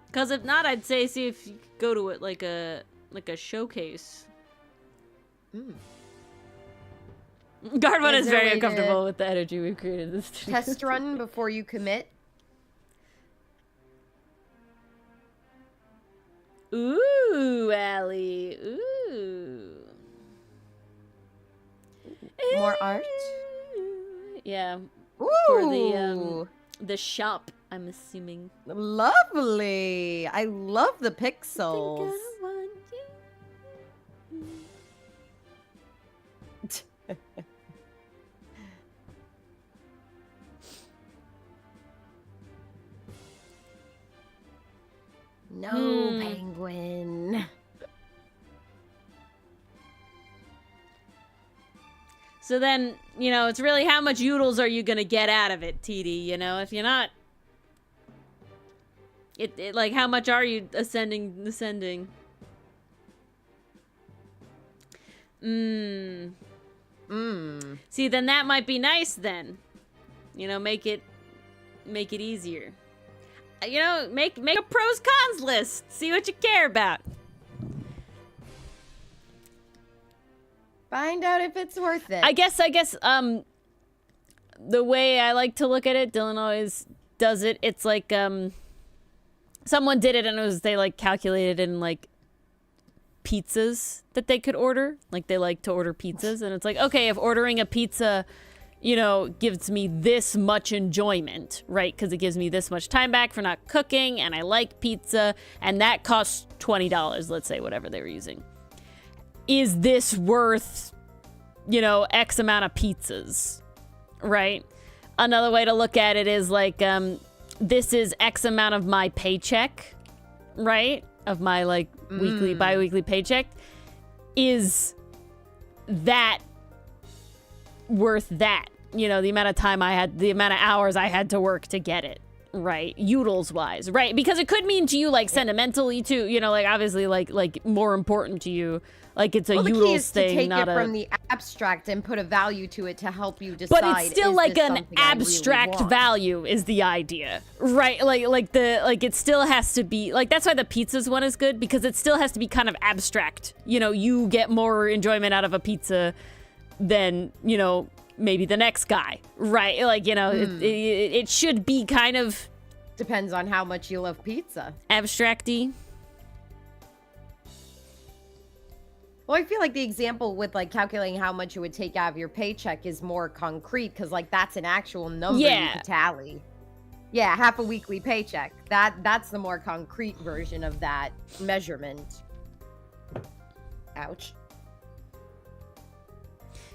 Because if not, I'd say see if you could go to it like a showcase. Gardwan is very uncomfortable with the energy we've created this Test run before you commit. Ooh, Allie. Ooh. More art? Yeah. Ooh. For the shop, I'm assuming. Lovely. I love the pixels. No, penguin. So then, you know, it's really how much oodles are you gonna get out of it, TD, you know? If you're not... It like, how much are you ascending? See, then that might be nice then. You know, make it easier. You know, make a pros cons list. See what you care about. Find out if it's worth it. I guess the way I like to look at it, Dylan always does it. It's like someone did it and they like calculated in like pizzas that they could order. Like they like to order pizzas and it's like, okay, if ordering a pizza, you know, gives me this much enjoyment, right? Because it gives me this much time back for not cooking and I like pizza and that costs $20, let's say, whatever they were using. Is this worth, you know, X amount of pizzas, right? Another way to look at it is like, this is X amount of my paycheck, right? Of my like weekly, bi-weekly paycheck. Is that worth that? You know, the amount of time I had, the amount of hours I had to work to get it, right? Utils wise, right? Because it could mean to you like sentimentally too, you know, like obviously like more important to you. Like it's a utils thing, to take not it from the abstract and put a value to it to help you decide. But it's still like an abstract value is the idea, right? Like it still has to be like, that's why the pizzas one is good because it still has to be kind of abstract. You know, you get more enjoyment out of a pizza than, you know, maybe the next guy, right? Like, you know, it should be kind of depends on how much you love pizza. Abstract-y. Well, I feel like the example with like calculating how much it would take out of your paycheck is more concrete because like that's an actual number you could tally. Yeah, half a weekly paycheck. That's the more concrete version of that measurement. Ouch.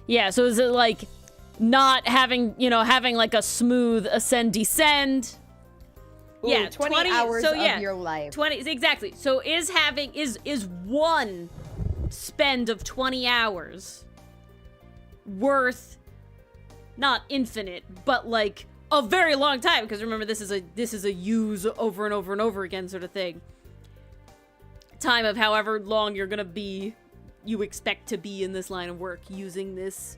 Yeah, so is it like not having, having like a smooth ascend-descend? Ooh, Yeah, 20 hours of your life. 20, exactly. So is one spend of 20 hours worth not infinite, but like a very long time? Because remember, this is a use over and over and over again sort of thing. Time of however long you're gonna be, you expect to be in this line of work using this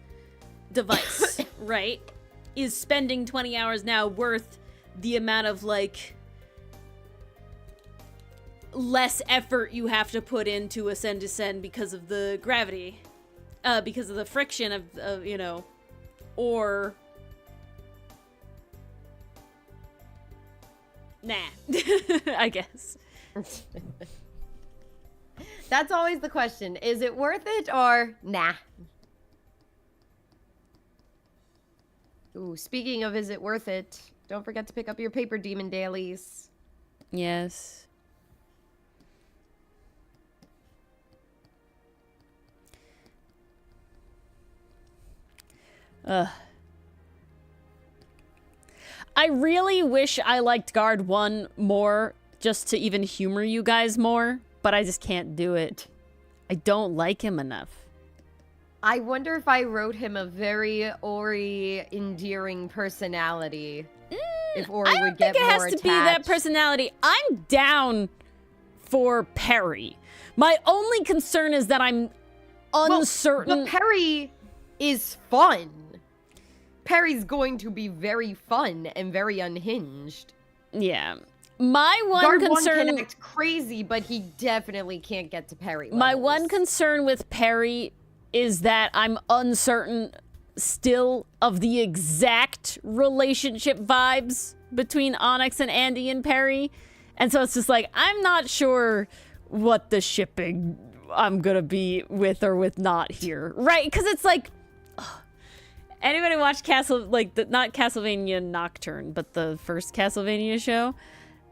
device, right? Is spending 20 hours now worth the amount of like less effort you have to put into ascend descend because of the gravity, because of the friction of or nah. I guess. That's always the question. Is it worth it or nah? Ooh, speaking of is it worth it, don't forget to pick up your paper demon dailies. Yes. Ugh. I really wish I liked Guard 1 more, just to even humor you guys more, but I just can't do it. I don't like him enough. I wonder if I wrote him a very Ori endearing personality. If Ori would get more attached. I don't think it has to be that personality. I'm down for Perry. My only concern is that I'm uncertain. But Perry is fun. Perry's going to be very fun and very unhinged. Yeah. My one Guard concern... 1 can act crazy, but he definitely can't get to Perry levels. My one concern with Perry is that I'm uncertain still of the exact relationship vibes between Onyx and Andy and Perry. And so it's just like, I'm not sure what the shipping I'm gonna be with or with not here. Right? Because it's like... Anybody watch not Castlevania Nocturne, but the first Castlevania show?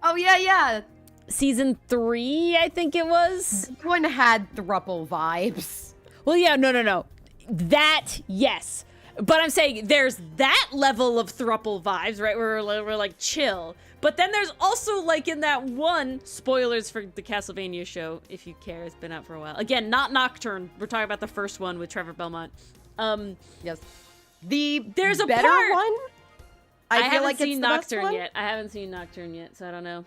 Oh, yeah. Season 3, I think it was. This one had throuple vibes. Well, yeah, no. That, yes. But I'm saying there's that level of throuple vibes, right? Where we're like chill. But then there's also like in that one, spoilers for the Castlevania show, if you care, it's been out for a while. Again, not Nocturne. We're talking about the first one with Trevor Belmont. Yes. There's a better part. one? I feel haven't like seen it's the Nocturne best one? yet. I haven't seen Nocturne yet, so I don't know.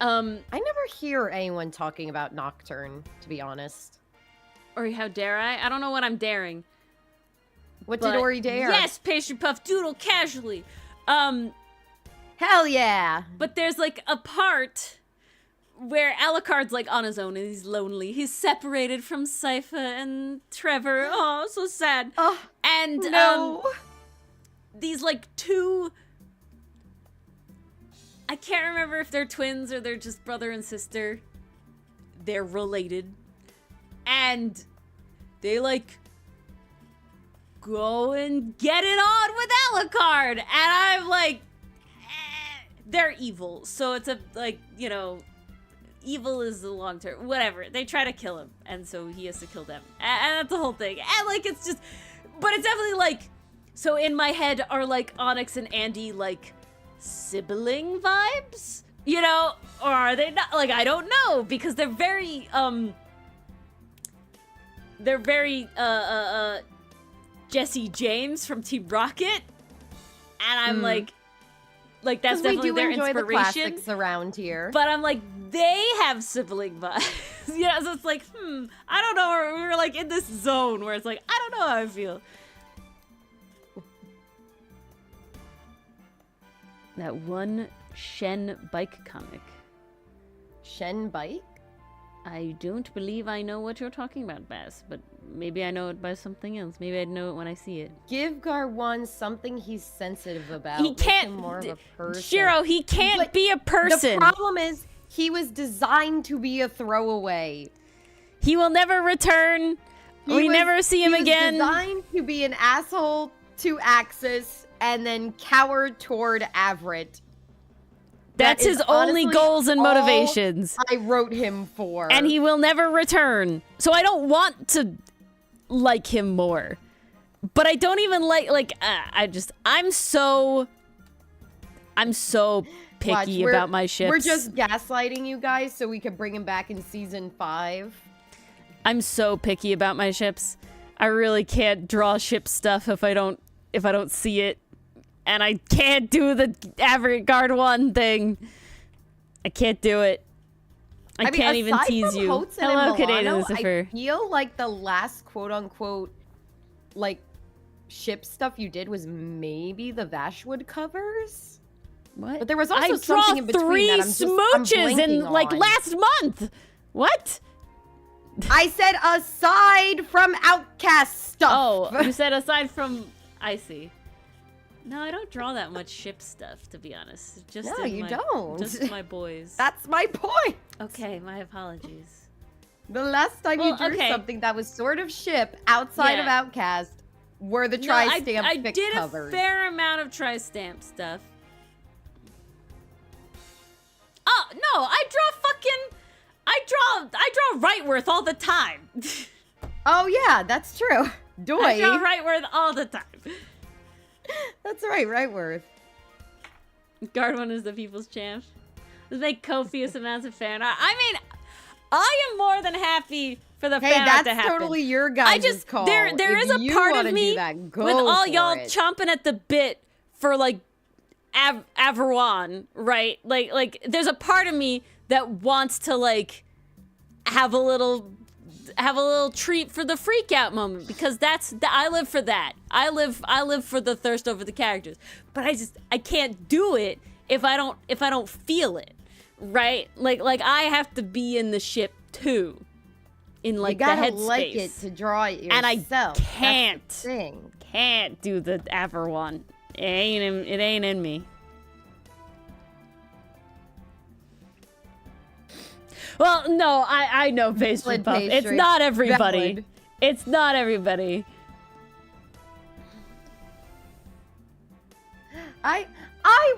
I never hear anyone talking about Nocturne, to be honest. Or how dare I? I don't know what I'm daring. What did Ori dare? Yes, pastry puff doodle casually. Hell yeah! But there's like a part where Alucard's like on his own and he's lonely. He's separated from Sypha and Trevor. Oh, so sad. Oh, and no. These like two, I can't remember if they're twins or they're just brother and sister. They're related. And they like go and get it on with Alucard. And I'm like, they're evil. So it's a like, evil is the long term. Whatever. They try to kill him. And so he has to kill them. And that's the whole thing. And like, it's just, but it's definitely like, so in my head are like Onyx and Andy like sibling vibes, or are they not? Like, I don't know, because they're very Jesse James from Team Rocket, and I'm like that's definitely their inspiration. We do enjoy the classics around here, but I'm like, they have sibling vibes. Yeah, so it's like, I don't know. We're like in this zone where it's like, I don't know how I feel. That one Shen bike comic. Shen bike? I don't believe I know what you're talking about, Bass, but maybe I know it by something else. Maybe I'd know it when I see it. Give Garwan something he's sensitive about. He can't. Make him more of a person. Shiro, he can't be a person. The problem is, he was designed to be a throwaway. He will never return. We never see him again. He was designed to be an asshole to Axis and then cower toward Avrit. That's his only goals and motivations. I wrote him for. And he will never return. So I don't want to like him more. But I don't even like I'm so picky Watch, about my ships. We're just gaslighting you guys so we can bring him back in season 5. I'm so picky about my ships. I really can't draw ship stuff if I don't see it. And I can't do the avant-garde one thing. I can't do it. I can't even tease you. Hello, Canadian Lucifer. I feel like the last quote-unquote, like, ship stuff you did was maybe the Vashwood covers? What? But there was also something in between that I'm smooches in, like, last month! What? I said aside from Outcast stuff! Oh, you said aside from... I see. No, I don't draw that much ship stuff, to be honest. Just no, you don't. Just my boys. That's my point. Okay, my apologies. The last time you drew something that was sort of ship outside of Outcast were the Tri-Stamp I fic did covers. A fair amount of Tri-Stamp stuff. Oh, no, I draw Rightworth all the time. Oh, yeah, that's true. Doy. I draw Rightworth all the time. That's right, Rightworth. Guard1 is the people's champ. Let's make copious amounts of fan art. I mean, I am more than happy for the fan art to happen. That's totally your guys' call. There is a part of me with all y'all chomping at the bit for like Averon, right? Like there's a part of me that wants to like have a little treat for the freak out moment, because I live for that. I live for the thirst over the characters. But I can't do it if I don't feel it, right? Like I have to be in the ship too, in like the headspace. You gotta like it to draw it yourself. And I can't do the Averon. It ain't in me. Well, no, I know pastry puff. It's not everybody. Valid. It's not everybody. I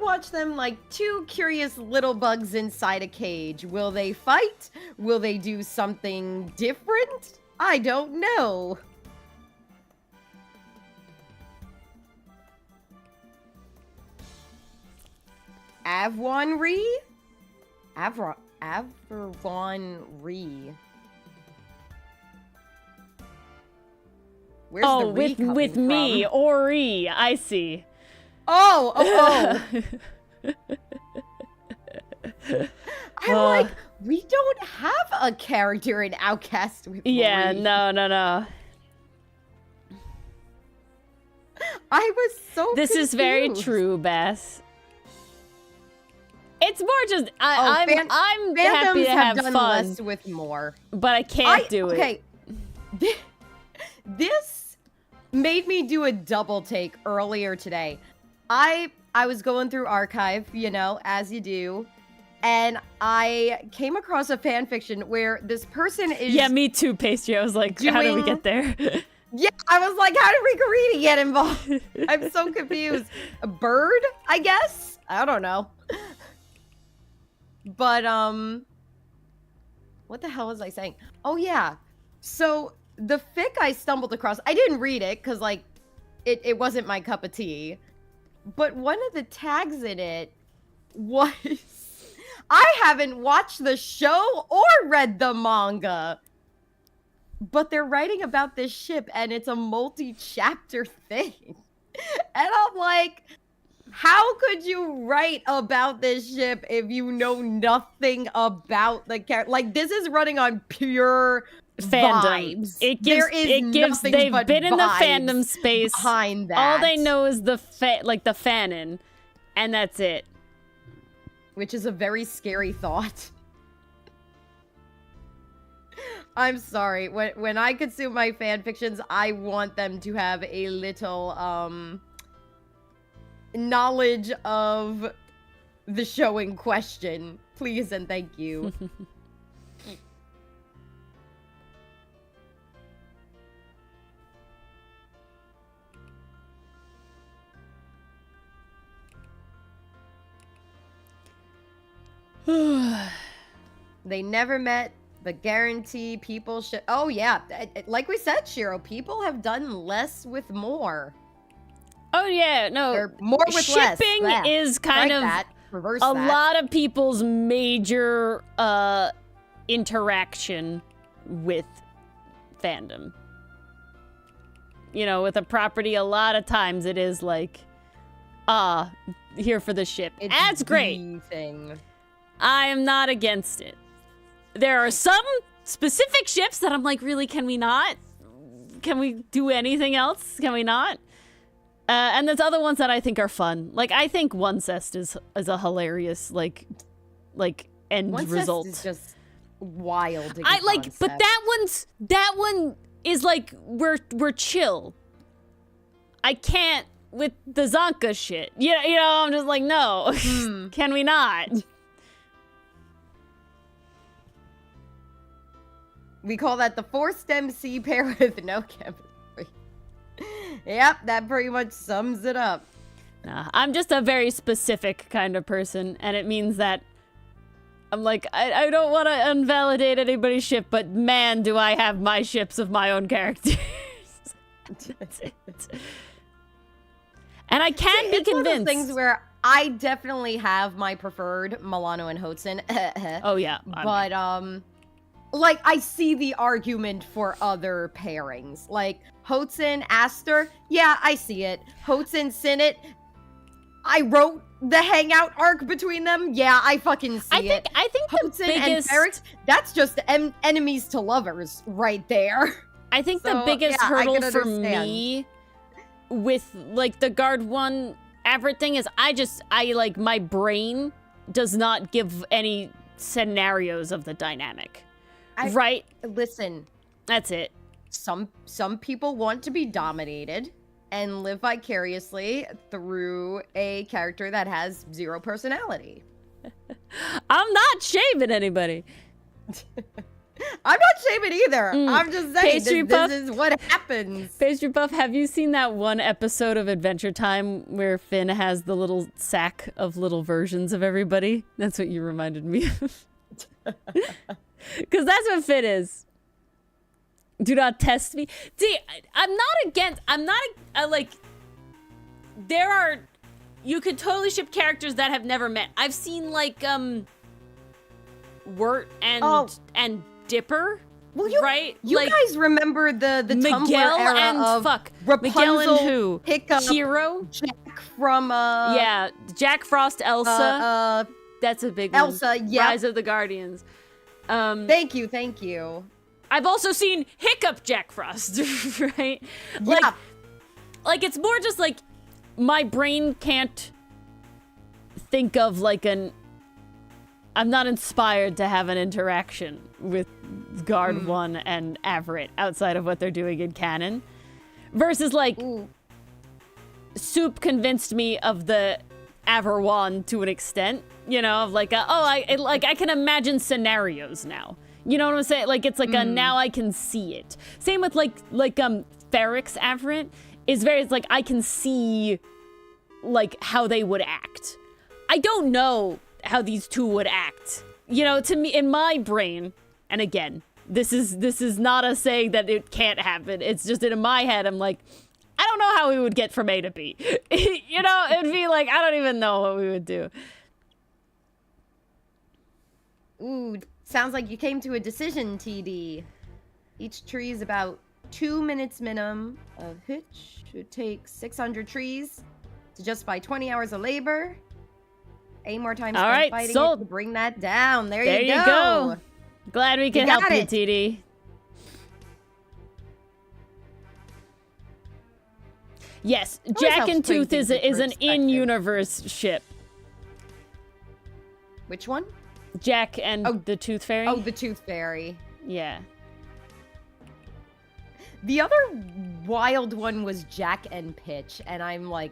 watch them like two curious little bugs inside a cage. Will they fight? Will they do something different? I don't know. Avonry? Avonry. Where's the re coming with from? me, Ori. I see. Oh. I'm like, we don't have a character in Outcast with Yeah, Ori. no. I was so This confused. is very true, Bass. It's more just I'm happy to have done fun, less with more, but I can't do it. Okay, this made me do a double take earlier today. I was going through archive, you know, as you do, and I came across a fan fiction where this person is. Yeah, me too, Pastry. I was like, how did we get there? Yeah, I was like, how did Ricariti get involved? I'm so confused. A bird, I guess? I don't know. But, what the hell was I saying? Oh, yeah. So, the fic I stumbled across, I didn't read it, because, like, it wasn't my cup of tea. But one of the tags in it was... I haven't watched the show or read the manga. But they're writing about this ship, and it's a multi-chapter thing. And I'm like... How could you write about this ship if you know nothing about the character? Like, this is running on pure fandom. Vibes. They've been in the fandom space. Behind that. All they know is the fanon, and that's it. Which is a very scary thought. I'm sorry. When I consume my fan fictions, I want them to have a little, knowledge of the show in question. Please and thank you. They never met, but guarantee people should. Oh yeah, like we said, Shiro, people have done less with more. Oh yeah, no. Or more with less. Shipping is kind of Reverse a that. lot of people's major interaction with fandom. You know, with a property, a lot of times it is like, here for the ship. That's great. The thing. I am not against it. There are some specific ships that I'm like, really, can we not? Can we do anything else? Can we not? And there's other ones that I think are fun. Like, I think One Cest is a hilarious, like end One result. Cest is just wild. I like, concept. but that one is like, we're chill. I can't with the Zonka shit. You know, I'm just like, no. Can we not? We call that the forced MC pair with no chemistry. Yep, that pretty much sums it up. Nah, I'm just a very specific kind of person, and it means that I'm like, I don't want to invalidate anybody's ship, but man, do I have my ships of my own characters. That's it. And I can be convinced. It's one of those things where I definitely have my preferred Milano and Hotsun. Oh yeah, but like I see the argument for other pairings, like Hotsun, Aster. Yeah, I see it. Hotsun, Sinnet. I wrote the hangout arc between them. Yeah, I fucking see it. I think the Hotsun biggest... and Ferrex, that's just enemies to lovers right there. I think the biggest hurdle for me with like the Guard 1 Avert thing is I like my brain does not give any scenarios of the dynamic. Right? Listen. That's it. Some people want to be dominated and live vicariously through a character that has zero personality. I'm not shaming anybody. I'm not shaming either. I'm just saying this is what happens. Pastry Puff, have you seen that one episode of Adventure Time where Finn has the little sack of little versions of everybody? That's what you reminded me of. Because that's what Finn is. Do not test me. See, you could totally ship characters that have never met. I've seen like, Wirt and Dipper. Well, you like, guys remember the Tumblr Miguel era and of Rapunzel, Miguel and who? Hiccup, Hero? Jack from yeah, Jack Frost, Elsa. That's a big one. Elsa, yeah. Rise of the Guardians. Thank you. I've also seen Hiccup Jack Frost, right? Yeah. Like it's more just like my brain can't think of like I'm not inspired to have an interaction with Guard 1 and Avert outside of what they're doing in canon. Versus like Soup convinced me of the Averwan to an extent, you know, of like I can imagine scenarios now. You know what I'm saying? Like it's like now I can see it. Same with like Ferrex Avert is it's like I can see like how they would act. I don't know how these two would act. You know, to me in my brain, and again, this is not a saying that it can't happen. It's just in my head I'm like, I don't know how we would get from A to B. You know, it'd be like I don't even know what we would do. Ooh, sounds like you came to a decision, TD. Each tree is about 2 minutes minimum of hitch. Should take 600 trees to justify 20 hours of labor. 8 more times spent fighting it to bring that down. There you go. Glad we can help you, TD. Yes, Jack and Tooth is an in-universe ship. Which one? Jack and the Tooth Fairy. Oh, the Tooth Fairy. Yeah. The other wild one was Jack and Pitch, and I'm like,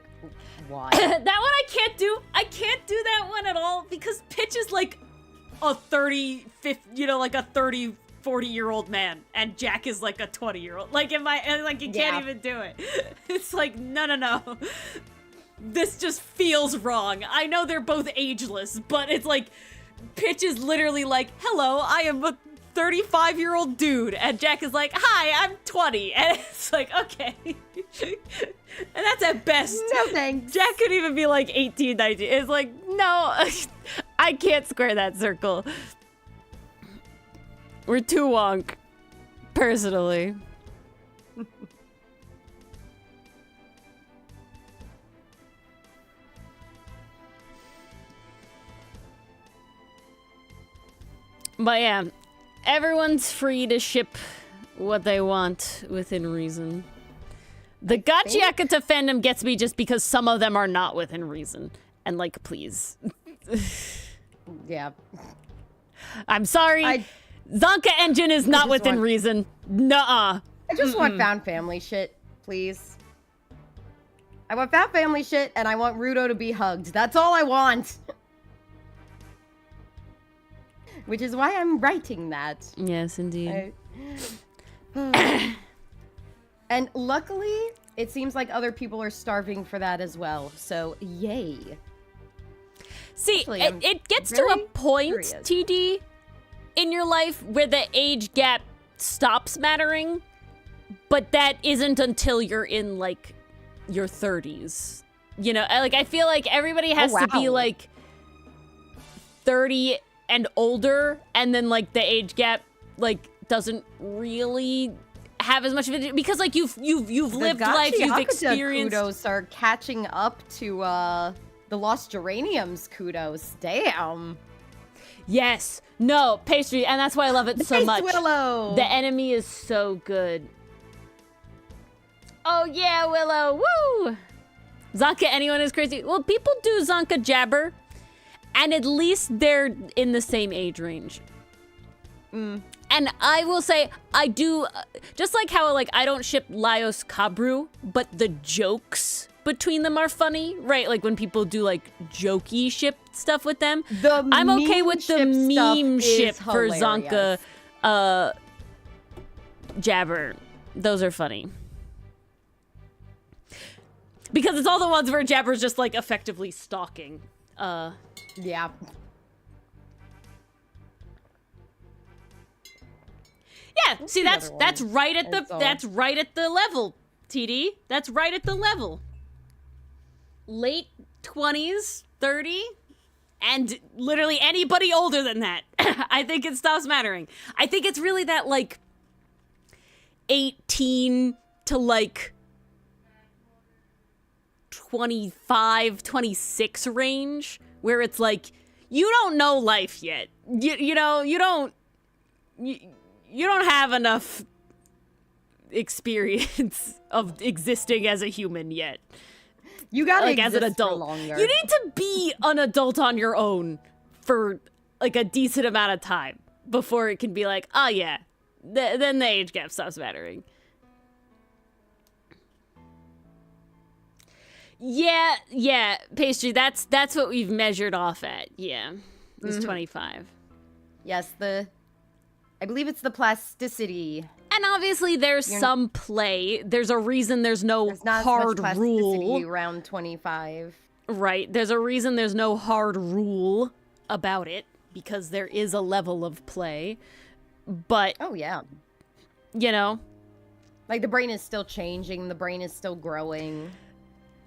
why? That one I can't do. I can't do that one at all because Pitch is like a 30, 50, you know, like a 30, 40-year-old man, and Jack is like a 20-year-old. Like, you can't even do it. It's like, no. This just feels wrong. I know they're both ageless, but it's like, Pitch is literally like, hello, I am a 35-year-old dude, and Jack is like, hi, I'm 20, and it's like, okay. And that's at best. No thanks. Jack could even be like 18, 19. It's like, no, I can't square that circle. We're too wonk, personally. But yeah, everyone's free to ship what they want within reason. The Gachi Akata fandom gets me just because some of them are not within reason. And like, please. Yeah. I'm sorry. Zonka Engine is not within reason. Nuh-uh. I just want found family shit, please. I want found family shit, and I want Rudo to be hugged. That's all I want. Which is why I'm writing that. Yes, indeed. And luckily, it seems like other people are starving for that as well. So, yay. See, Actually, it gets to a point, curious. TD, in your life where the age gap stops mattering, but that isn't until you're in, like, your 30s. You know, like, I feel like everybody has to be, like, 30 and older, and then, like, the age gap, like, doesn't really have as much of it, because, like, you've lived life, you've experienced. Kudos are catching up to, the Lost Geraniums kudos. Damn. Yes. No, pastry, and that's why I love it so much. Willow. The enemy is so good. Oh yeah, Willow. Woo! Zonka, anyone is crazy. Well, people do Zonka Jabber, and at least they're in the same age range. And I will say, I do, just like how, like, I don't ship Laios Kabru, but the jokes between them are funny, right? Like, when people do, like, jokey ship stuff with them. I'm okay with the meme ship for Zonka Jabber. Those are funny. Because it's all the ones where Jabber's just, like, effectively stalking. Yeah. Yeah, see, that's right at the level, TD. That's right at the level. Late 20s, 30, and literally anybody older than that. I think it stops mattering. I think it's really that, like, 18 to, like, 25, 26 range, where it's like, you don't know life yet. You know, you don't have enough experience of existing as a human yet. You gotta like, as an adult. longer. You need to be an adult on your own for, like, a decent amount of time before it can be like, oh yeah, then the age gap stops mattering. Yeah, pastry. That's what we've measured off at. Yeah, it's 25. Yes, I believe it's the plasticity. And obviously, there's some play. There's a reason there's no not hard as much rule. plasticity around 25. Right. There's a reason there's no hard rule about it, because there is a level of play. But Oh yeah. you know, Like, the brain is still changing. The brain is still growing.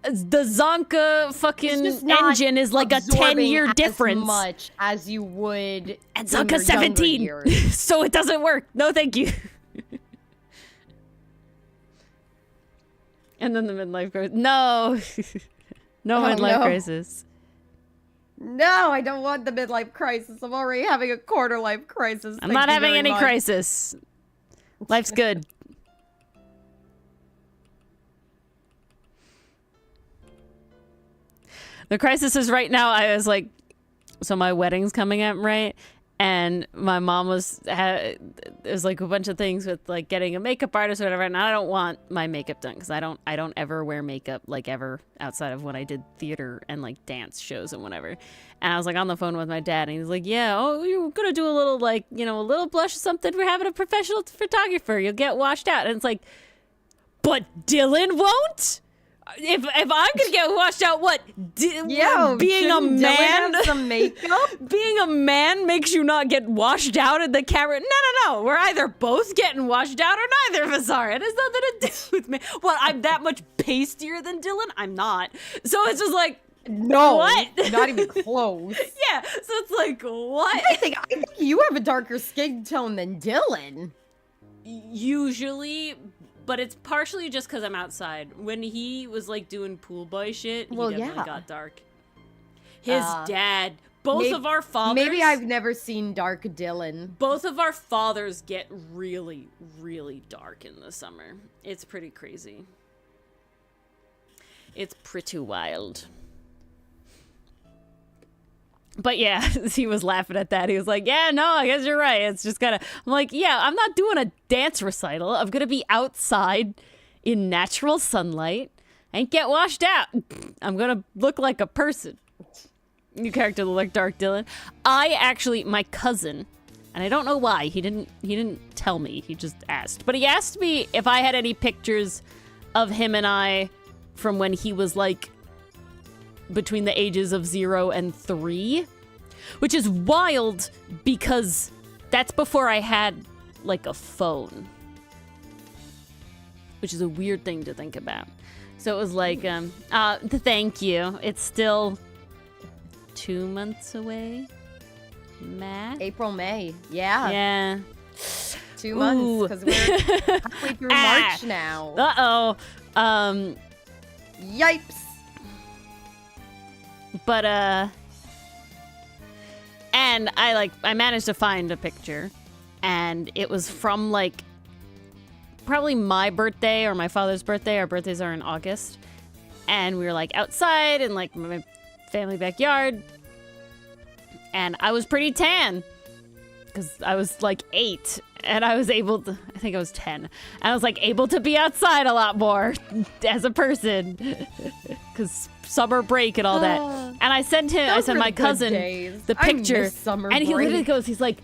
the Zonka fucking It's just not engine is like a absorbing 10-year difference. as much as you would And in your Zonka's younger 17, years. so it doesn't work. No, thank you. And then the midlife crisis. No. No midlife crisis. No, I don't want the midlife crisis. I'm already having a quarter life crisis. I'm not having any crisis. Life's good. The crisis is right now, I was like, so my wedding's coming up, right? And my mom there's like a bunch of things with like getting a makeup artist or whatever, and I don't want my makeup done because I don't ever wear makeup like ever outside of when I did theater and like dance shows and whatever. And I was like on the phone with my dad, and he's like, "Yeah, oh, you're gonna do a little like a little blush or something. We're having a professional photographer. You'll get washed out." And it's like, but Dylan won't. If I'm gonna get washed out, what? Yo, being a shouldn't Dylan man, have some makeup? being a man makes you not get washed out in the camera. No. We're either both getting washed out or neither of us are. It has nothing to do with me. What? I'm that much pastier than Dylan? I'm not. So it's just like, No, what? Not even close. Yeah. So it's like, what? I think you have a darker skin tone than Dylan. Usually, but it's partially just because I'm outside. When he was like doing pool boy shit, he definitely got dark. His dad, both of our fathers. Maybe I've never seen dark Dylan. Both of our fathers get really, really dark in the summer. It's pretty crazy. It's pretty wild. But yeah, he was laughing at that. He was like, yeah, no, I guess you're right. It's just gotta... I'm like, yeah, I'm not doing a dance recital. I'm gonna be outside in natural sunlight and get washed out. I'm gonna look like a person. New character look like Dark Dylan. My cousin, and I don't know why, he didn't tell me. He just asked. But he asked me if I had any pictures of him and I from when he was like between the ages of 0 and 3, which is wild because that's before I had like a phone, which is a weird thing to think about. So it was like, thank you. It's still 2 months away, Matt. April, May. Yeah. Yeah. 2 months, because we're halfway through March now. Uh-oh. Yipes. But, and I managed to find a picture, and it was from, like, probably my birthday or my father's birthday. Our birthdays are in August. And we were, like, outside in, like, my family backyard. And I was pretty tan. Because I was, like, 8. And I was able to... I think I was 10. And I was, like, able to be outside a lot more as a person. Because summer break and all that. And I sent my cousin the picture. And he literally goes, he's like,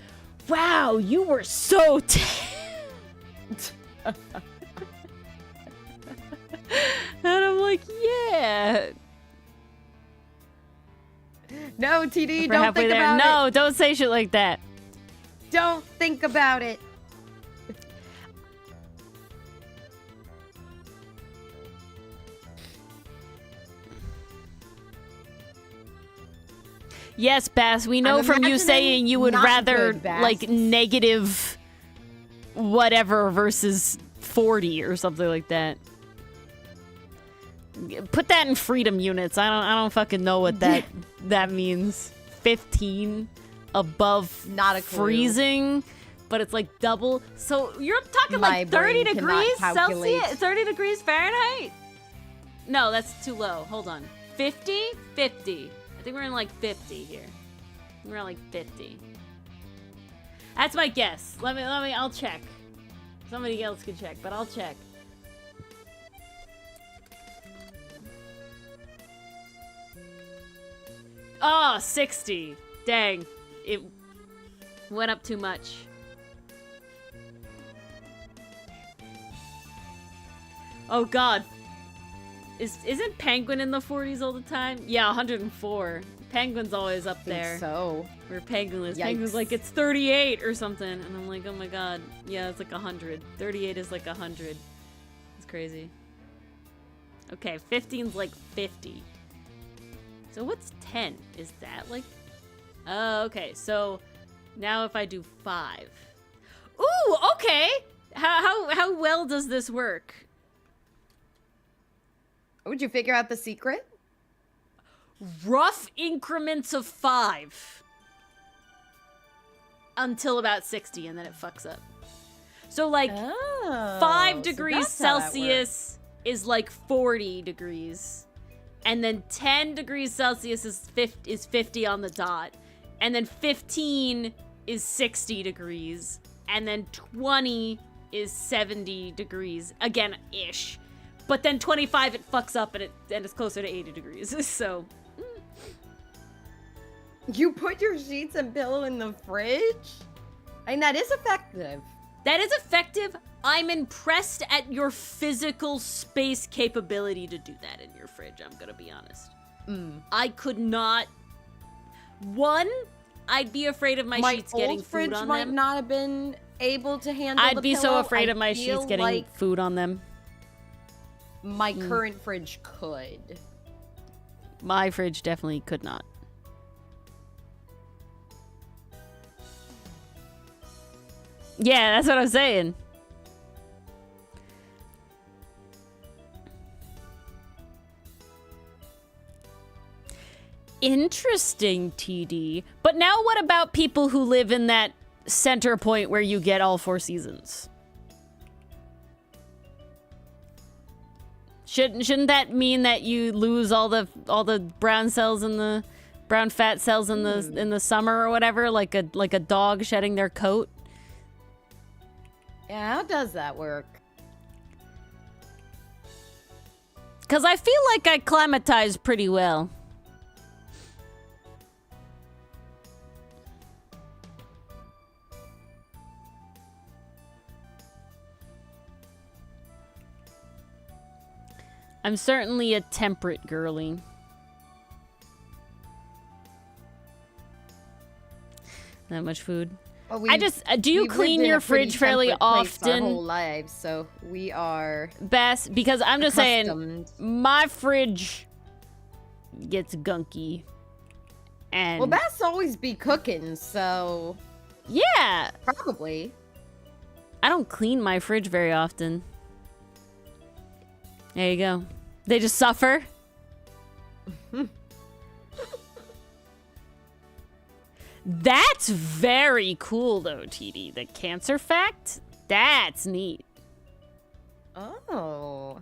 wow, you were so tan. And I'm like, yeah. No, TD, don't think about it. No, don't say shit like that. Don't think about it. Yes, Bass, we know from you saying you would rather, like, negative whatever versus 40 or something like that. Put that in freedom units. I don't fucking know what that means. 15 above not a freezing, but it's like double. So you're talking like 30 degrees Celsius, 30 degrees Fahrenheit? No, that's too low. Hold on. 50? 50. I think we're in like 50 here. We're in like 50. That's my guess. Let me, I'll check. Somebody else can check, but I'll check. Oh, 60. Dang. It went up too much. Oh god. Isn't Penguin in the 40s all the time? Yeah, 104. Penguin's always up there. So. Where Penguin is. Yikes. Penguin's like, it's 38 or something. And I'm like, oh my god. Yeah, it's like 100. 38 is like 100. It's crazy. Okay, 15's like 50. So what's 10? Is that like... Oh, okay. So now if I do 5. Ooh, okay! How well does this work? Would you figure out the secret? Rough increments of 5. Until about 60, and then it fucks up. So, like, 5 degrees Celsius is like 40 degrees. And then 10 degrees Celsius is 50 on the dot. And then 15 is 60 degrees. And then 20 is 70 degrees. Again, ish. But then 25, it fucks up and it's closer to 80 degrees. So. You put your sheets and pillow in the fridge? I mean, that is effective. That is effective I'm impressed at your physical space capability to do that in your fridge, I'm gonna be honest. I could not. One, I'd be afraid of my sheets getting food on them. My old fridge might not have been able to handle the pillow. I'd be so afraid of my sheets getting food on them. My current fridge could. My fridge definitely could not. Yeah, that's what I'm saying. Interesting, TD. But now what about people who live in that center point where you get all 4 seasons? Shouldn't that mean that you lose all the brown cells and the brown fat cells in the summer or whatever, like a dog shedding their coat? Yeah, how does that work? Because I feel like I acclimatized pretty well. I'm certainly a temperate girly. Not much food. Well, do you clean your fridge fairly often? Our whole lives, so we are best because I'm just accustomed. saying my fridge gets gunky. And well, Bass always be cooking, so yeah, probably. I don't clean my fridge very often. There you go. They just suffer. That's very cool, though, TD. The cancer fact? That's neat. Oh.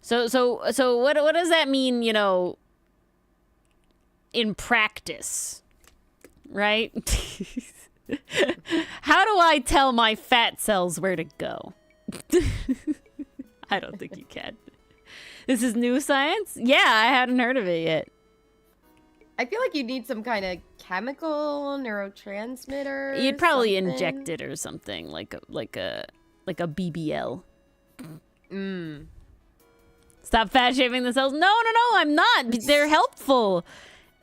So what does that mean, you know, in practice? Right? How do I tell my fat cells where to go? I don't think you can. This is new science? Yeah, I hadn't heard of it yet. I feel like you need some kind of chemical neurotransmitter. You'd probably inject it or something, like a BBL. Stop fat shaming the cells. No, I'm not. They're helpful.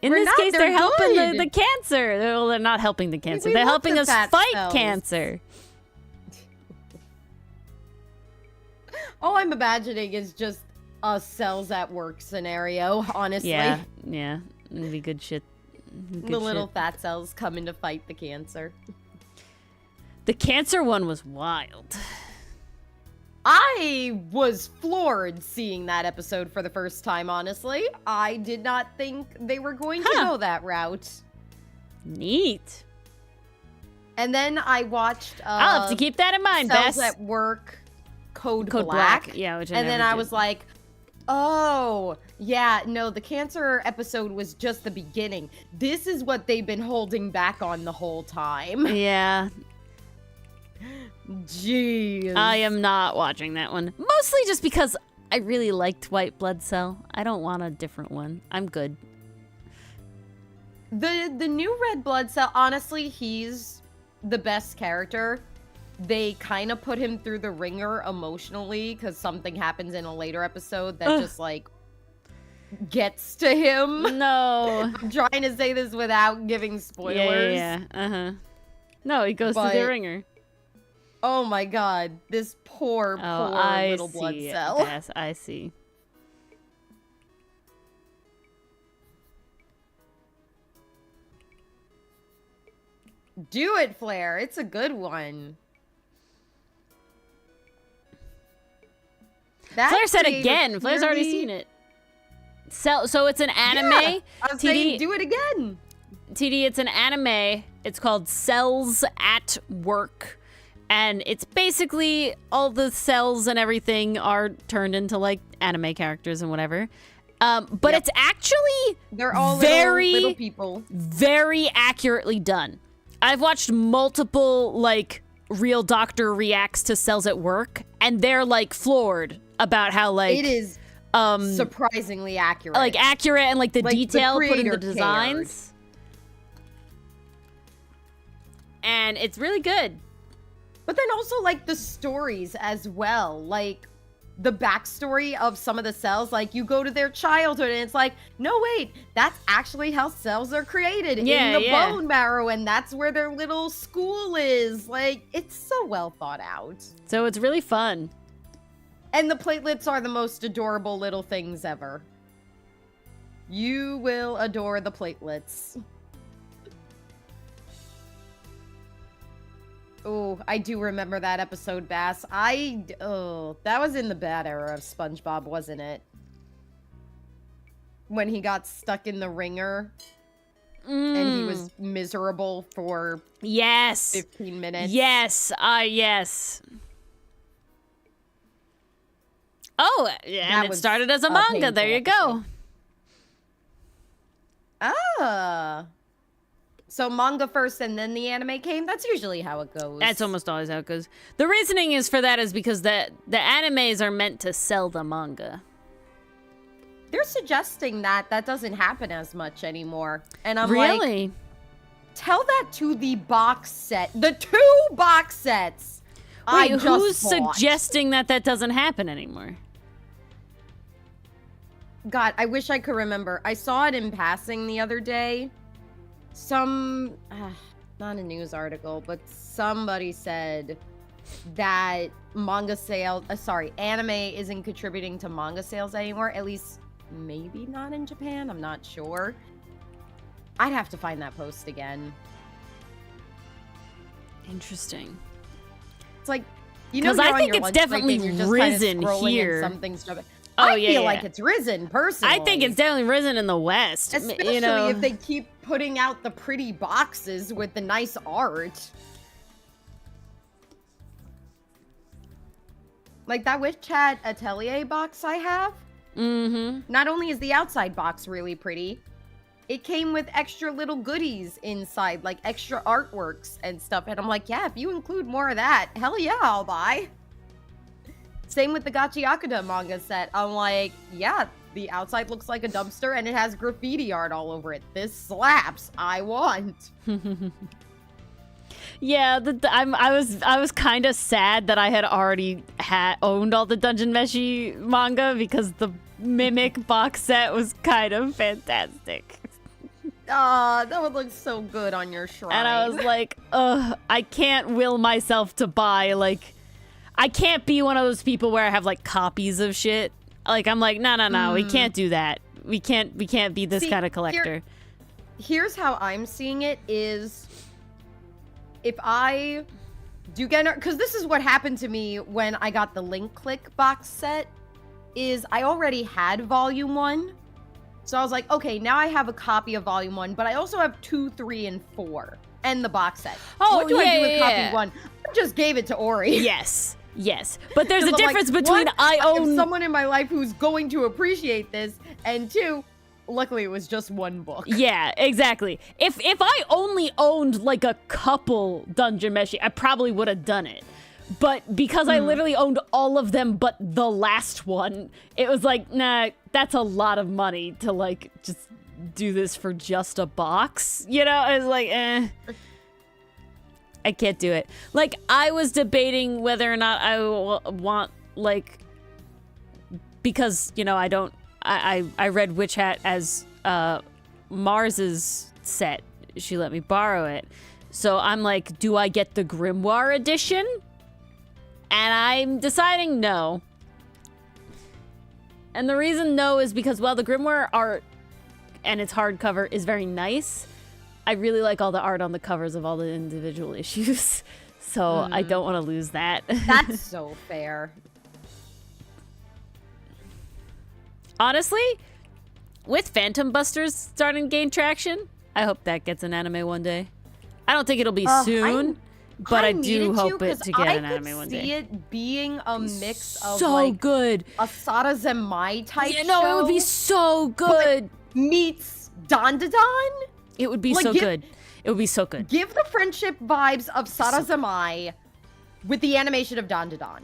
In this case, they're helping the cancer. Well, they're not helping the cancer. They're helping us fight cancer. All I'm imagining is just a cells at work scenario, honestly. Yeah. It'd be good shit. The little fat cells coming to fight the cancer. The cancer one was wild. I was floored seeing that episode for the first time, honestly. I did not think they were going to go that route. Neat. And then I watched I'll have to keep that in mind, Cells Bess. at Work Code Black. Yeah, which I and never then I did. was like, oh, yeah, no, the cancer episode was just the beginning. This is what they've been holding back on the whole time. Yeah. Jeez. I am not watching that one. Mostly just because I really liked White Blood Cell. I don't want a different one. I'm good. The new Red Blood Cell, honestly, he's the best character. They kind of put him through the ringer emotionally because something happens in a later episode that just, like, gets to him. No. I'm trying to say this without giving spoilers. Yeah. No, he goes to the ringer. Oh my god, this poor little blood cell. Yes, I see. Do it, Flair. It's a good one. Flair said again. Flair's already seen it. So it's an anime. Yeah, I was saying, do it again. TD, it's an anime. It's called Cells at Work. And it's basically all the cells and everything are turned into, like, anime characters and whatever. But it's actually they're all little people. Very accurately done. I've watched multiple, like, Real Doctor reacts to Cells at Work, and they're, like, floored about how, like... It is surprisingly accurate. Like, accurate and, like, the detail put in the designs. And it's really good. But then also, like, the stories as well. Like, the backstory of some of the cells. Like, you go to their childhood and it's like, no, wait, that's actually how cells are created in the bone marrow. And that's where their little school is. Like, it's so well thought out. So it's really fun. And the platelets are the most adorable little things ever. You will adore the platelets. Oh, I do remember that episode, Bass. That was in the bad era of SpongeBob, wasn't it? When he got stuck in the ringer. And he was miserable for 15 minutes. Yes, yes. Oh, and it started as a manga. There you go. Ah. So manga first and then the anime came? That's usually how it goes. That's almost always how it goes. The reasoning is for that is because the animes are meant to sell the manga. They're suggesting that doesn't happen as much anymore. And I'm really? like, tell that to the box set. The 2 box sets. Wait, who's suggesting that doesn't happen anymore? God, I wish I could remember. I saw it in passing the other day. Not a news article, but somebody said that anime isn't contributing to manga sales anymore. At least, maybe not in Japan. I'm not sure. I'd have to find that post again. Interesting. It's like, you know, I think it's definitely risen here. I feel like it's risen, personally. I think it's definitely risen in the West. Especially if they keep putting out the pretty boxes with the nice art. Like that Witch Hat Atelier box I have. Not only is the outside box really pretty, it came with extra little goodies inside, like extra artworks and stuff. And I'm like, yeah, if you include more of that, hell yeah, I'll buy. Same with the Gachi Akuda manga set. I'm like, yeah, the outside looks like a dumpster and it has graffiti art all over it. This slaps. I want. Yeah, I was kind of sad that I had already owned all the Dungeon Meshi manga because the Mimic box set was kind of fantastic. That would look so good on your shrine. And I was like, ugh, I can't will myself to buy, like, I can't be one of those people where I have like copies of shit. Like I'm like, no, we can't do that. We can't be this kind of collector. Here's how I'm seeing it is, if I do get, because this is what happened to me when I got the Link Click box set, is I already had Volume 1. So I was like, okay, now I have a copy of Volume 1, but I also have 2, 3, and 4, and the box set. Oh, what do I do with copy 1? I just gave it to Ori. Yes, but there's a difference between I have someone in my life who's going to appreciate this, and 2, luckily it was just 1 book. Yeah, exactly. If I only owned like a couple Dungeon Meshi, I probably would have done it. But because I literally owned all of them but the last one, it was like, nah, that's a lot of money to like just do this for just a box. You know, it's like, I can't do it. Like, I was debating whether or not I want, like, because, you know, I read Witch Hat as Mars's set. She let me borrow it. So I'm like, do I get the Grimoire edition? And I'm deciding no. And the reason no is because, while the Grimoire art and its hardcover is very nice, I really like all the art on the covers of all the individual issues. So I don't want to lose that. That's so fair. Honestly, with Phantom Busters starting to gain traction, I hope that gets an anime one day. I don't think it'll be soon, but I do hope it to get an anime one day. I could see it being a mix of so like good. a Sada Zemai type show. No, it would be so good. Meets Dandadan. It would be so good. It would be so good. Give the friendship vibes of Sada Zemai with the animation of Dandadan.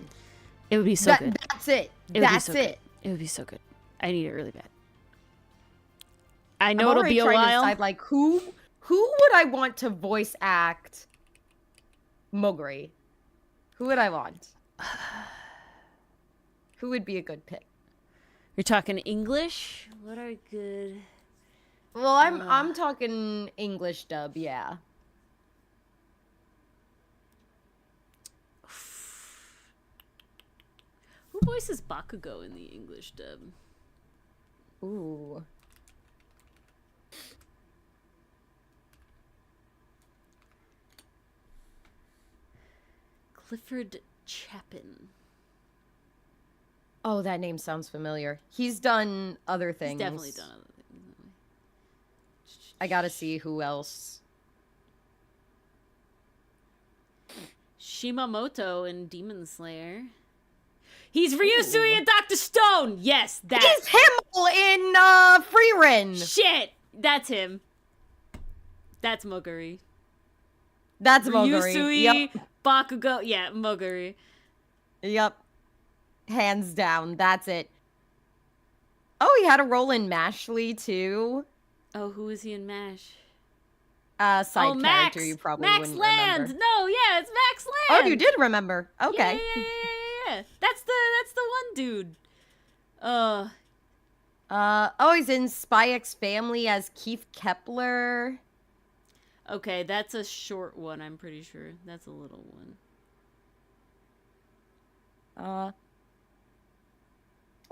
It would be so good. That's it. That's it. It would be so good. I need it really bad. I know it'll be a while. To decide, like, who would I want to voice act Moguri? Who would I want? Who would be a good pick? You're talking English? What are good? Well, I'm talking English dub, yeah. Who voices Bakugo in the English dub? Ooh. Clifford Chapin. Oh, that name sounds familiar. He's done other things. He's definitely done other things. I gotta see who else. Shimamoto in Demon Slayer. He's Ryusui in Dr. Stone! Yes, that's... He's Himmel in Free Ren! Shit! That's him. That's Moguri. That's Moguri. Ryusui, Yep. Bakugo. Yeah, Moguri. Yep. Hands down. That's it. Oh, he had a role in Mashley, too. Oh, who is he in MASH? Side Max! character you probably Max wouldn't Land! remember. No, yeah, it's Max Land! Oh, you did remember. Okay. Yeah. That's the one dude. Oh, he's in Spy X Family as Keith Kepler. Okay, that's a short one, I'm pretty sure. That's a little one.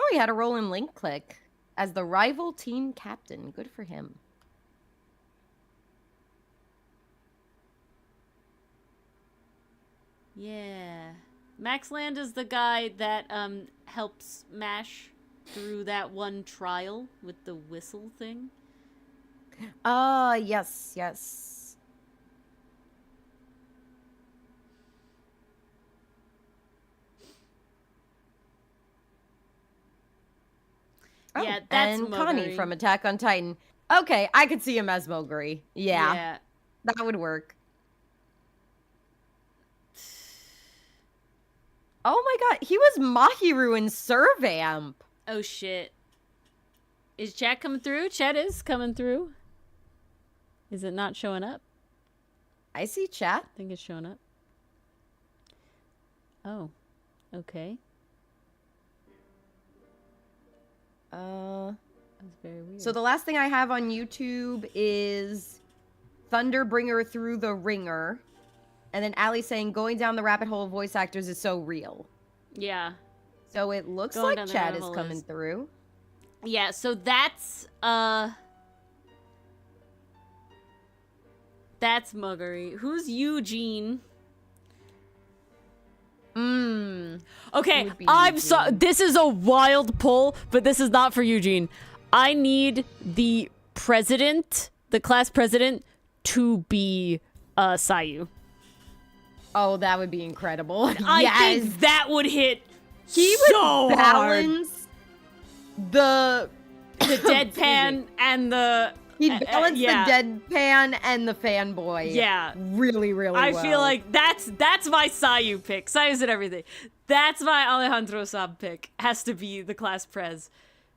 Oh, he had a role in Link Click as the rival team captain. Good for him. Yeah. Max Land is the guy that helps MASH through that one trial with the whistle thing. Yes, yes. Oh, Yeah, that's and Connie Moguri. from Attack on Titan. Okay, I could see him as Moguri. Yeah, that would work. Oh my god, he was Mahiru in Servamp. Oh shit. Is chat coming through? Chat is coming through. Is it not showing up? I see chat. I think it's showing up. Oh. Okay. That's very weird. So the last thing I have on YouTube is Thunderbringer Through the Ringer. And then Ali saying, going down the rabbit hole of voice actors is so real. Yeah. So it looks Going like down the chat rabbit is hole coming is- through. Yeah, so that's Moguri. Who's Eugene? Okay, would be I'm so Eugene? this is a wild pull, but this is not for Eugene. I need the president, the class president, to be Sayu. Oh, that would be incredible. I Yes! think that would hit He so would hard. balance the Deadpan and the He'd balance yeah. the deadpan and the fanboy. Yeah. Really, really I well. feel like that's my Sayu pick. Sayu's and everything. That's my Alejandro Sab pick. Has to be the class prez.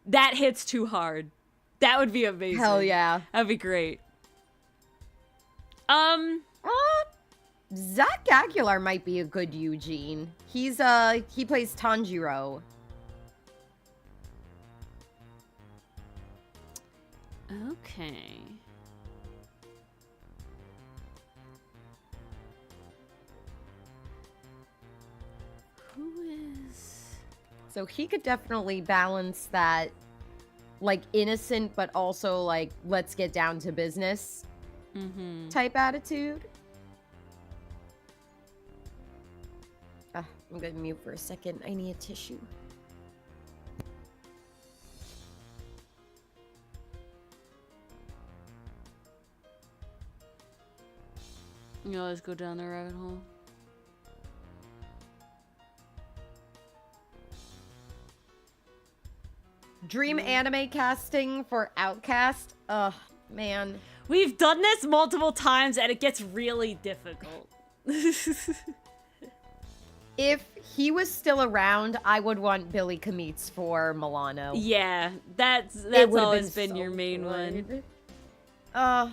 That hits too hard. That would be amazing. Hell yeah. That'd be great. Zach Aguilar might be a good Eugene. He plays Tanjiro. Okay. Who is... So he could definitely balance that, like, innocent, but also, like, let's get down to business type attitude. I'm gonna mute for a second. I need a tissue. You always go down the rabbit hole. Dream anime casting for Outcast. Ugh, man. We've done this multiple times and it gets really difficult. If he was still around, I would want Billy Kamitz for Milano. Yeah, that's It would've always been so your main one. good. I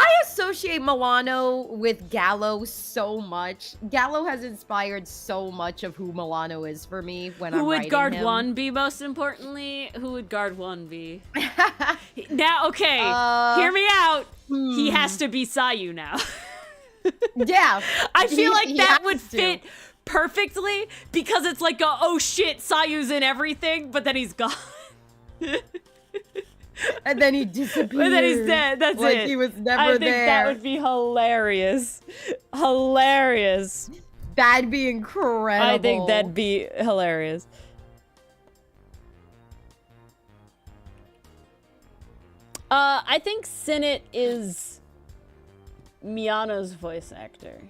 I associate Milano with Gallo so much. Gallo has inspired so much of who Milano is for me when I'm Who would writing guard him. 1 be, most importantly? Who would guard 1 be? Now, okay, hear me out. He has to be Sayu now. Yeah. I feel like he that has would to. fit perfectly because it's like, oh shit, Sayu's in everything, but then he's gone. And then he disappeared. But then he's dead. That's like it. he was never I think there. that would be hilarious. Hilarious. That'd be incredible. I think that'd be hilarious. I think Sinnit is Miyano's voice actor.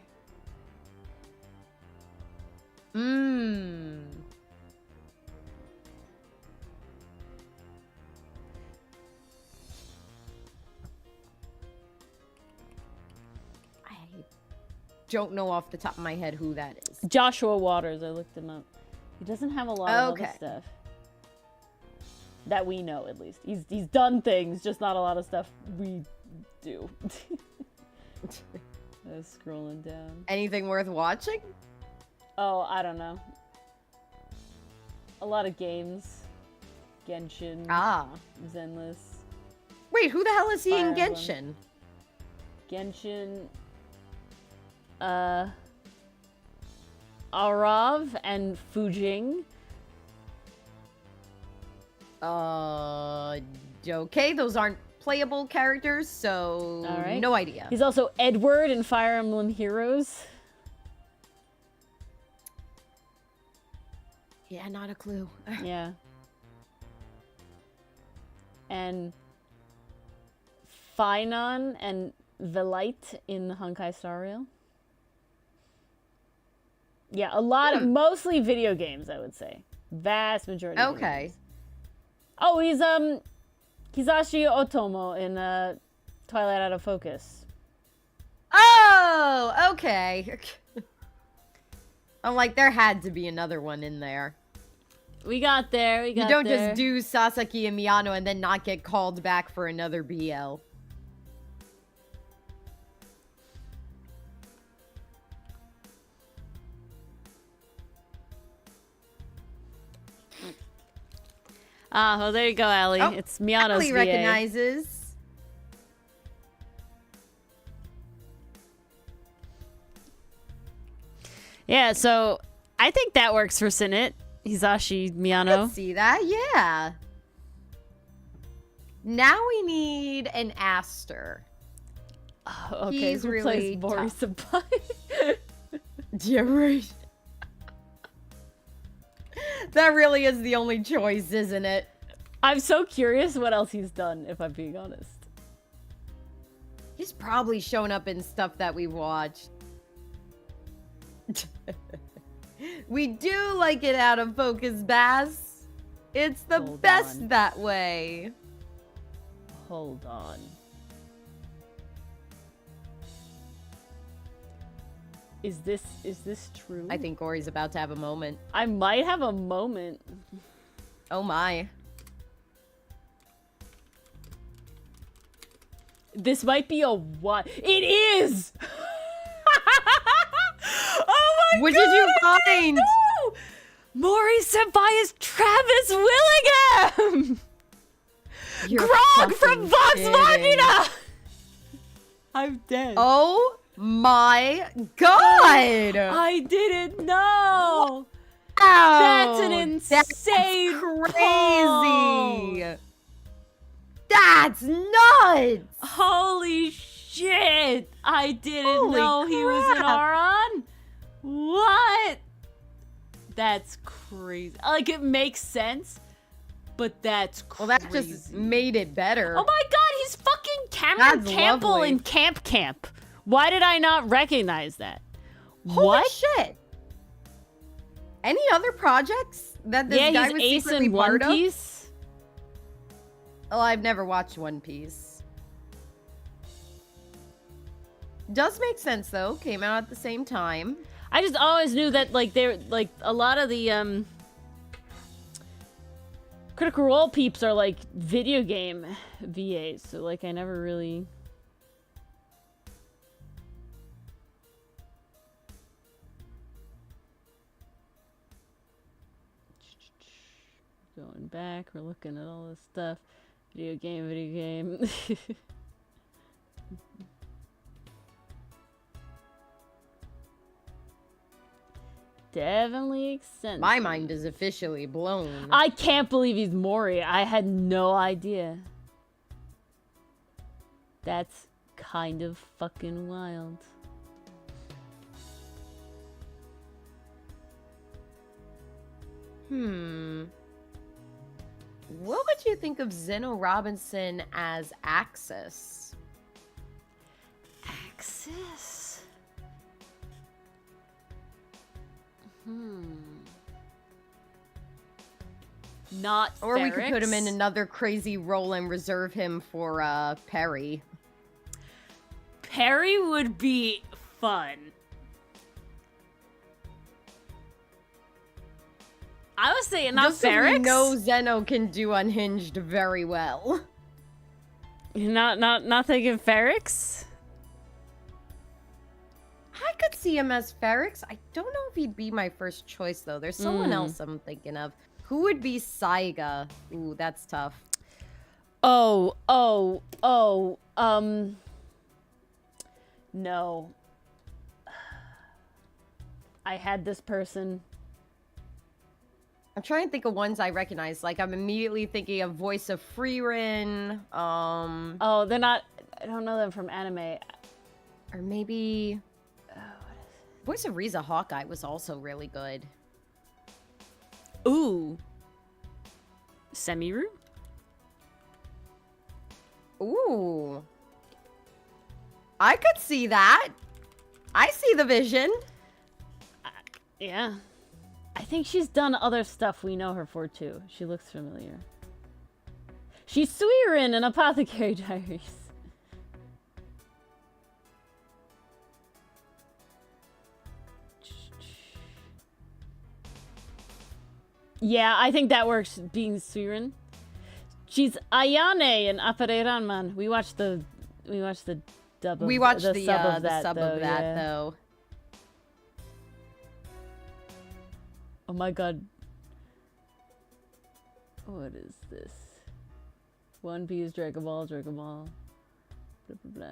I don't know off the top of my head who that is. Joshua Waters, I looked him up. He doesn't have a lot of other stuff. That we know, at least. He's done things, just not a lot of stuff we do. I was scrolling down. Anything worth watching? Oh, I don't know. A lot of games. Genshin. Zenless. Wait, who the hell is he Fire in Emblem. Genshin? Genshin. Arav and Fujing. Okay, those aren't playable characters, so All right. no idea. He's also Edward in Fire Emblem Heroes. Yeah, not a clue. Yeah. And Finon and Velite in Honkai Star Rail. Yeah, a lot of, mostly video games, I would say. Vast majority of video games. Oh, he's Hisashi Otomo in Twilight Out of Focus. Oh, okay. I'm like, there had to be another one in there. We got there, we got You don't there. just do Sasaki and Miyano and then not get called back for another BL. Ah, well, there you go, Allie. Oh, It's Miyano's Allie VA. recognizes. Yeah, so I think that works for Sinnit. Hisashi Miyano. Let's see that, yeah. Now we need an Aster. Oh, okay, He's who really plays Boris Sabai? Yeah, right. That really is the only choice, isn't it? I'm so curious what else he's done, if I'm being honest. He's probably shown up in stuff that we watched. We do like it out of focus, Bass. It's the Hold best on. that way. Hold on. Is this true? I think Ori's about to have a moment. I might have a moment. Oh my. This might be a what? It is! Oh my What god! did you find? No! Mori Senpai is Travis Willingham! You're Grog from fucking Vox kidding. Machina! I'm dead. Oh my god! I didn't know! Wow, That's an insane That's pull. crazy! That's nuts! Holy shit! I didn't Holy know he was in crap. Aron! What? That's crazy. Like, it makes sense, but that's crazy. Well, that just made it better. Oh my god, he's fucking Cameron That's Campbell lovely. in Camp. Why did I not recognize that? Holy What? shit! Any other projects that this Yeah, guy he's was Ace secretly in One part of? Piece. Oh, I've never watched One Piece. Does make sense though. Came out at the same time. I just always knew that, like, they're, like, a lot of the, Critical Role peeps are, like, video game VAs, so, like, I never really going back. We're looking at all this stuff. Video game. Definitely extensive. My mind is officially blown. I can't believe he's Mori. I had no idea. That's kind of fucking wild. What would you think of Zeno Robinson as Axis? Axis? Not Or we could put him in Ferrex. another crazy role and reserve him for Perry. Perry would be fun. I was saying not Just so Ferrex. we know Zeno can do Unhinged very well. You're not thinking Ferrex? I could see him as Ferrex. I don't know if he'd be my first choice, though. There's someone else I'm thinking of. Who would be Saiga? Ooh, that's tough. Oh, no. I had this person. I'm trying to think of ones I recognize. Like, I'm immediately thinking of Voice of Freerin. Oh, they're not. I don't know them from anime. Or maybe... Voice of Riza Hawkeye was also really good. Ooh. Semiru? Ooh. I could see that. I see the vision. Yeah. I think she's done other stuff we know her for, too. She looks familiar. She's Suirin in Apothecary Diaries. Yeah, I think that works, being Suirin. She's Ayane in Apareranman. We watched the dub of We watched the sub of that, sub though, of that, yeah. though. Oh my god. What is this? One Piece, Dragon Ball. Blah, blah, blah.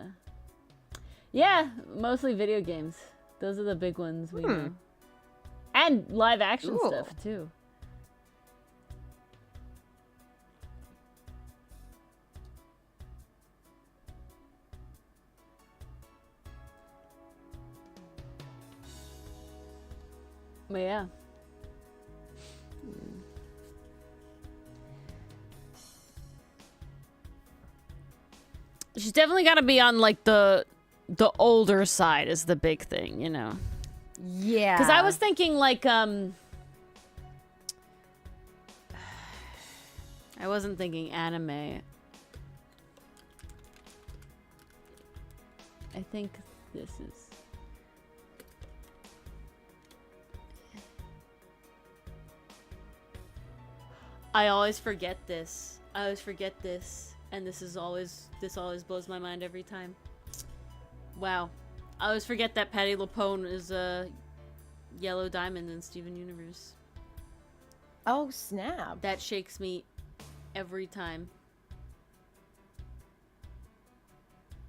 Yeah, mostly video games. Those are the big ones we know. And live action stuff, too. But yeah. She's definitely got to be on like the older side is the big thing, you know. Yeah. Because I was thinking like I wasn't thinking anime. I think this is. I always forget this. And this always blows my mind every time. Wow. I always forget that Patty LuPone is a Yellow Diamond in Steven Universe. Oh, snap. That shakes me every time.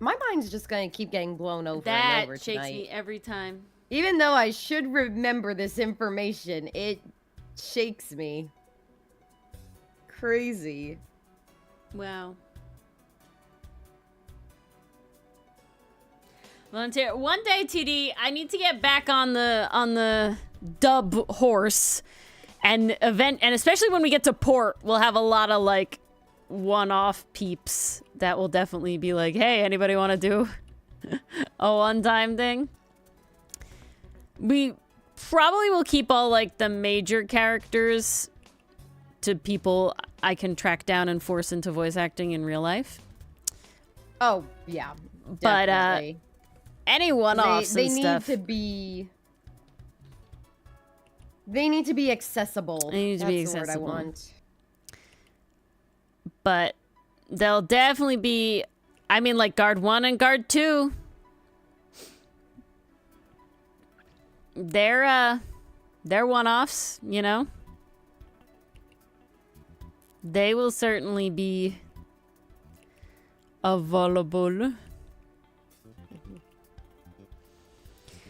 My mind's just gonna keep getting blown over That and over shakes tonight. me every time. Even though I should remember this information, it shakes me. Crazy. Wow. Volunteer. One day, TD, I need to get back on the dub horse and event, and especially when we get to port, we'll have a lot of like one-off peeps that will definitely be like, hey, anybody want to do a one-time thing? We probably will keep all like the major characters to people I can track down and force into voice acting in real life. Oh, yeah. But Definitely. any one-offs They and need stuff. to be... They need to be accessible. They need to be That's the word I accessible. want. But they'll definitely be, I mean, like Guard 1 and Guard 2. They're one-offs, you know? They will certainly be available.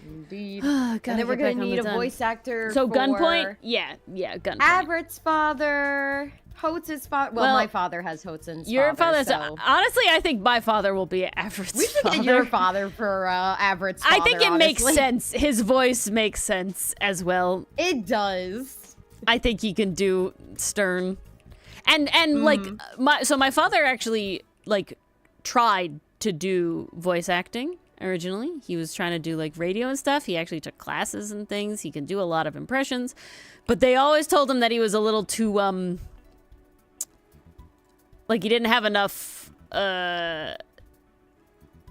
Indeed. And And then we're gonna need a voice actor. So for Gunpoint? Yeah, Gunpoint. Averett's father, Hotz's father. Well, my father has Hotz's your father. So. Honestly, I think my father will be Averett's father. We should get your father for Averett's father. I think it makes sense. His voice makes sense as well. It does. I think he can do stern. And like my father actually like tried to do voice acting originally. He was trying to do like radio and stuff. He actually took classes and things. He can do a lot of impressions. But they always told him that he was a little too like he didn't have enough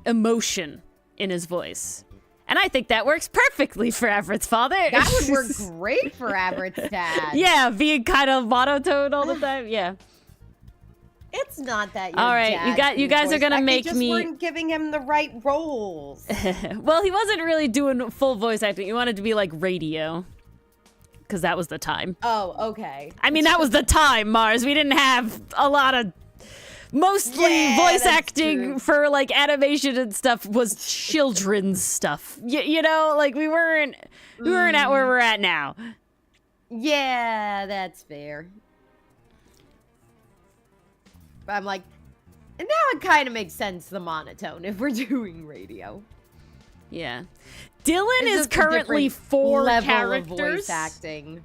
emotion in his voice. And I think that works perfectly for Averett's father. That would work great for Averett's dad. Yeah, being kind of monotone all the time. Yeah. It's not that your all right, you guys are gonna make me. They just weren't giving him the right roles. Well, he wasn't really doing full voice acting. He wanted to be like radio, because that was the time. Oh, okay. I mean, that was the time, Mars. We didn't have a lot of. Mostly voice acting for like animation and stuff was children's stuff. You know, like we weren't at where we're at now. Yeah, that's fair. But I'm like, and now it kind of makes sense, the monotone, if we're doing radio. Yeah. Dylan is currently 4 characters. Of voice acting.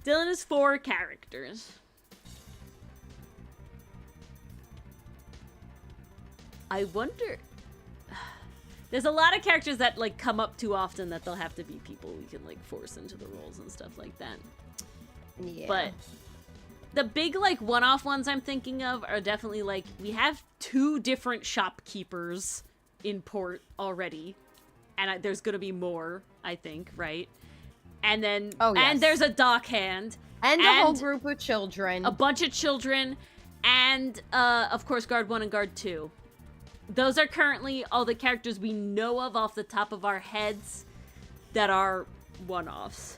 Dylan is 4 characters. I wonder. There's a lot of characters that like come up too often that they'll have to be people we can like force into the roles and stuff like that. Yeah. But the big like one-off ones I'm thinking of are definitely like we have 2 different shopkeepers in port already, and there's gonna be more, I think, right? And then and there's a dockhand and a whole group of children, a bunch of children, and of course guard 1 and guard 2. Those are currently all the characters we know of off the top of our heads that are one-offs.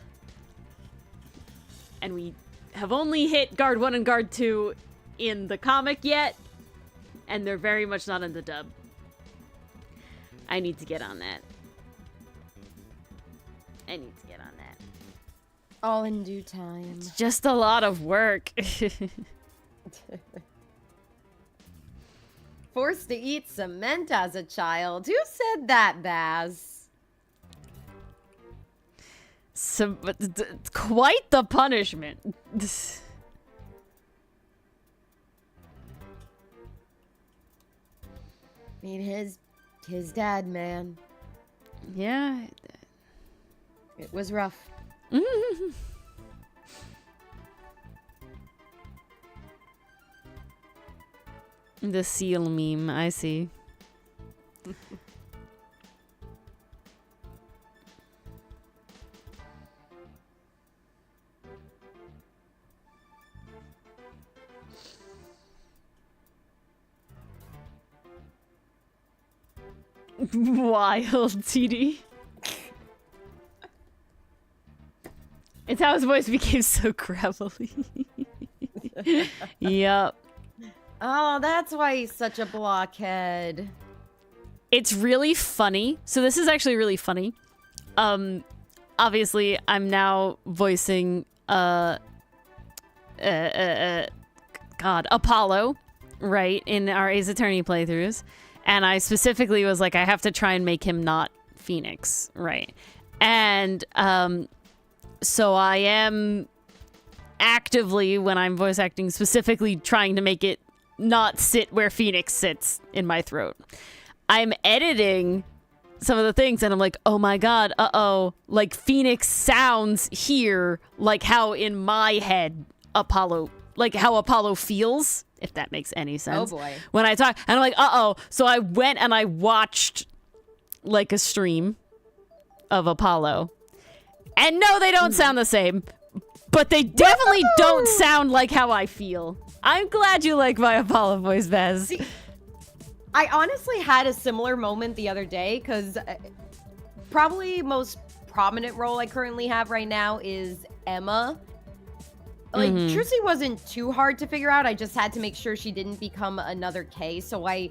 And we have only hit Guard 1 and Guard 2 in the comic yet, and they're very much not in the dub. I need to get on that. All in due time. It's just a lot of work. Forced to eat cement as a child. Who said that, Baz? Quite the punishment. I mean, his dad, man. Yeah. It was rough. The seal meme, I see. Wild, TD. It's how his voice became so gravelly. Yup. Oh, that's why he's such a blockhead. It's really funny. So this is actually really funny. Obviously, I'm now voicing Apollo, right, in our Ace Attorney playthroughs. And I specifically was like, I have to try and make him not Phoenix, right? And so I am actively, when I'm voice acting, specifically trying to make it not sit where Phoenix sits in my throat. I'm editing some of the things and I'm like, oh my god, like Phoenix sounds here like how in my head Apollo, like how Apollo feels, if that makes any sense. Oh boy. When I talk, and I'm like, so I went and I watched like a stream of Apollo, and no, they don't sound the same, but they definitely don't sound like how I feel. I'm glad you like my Apollo voice, Bez. See, I honestly had a similar moment the other day, because probably most prominent role I currently have right now is Emma. Like, Trucy wasn't too hard to figure out. I just had to make sure she didn't become another K, so I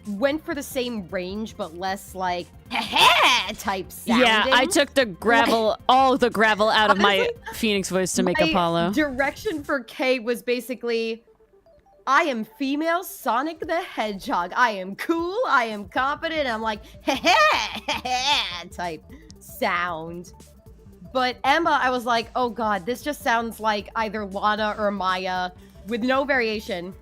went for the same range, but less like, ha type sounding. Yeah, I took the gravel, all the gravel out of my Phoenix voice to make Apollo. Direction for K was basically, I am female Sonic the Hedgehog. I am cool, I am confident, I'm like, ha type sound. But Emma, I was like, oh god, this just sounds like either Lana or Maya with no variation.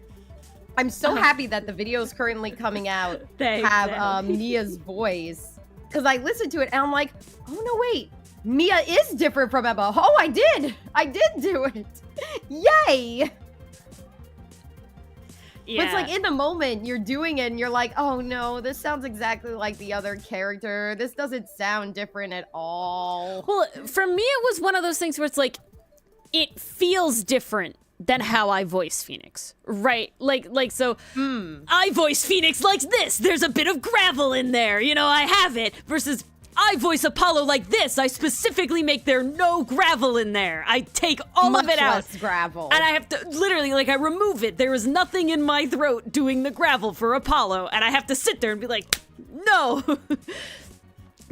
I'm so happy that the videos currently coming out have Mia's voice. Because I listened to it and I'm like, oh no, wait. Mia is different from Emma. Oh, I did do it. Yay. Yeah. But it's like in the moment you're doing it and you're like, oh no, this sounds exactly like the other character. This doesn't sound different at all. Well, for me, it was one of those things where it's like, it feels different than how I voice Phoenix, right? So I voice Phoenix like this. There's a bit of gravel in there, you know, I have it. Versus I voice Apollo like this. I specifically make there no gravel in there. I take all of it out. Much less gravel. And I have to, literally, like, I remove it. There is nothing in my throat doing the gravel for Apollo. And I have to sit there and be like, no.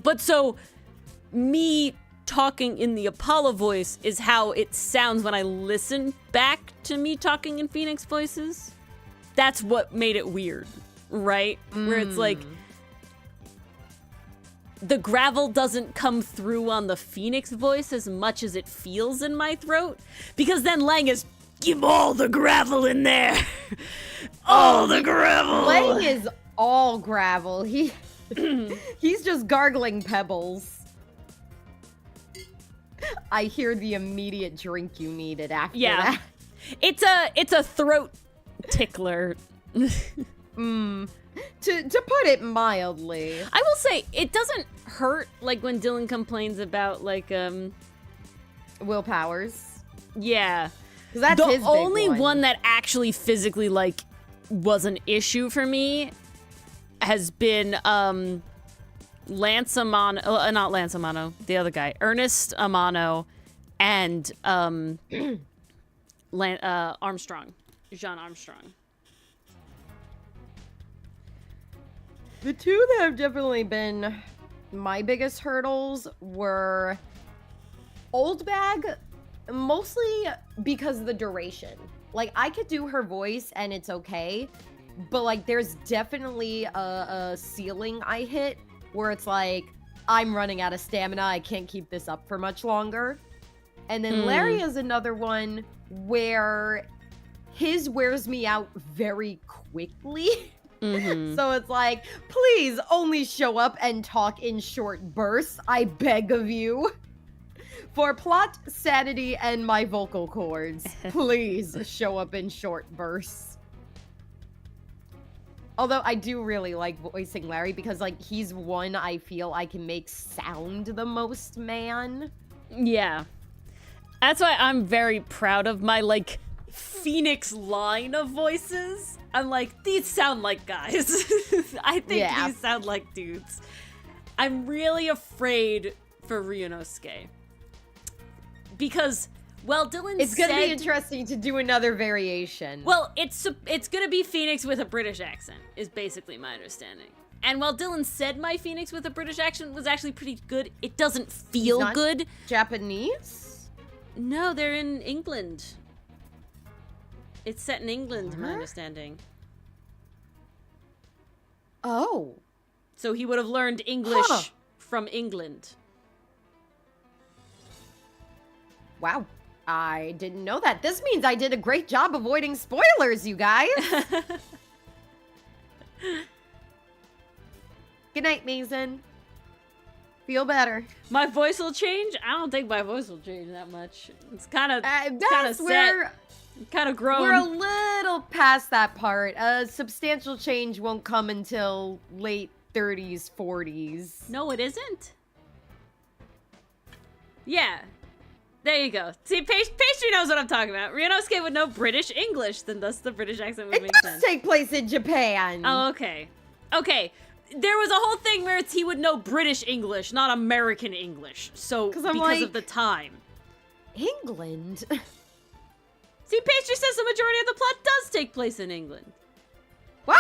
But so, me talking in the Apollo voice is how it sounds when I listen back to me talking in Phoenix voices. That's what made it weird, right? Where it's like, the gravel doesn't come through on the Phoenix voice as much as it feels in my throat. Because then Lang is, give all the gravel in there. All the gravel. Lang is all gravel. He's just gargling pebbles. I hear the immediate drink you needed after that. It's a throat tickler. To put it mildly. I will say, it doesn't hurt, like, when Dylan complains about, like, Will Powers. Yeah. 'Cause that's his the big only one. one that actually physically, like, was an issue for me has been, Lance Amano, not Lance Amano, the other guy, Ernest Amano, and, Armstrong, Jean Armstrong. The two that have definitely been my biggest hurdles were Old Bag, mostly because of the duration. Like, I could do her voice and it's okay, but, like, there's definitely a ceiling I hit where it's like, I'm running out of stamina, I can't keep this up for much longer. And then Larry is another one where his wears me out very quickly. So it's like, please only show up and talk in short bursts, I beg of you. For plot, sanity, and my vocal cords, please show up in short bursts. Although I do really like voicing Larry because, like, he's one I feel I can make sound the most man. Yeah. That's why I'm very proud of my, like, Phoenix line of voices. I'm like, these sound like guys. I think these sound like dudes. I'm really afraid for Ryunosuke. Because, well, Dylan It's gonna be interesting to do another variation. Well, it's gonna be Phoenix with a British accent, is basically my understanding. And while Dylan said my Phoenix with a British accent was actually pretty good, it doesn't feel good. Japanese? No, they're in England. It's set in England, my understanding. Oh. So he would have learned English from England. Wow. I didn't know that. This means I did a great job avoiding spoilers, you guys. Good night, Mason. Feel better. My voice will change? I don't think my voice will change that much. It's kind of set. Kind of grown. We're a little past that part. A substantial change won't come until late 30s, 40s. No, it isn't. Yeah. There you go. See, Pastry knows what I'm talking about. Ryunosuke would know British English, then thus the British accent would make sense. It does take place in Japan. Oh, okay. Okay. There was a whole thing where he would know British English, not American English. So, because like, of the time. England? See, Pastry says the majority of the plot does take place in England. What?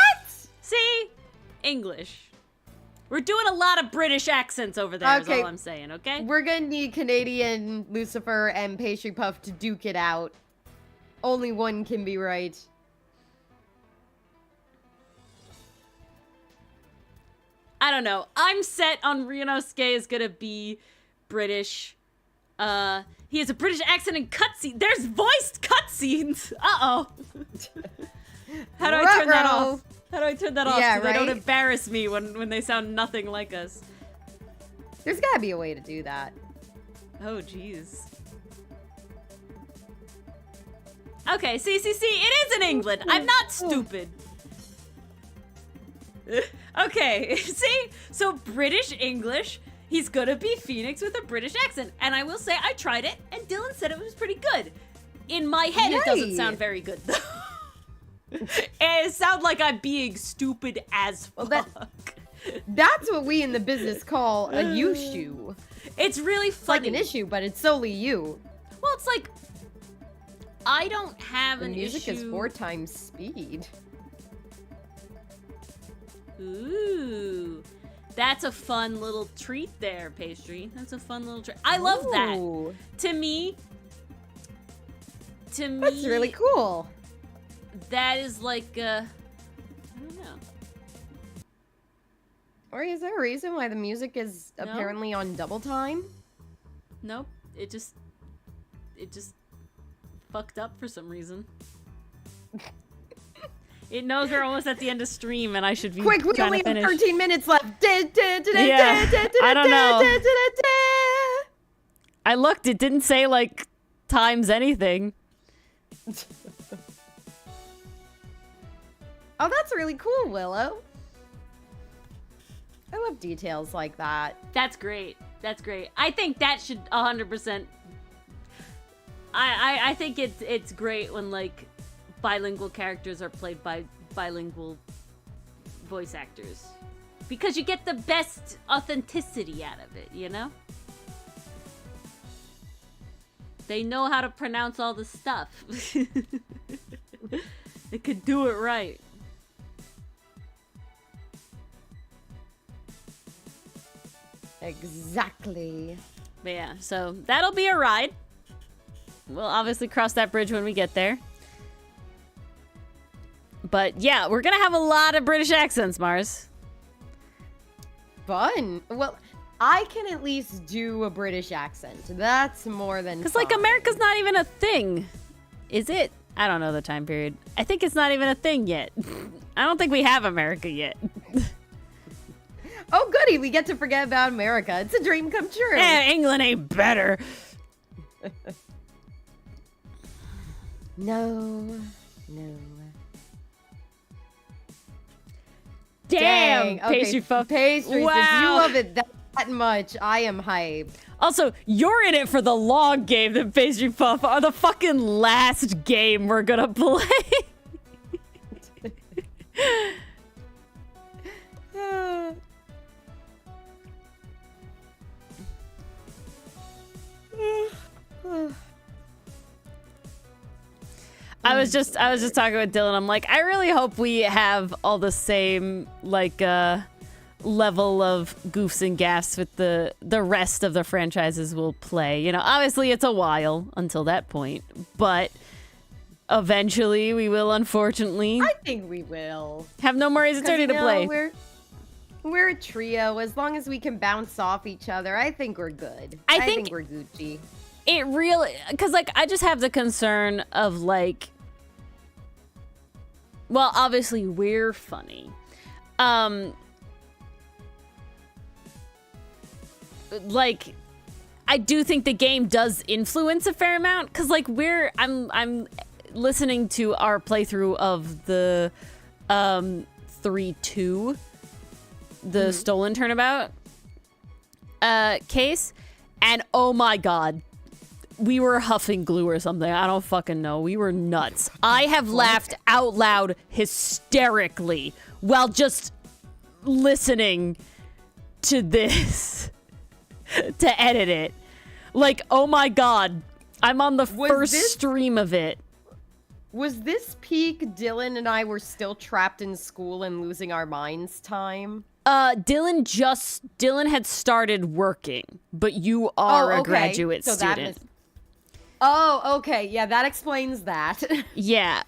See? English. We're doing a lot of British accents over there, is all I'm saying, okay? We're gonna need Canadian Lucifer and Pastry Puff to duke it out. Only one can be right. I don't know. I'm set on Ryunosuke is gonna be British. He has a British accent in cutscenes. There's voiced cutscenes! Uh-oh. How do I turn that off? How do I turn that off so they don't embarrass me when they sound nothing like us? There's gotta be a way to do that. Oh, jeez. Okay, see, it is in England. I'm not stupid. Okay, see? So British English, he's gonna be Phoenix with a British accent. And I will say, I tried it, and Dylan said it was pretty good. In my head, it doesn't sound very good, though. It sounds like I'm being stupid as fuck. Well, that's what we in the business call a issue. It's really funny. It's like an issue, but it's solely you. Well, it's like, I don't have an music issue. Music is 4 times speed. Ooh. That's a fun little treat there, Pastry. That's a fun little treat. I love that. To me, that's really cool. That is like, I don't know. Or is there a reason why the music is apparently on double time? Nope. It just fucked up for some reason. It knows we're almost at the end of stream and I should be quick, we only have 13 minutes left. I don't know. I looked, it didn't say like times anything. Oh, that's really cool, Willow. I love details like that. That's great. That's great. I think that should 100%. I think it's great when like bilingual characters are played by bilingual voice actors, because you get the best authenticity out of it, you know? They know how to pronounce all the stuff. They could do it right. Exactly. But yeah, so that'll be a ride. We'll obviously cross that bridge when we get there. But yeah, we're gonna have a lot of British accents, Mars. Fun. Well, I can at least do a British accent. That's more than because like America's not even a thing, is it? I don't know the time period. I think it's not even a thing yet. I don't think we have America yet. Oh, goody. We get to forget about America. It's a dream come true. England ain't better. No. Damn, Pastry Puff. Pastry, wow. Since you love it that much, I am hyped. Also, you're in it for the long game, the Pastry Puff are the fucking last game we're gonna play. I was just talking with Dylan. I'm like, I really hope we have all the same like level of goofs and gaffs with the rest of the franchises we'll play. You know, obviously it's a while until that point, but eventually we will, unfortunately. I think we will have no more Ace Attorney to play. We're a trio. As long as we can bounce off each other, I think we're good. I think we're Gucci. It really, because like I just have the concern of like, well, obviously we're funny, like I do think the game does influence a fair amount, because like I'm listening to our playthrough of the 3-2, the stolen turnabout case, and oh my god. We were huffing glue or something. I don't fucking know. We were nuts. I have laughed out loud hysterically while just listening to this to edit it. Like, oh my god. I'm on the first stream of it. Was this peak Dylan and I were still trapped in school and losing our minds time? Dylan had started working, but you are a graduate student. Oh, okay. Yeah, that explains that. Yeah,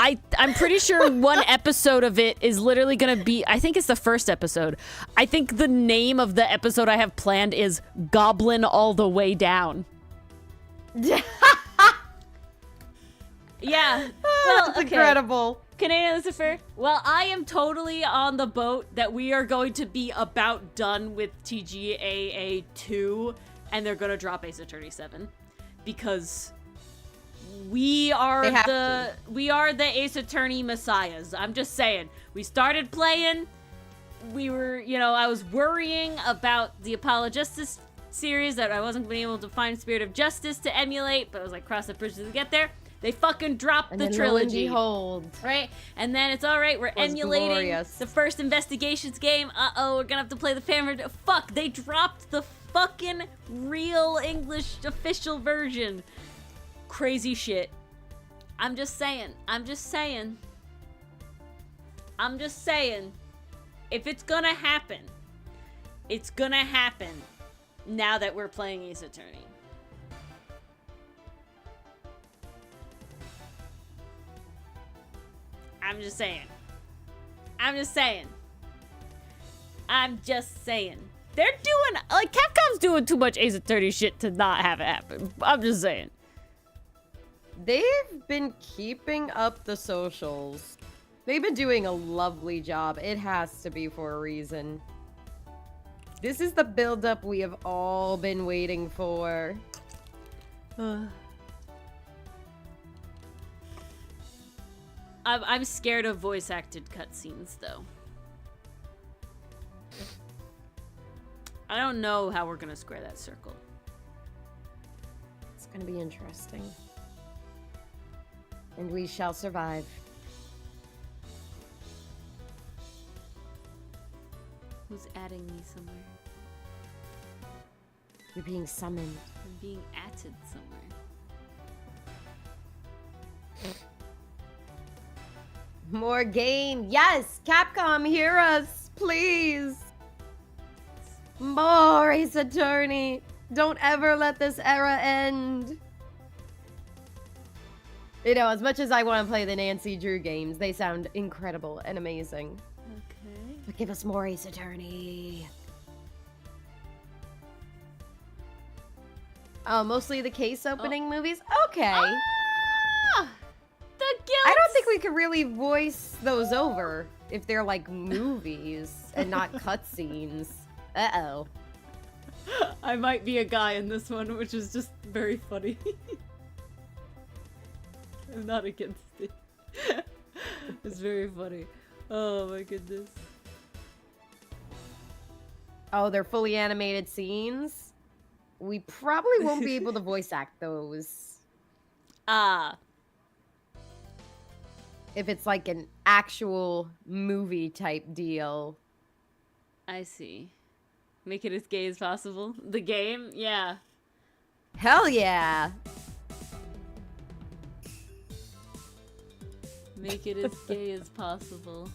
I'm pretty sure one episode of it is literally gonna be, I think it's the first episode. I think the name of the episode I have planned is Goblin All the Way Down. Yeah. Well, that's incredible. Canadian Lucifer, well, I am totally on the boat that we are going to be about done with TGAA 2, and they're gonna drop Ace Attorney 7. Because we are the Ace Attorney messiahs. I'm just saying. We started playing. We were, I was worrying about the Apollo Justice series that I wasn't being able to find Spirit of Justice to emulate, but I was like, cross the bridge to get there. They fucking dropped the trilogy. Behold. Right? And then it's alright, we're emulating the first Investigations game. Uh-oh, we're gonna have to play the family. Fuck, they dropped the fucking real English official version. Crazy shit. I'm just saying. If it's gonna happen, it's gonna happen now that we're playing Ace Attorney. I'm just saying. They're doing, Capcom's doing too much Ace Attorney shit to not have it happen. I'm just saying. They've been keeping up the socials. They've been doing a lovely job. It has to be for a reason. This is the build-up we have all been waiting for. I'm scared of voice-acted cutscenes, though. I don't know how we're gonna square that circle. It's gonna be interesting. And we shall survive. Who's adding me somewhere? You're being summoned. I'm being added somewhere. More game. Yes, Capcom, hear us, please. More Ace Attorney. Don't ever let this era end. As much as I want to play the Nancy Drew games, they sound incredible and amazing. Okay. But give us more Ace Attorney. Oh, mostly the case opening movies? Okay. Ah! The guilt! I don't think we could really voice those over if they're like movies and not cutscenes. Uh-oh. I might be a guy in this one, which is just very funny. I'm not against it. It's very funny. Oh my goodness. Oh, they're fully animated scenes? We probably won't be able to voice act those. If it's like an actual movie type deal. I see. Make it as gay as possible. The game? Yeah. Hell yeah! Make it as gay as possible.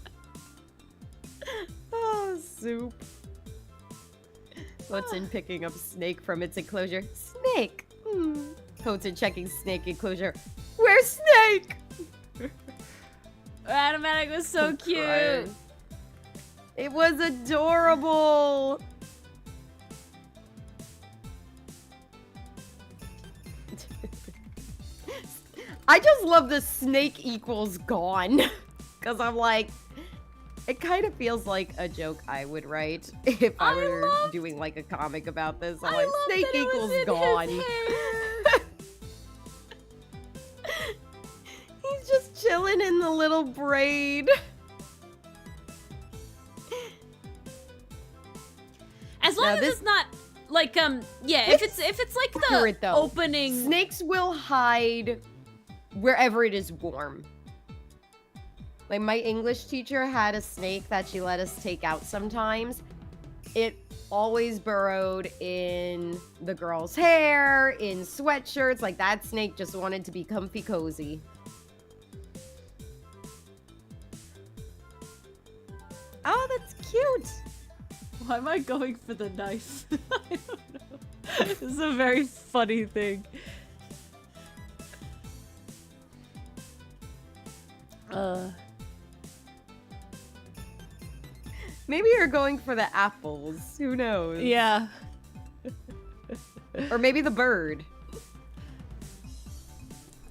Oh, soup. Hudson picking up snake from its enclosure. Snake! Hudson checking snake enclosure. Where's Snake? Automatic was so cute. Crying. It was adorable. I just love the snake equals gone. Because I'm like, it kind of feels like a joke I would write if I were doing like a comic about this. I'm like, snake equals gone. He's just chilling in the little braid. As long as it's not like yeah, if it's like the opening. Snakes will hide wherever it is warm. Like my English teacher had a snake that she let us take out sometimes, it always burrowed in the girl's hair, in sweatshirts. Like, that snake just wanted to be comfy cozy. Oh, that's cute. Why am I going for the knife? I don't know. This is a very funny thing. Maybe you're going for the apples. Who knows? Yeah. Or maybe the bird.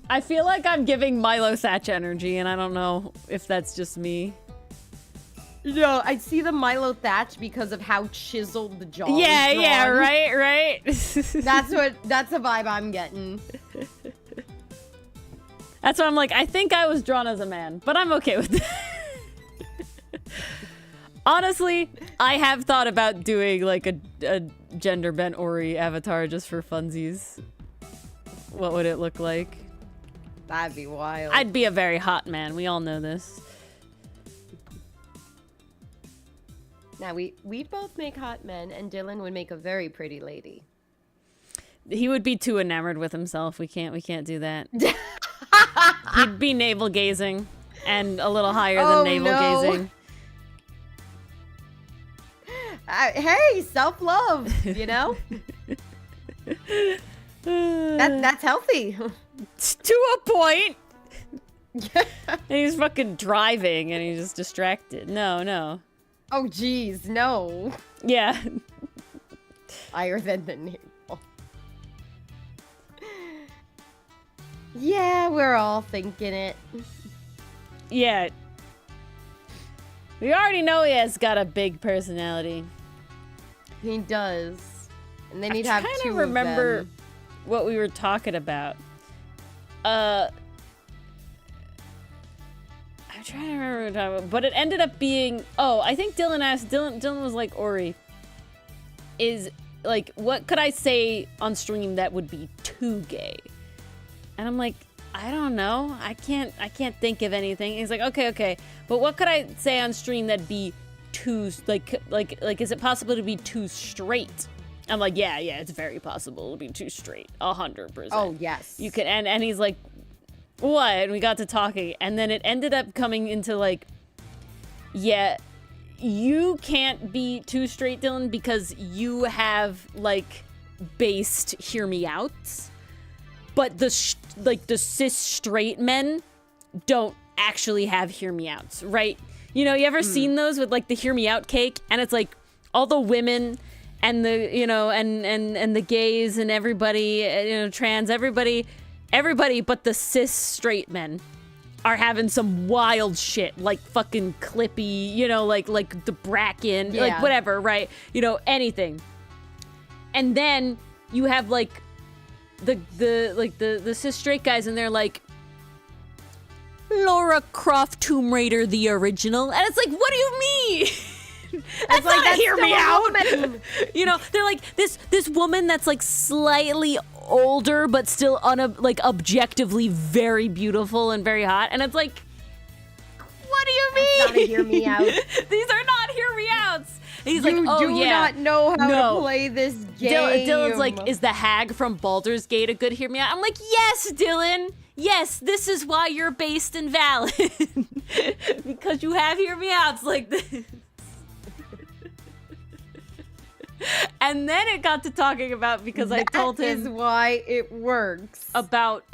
I feel like I'm giving Milo Thatch energy, and I don't know if that's just me. No, I see the Milo Thatch because of how chiseled the jaw Yeah, is drawn. yeah, right. That's the vibe I'm getting. That's why I'm like, I think I was drawn as a man, but I'm okay with that. Honestly, I have thought about doing like a gender bent Ori avatar just for funsies. What would it look like? That'd be wild. I'd be a very hot man. We all know this. Now, we'd both make hot men, and Dylan would make a very pretty lady. He would be too enamored with himself. We can't do that. He'd be navel gazing, and a little higher than navel gazing. Hey, self-love, you know? That's healthy. To a point. And he's fucking driving, and he's just distracted. No. Oh, geez, no. Yeah. Higher than the navel. Yeah, we're all thinking it. Yeah. We already know he has got a big personality. He does. And then he'd have I'm two trying to remember of them. what we were talking about. I'm trying to remember what we were talking about, but it ended up being, I think Dylan was like, Ori, is, like, what could I say on stream that would be too gay? And I'm like, I don't know. I can't think of anything. And he's like, okay, but what could I say on stream that'd be too, like, is it possible to be too straight? I'm like, yeah, it's very possible to be too straight, 100%. Oh, yes. You could, and he's like, what? And we got to talking, and then it ended up coming into like, yeah, you can't be too straight, Dylan, because you have like based hear me outs, but the cis straight men don't actually have hear me outs, right? You know, you ever seen those with like the hear me out cake, and it's like all the women and the, you know, and the gays and everybody, you know, trans, everybody but the cis straight men are having some wild shit, like fucking Clippy, you know, like the Bracken, like whatever, right? You know, anything. And then you have like the cis straight guys, and they're like, Lara Croft Tomb Raider the original, and it's like, what do you mean? That's like, not hear me out. You know, they're like this woman that's like slightly older but still like objectively very beautiful and very hot, and it's like, what do you mean? That's not a hear me out. These are not hear me outs. And he's you like, oh do yeah, not know how to play this game. Dylan's like, is the hag from Baldur's Gate a good hear me out? I'm like, yes, Dylan. Yes, this is why you're based and valid. Because you have hear me outs like this. And then it got to talking about, because I told him that is why it works, about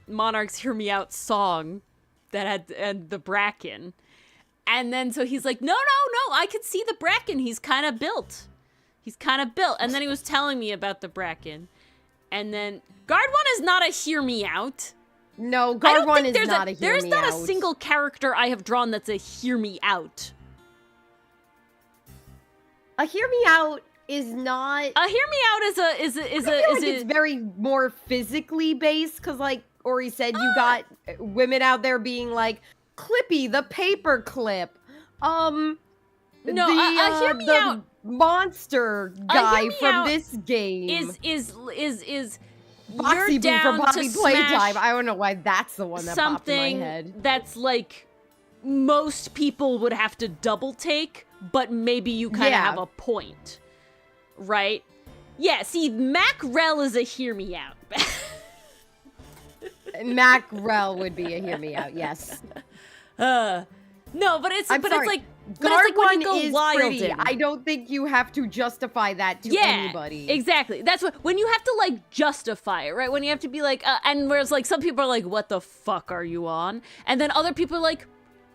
Monarch's Hear Me Out song that had and the Bracken. And then so he's like, no, I can see the Bracken. He's kind of built. And then he was telling me about the Bracken. And then Guard 1 is not a hear me out. No, Guard 1 is not a hear me out. There's not a single character I have drawn that's a hear me out. A hear me out is not. A hear me out is it's very more physically based, because like Ori said, you got women out there being like, Clippy the paper clip, a hear me out monster guy from this game is Boxy you're down from Poppy to Playtime. I don't know why that's the one that popped in my something head. that's like most people would have to double take but maybe you kind of Yeah. have a point, right? Yeah, see, Macrel is a hear me out. Macrel would be a hear me out, yes. No, but it's I'm but sorry. it's like but it's like when Gargone you go is wild. pretty. I don't think you have to justify that to anybody. Exactly. That's what when you have to like justify it, right? When you have to be like, and whereas like some people are like, "What the fuck are you on?" And then other people are like,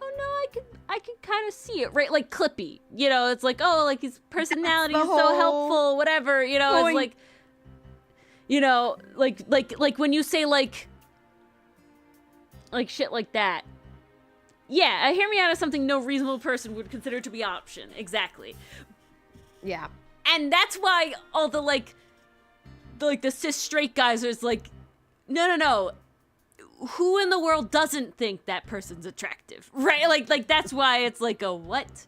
"Oh no, I can kind of see it," right? Like Clippy, you know, it's like, "Oh, like his personality is so helpful, whatever," you know. point. It's like, you know, like when you say like shit like that. Yeah, hear me out is something no reasonable person would consider to be option. Exactly. Yeah. And that's why all the the cis straight guys are like, no. Who in the world doesn't think that person's attractive? Right? Like that's why it's like a what?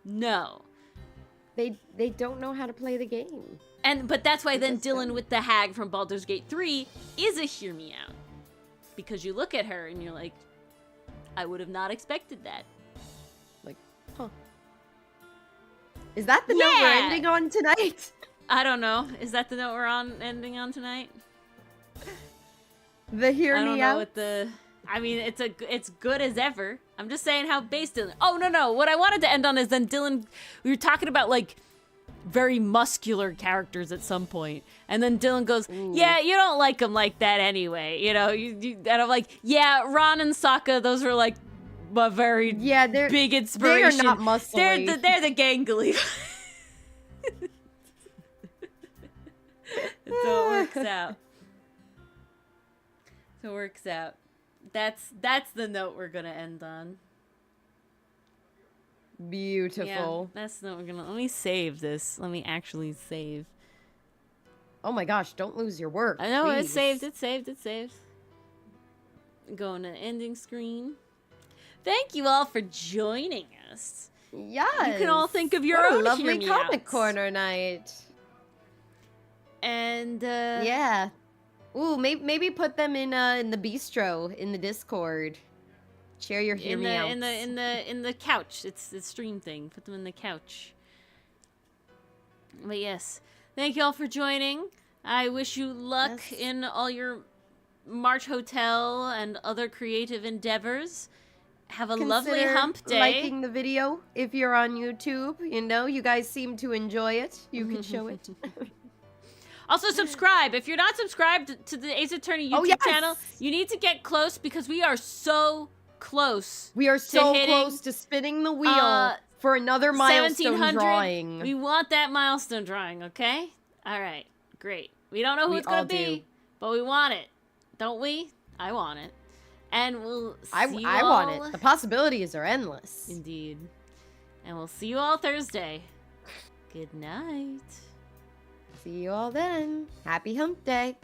No. They don't know how to play the game. But that's why then just Dylan don't. with the hag from Baldur's Gate 3 is a hear me out. Because you look at her and you're like, I would have not expected that. Like, huh. Is that the note we're ending on tonight? I don't know. Is that the note we're ending on tonight? The hear I don't me know out? what the... I mean, it's good as ever. I'm just saying how base Dylan... Oh, no. What I wanted to end on is then Dylan... We were talking about, like, very muscular characters at some point. And then Dylan goes, yeah, you don't like them like that anyway. You know, and I'm like, yeah, Ron and Sokka, those were, like, a very big inspiration. They're not muscly. They're the gangly. So it works out. So it works out. That's the note we're gonna end on. Beautiful. Yeah, that's the note we're gonna. Let me save this. Let me actually save. Oh my gosh! Don't lose your work. I know please. it's saved. It's saved. It's saved. Going to the ending screen. Thank you all for joining us. Yes. You can all think of your what own a lovely hear me comic outs. corner night. And yeah. Ooh, maybe put them in the bistro in the Discord. Share your hear me outs. in the couch. It's the stream thing. Put them in the couch. But yes, thank you all for joining. I wish you luck in all your March Hotel and other creative endeavors. Have a lovely hump day. Liking the video if you're on YouTube. You know, you guys seem to enjoy it. You can show it. Also, subscribe. If you're not subscribed to the Ace Attorney YouTube channel, you need to get close because we are so close. We are so close to spinning the wheel for another milestone drawing. We want that milestone drawing, okay? All right, great. We don't know who it's going to be, but we want it. Don't we? I want it. And we'll see you all. I want it. The possibilities are endless. Indeed. And we'll see you all Thursday. Good night. See you all then. Happy hump day.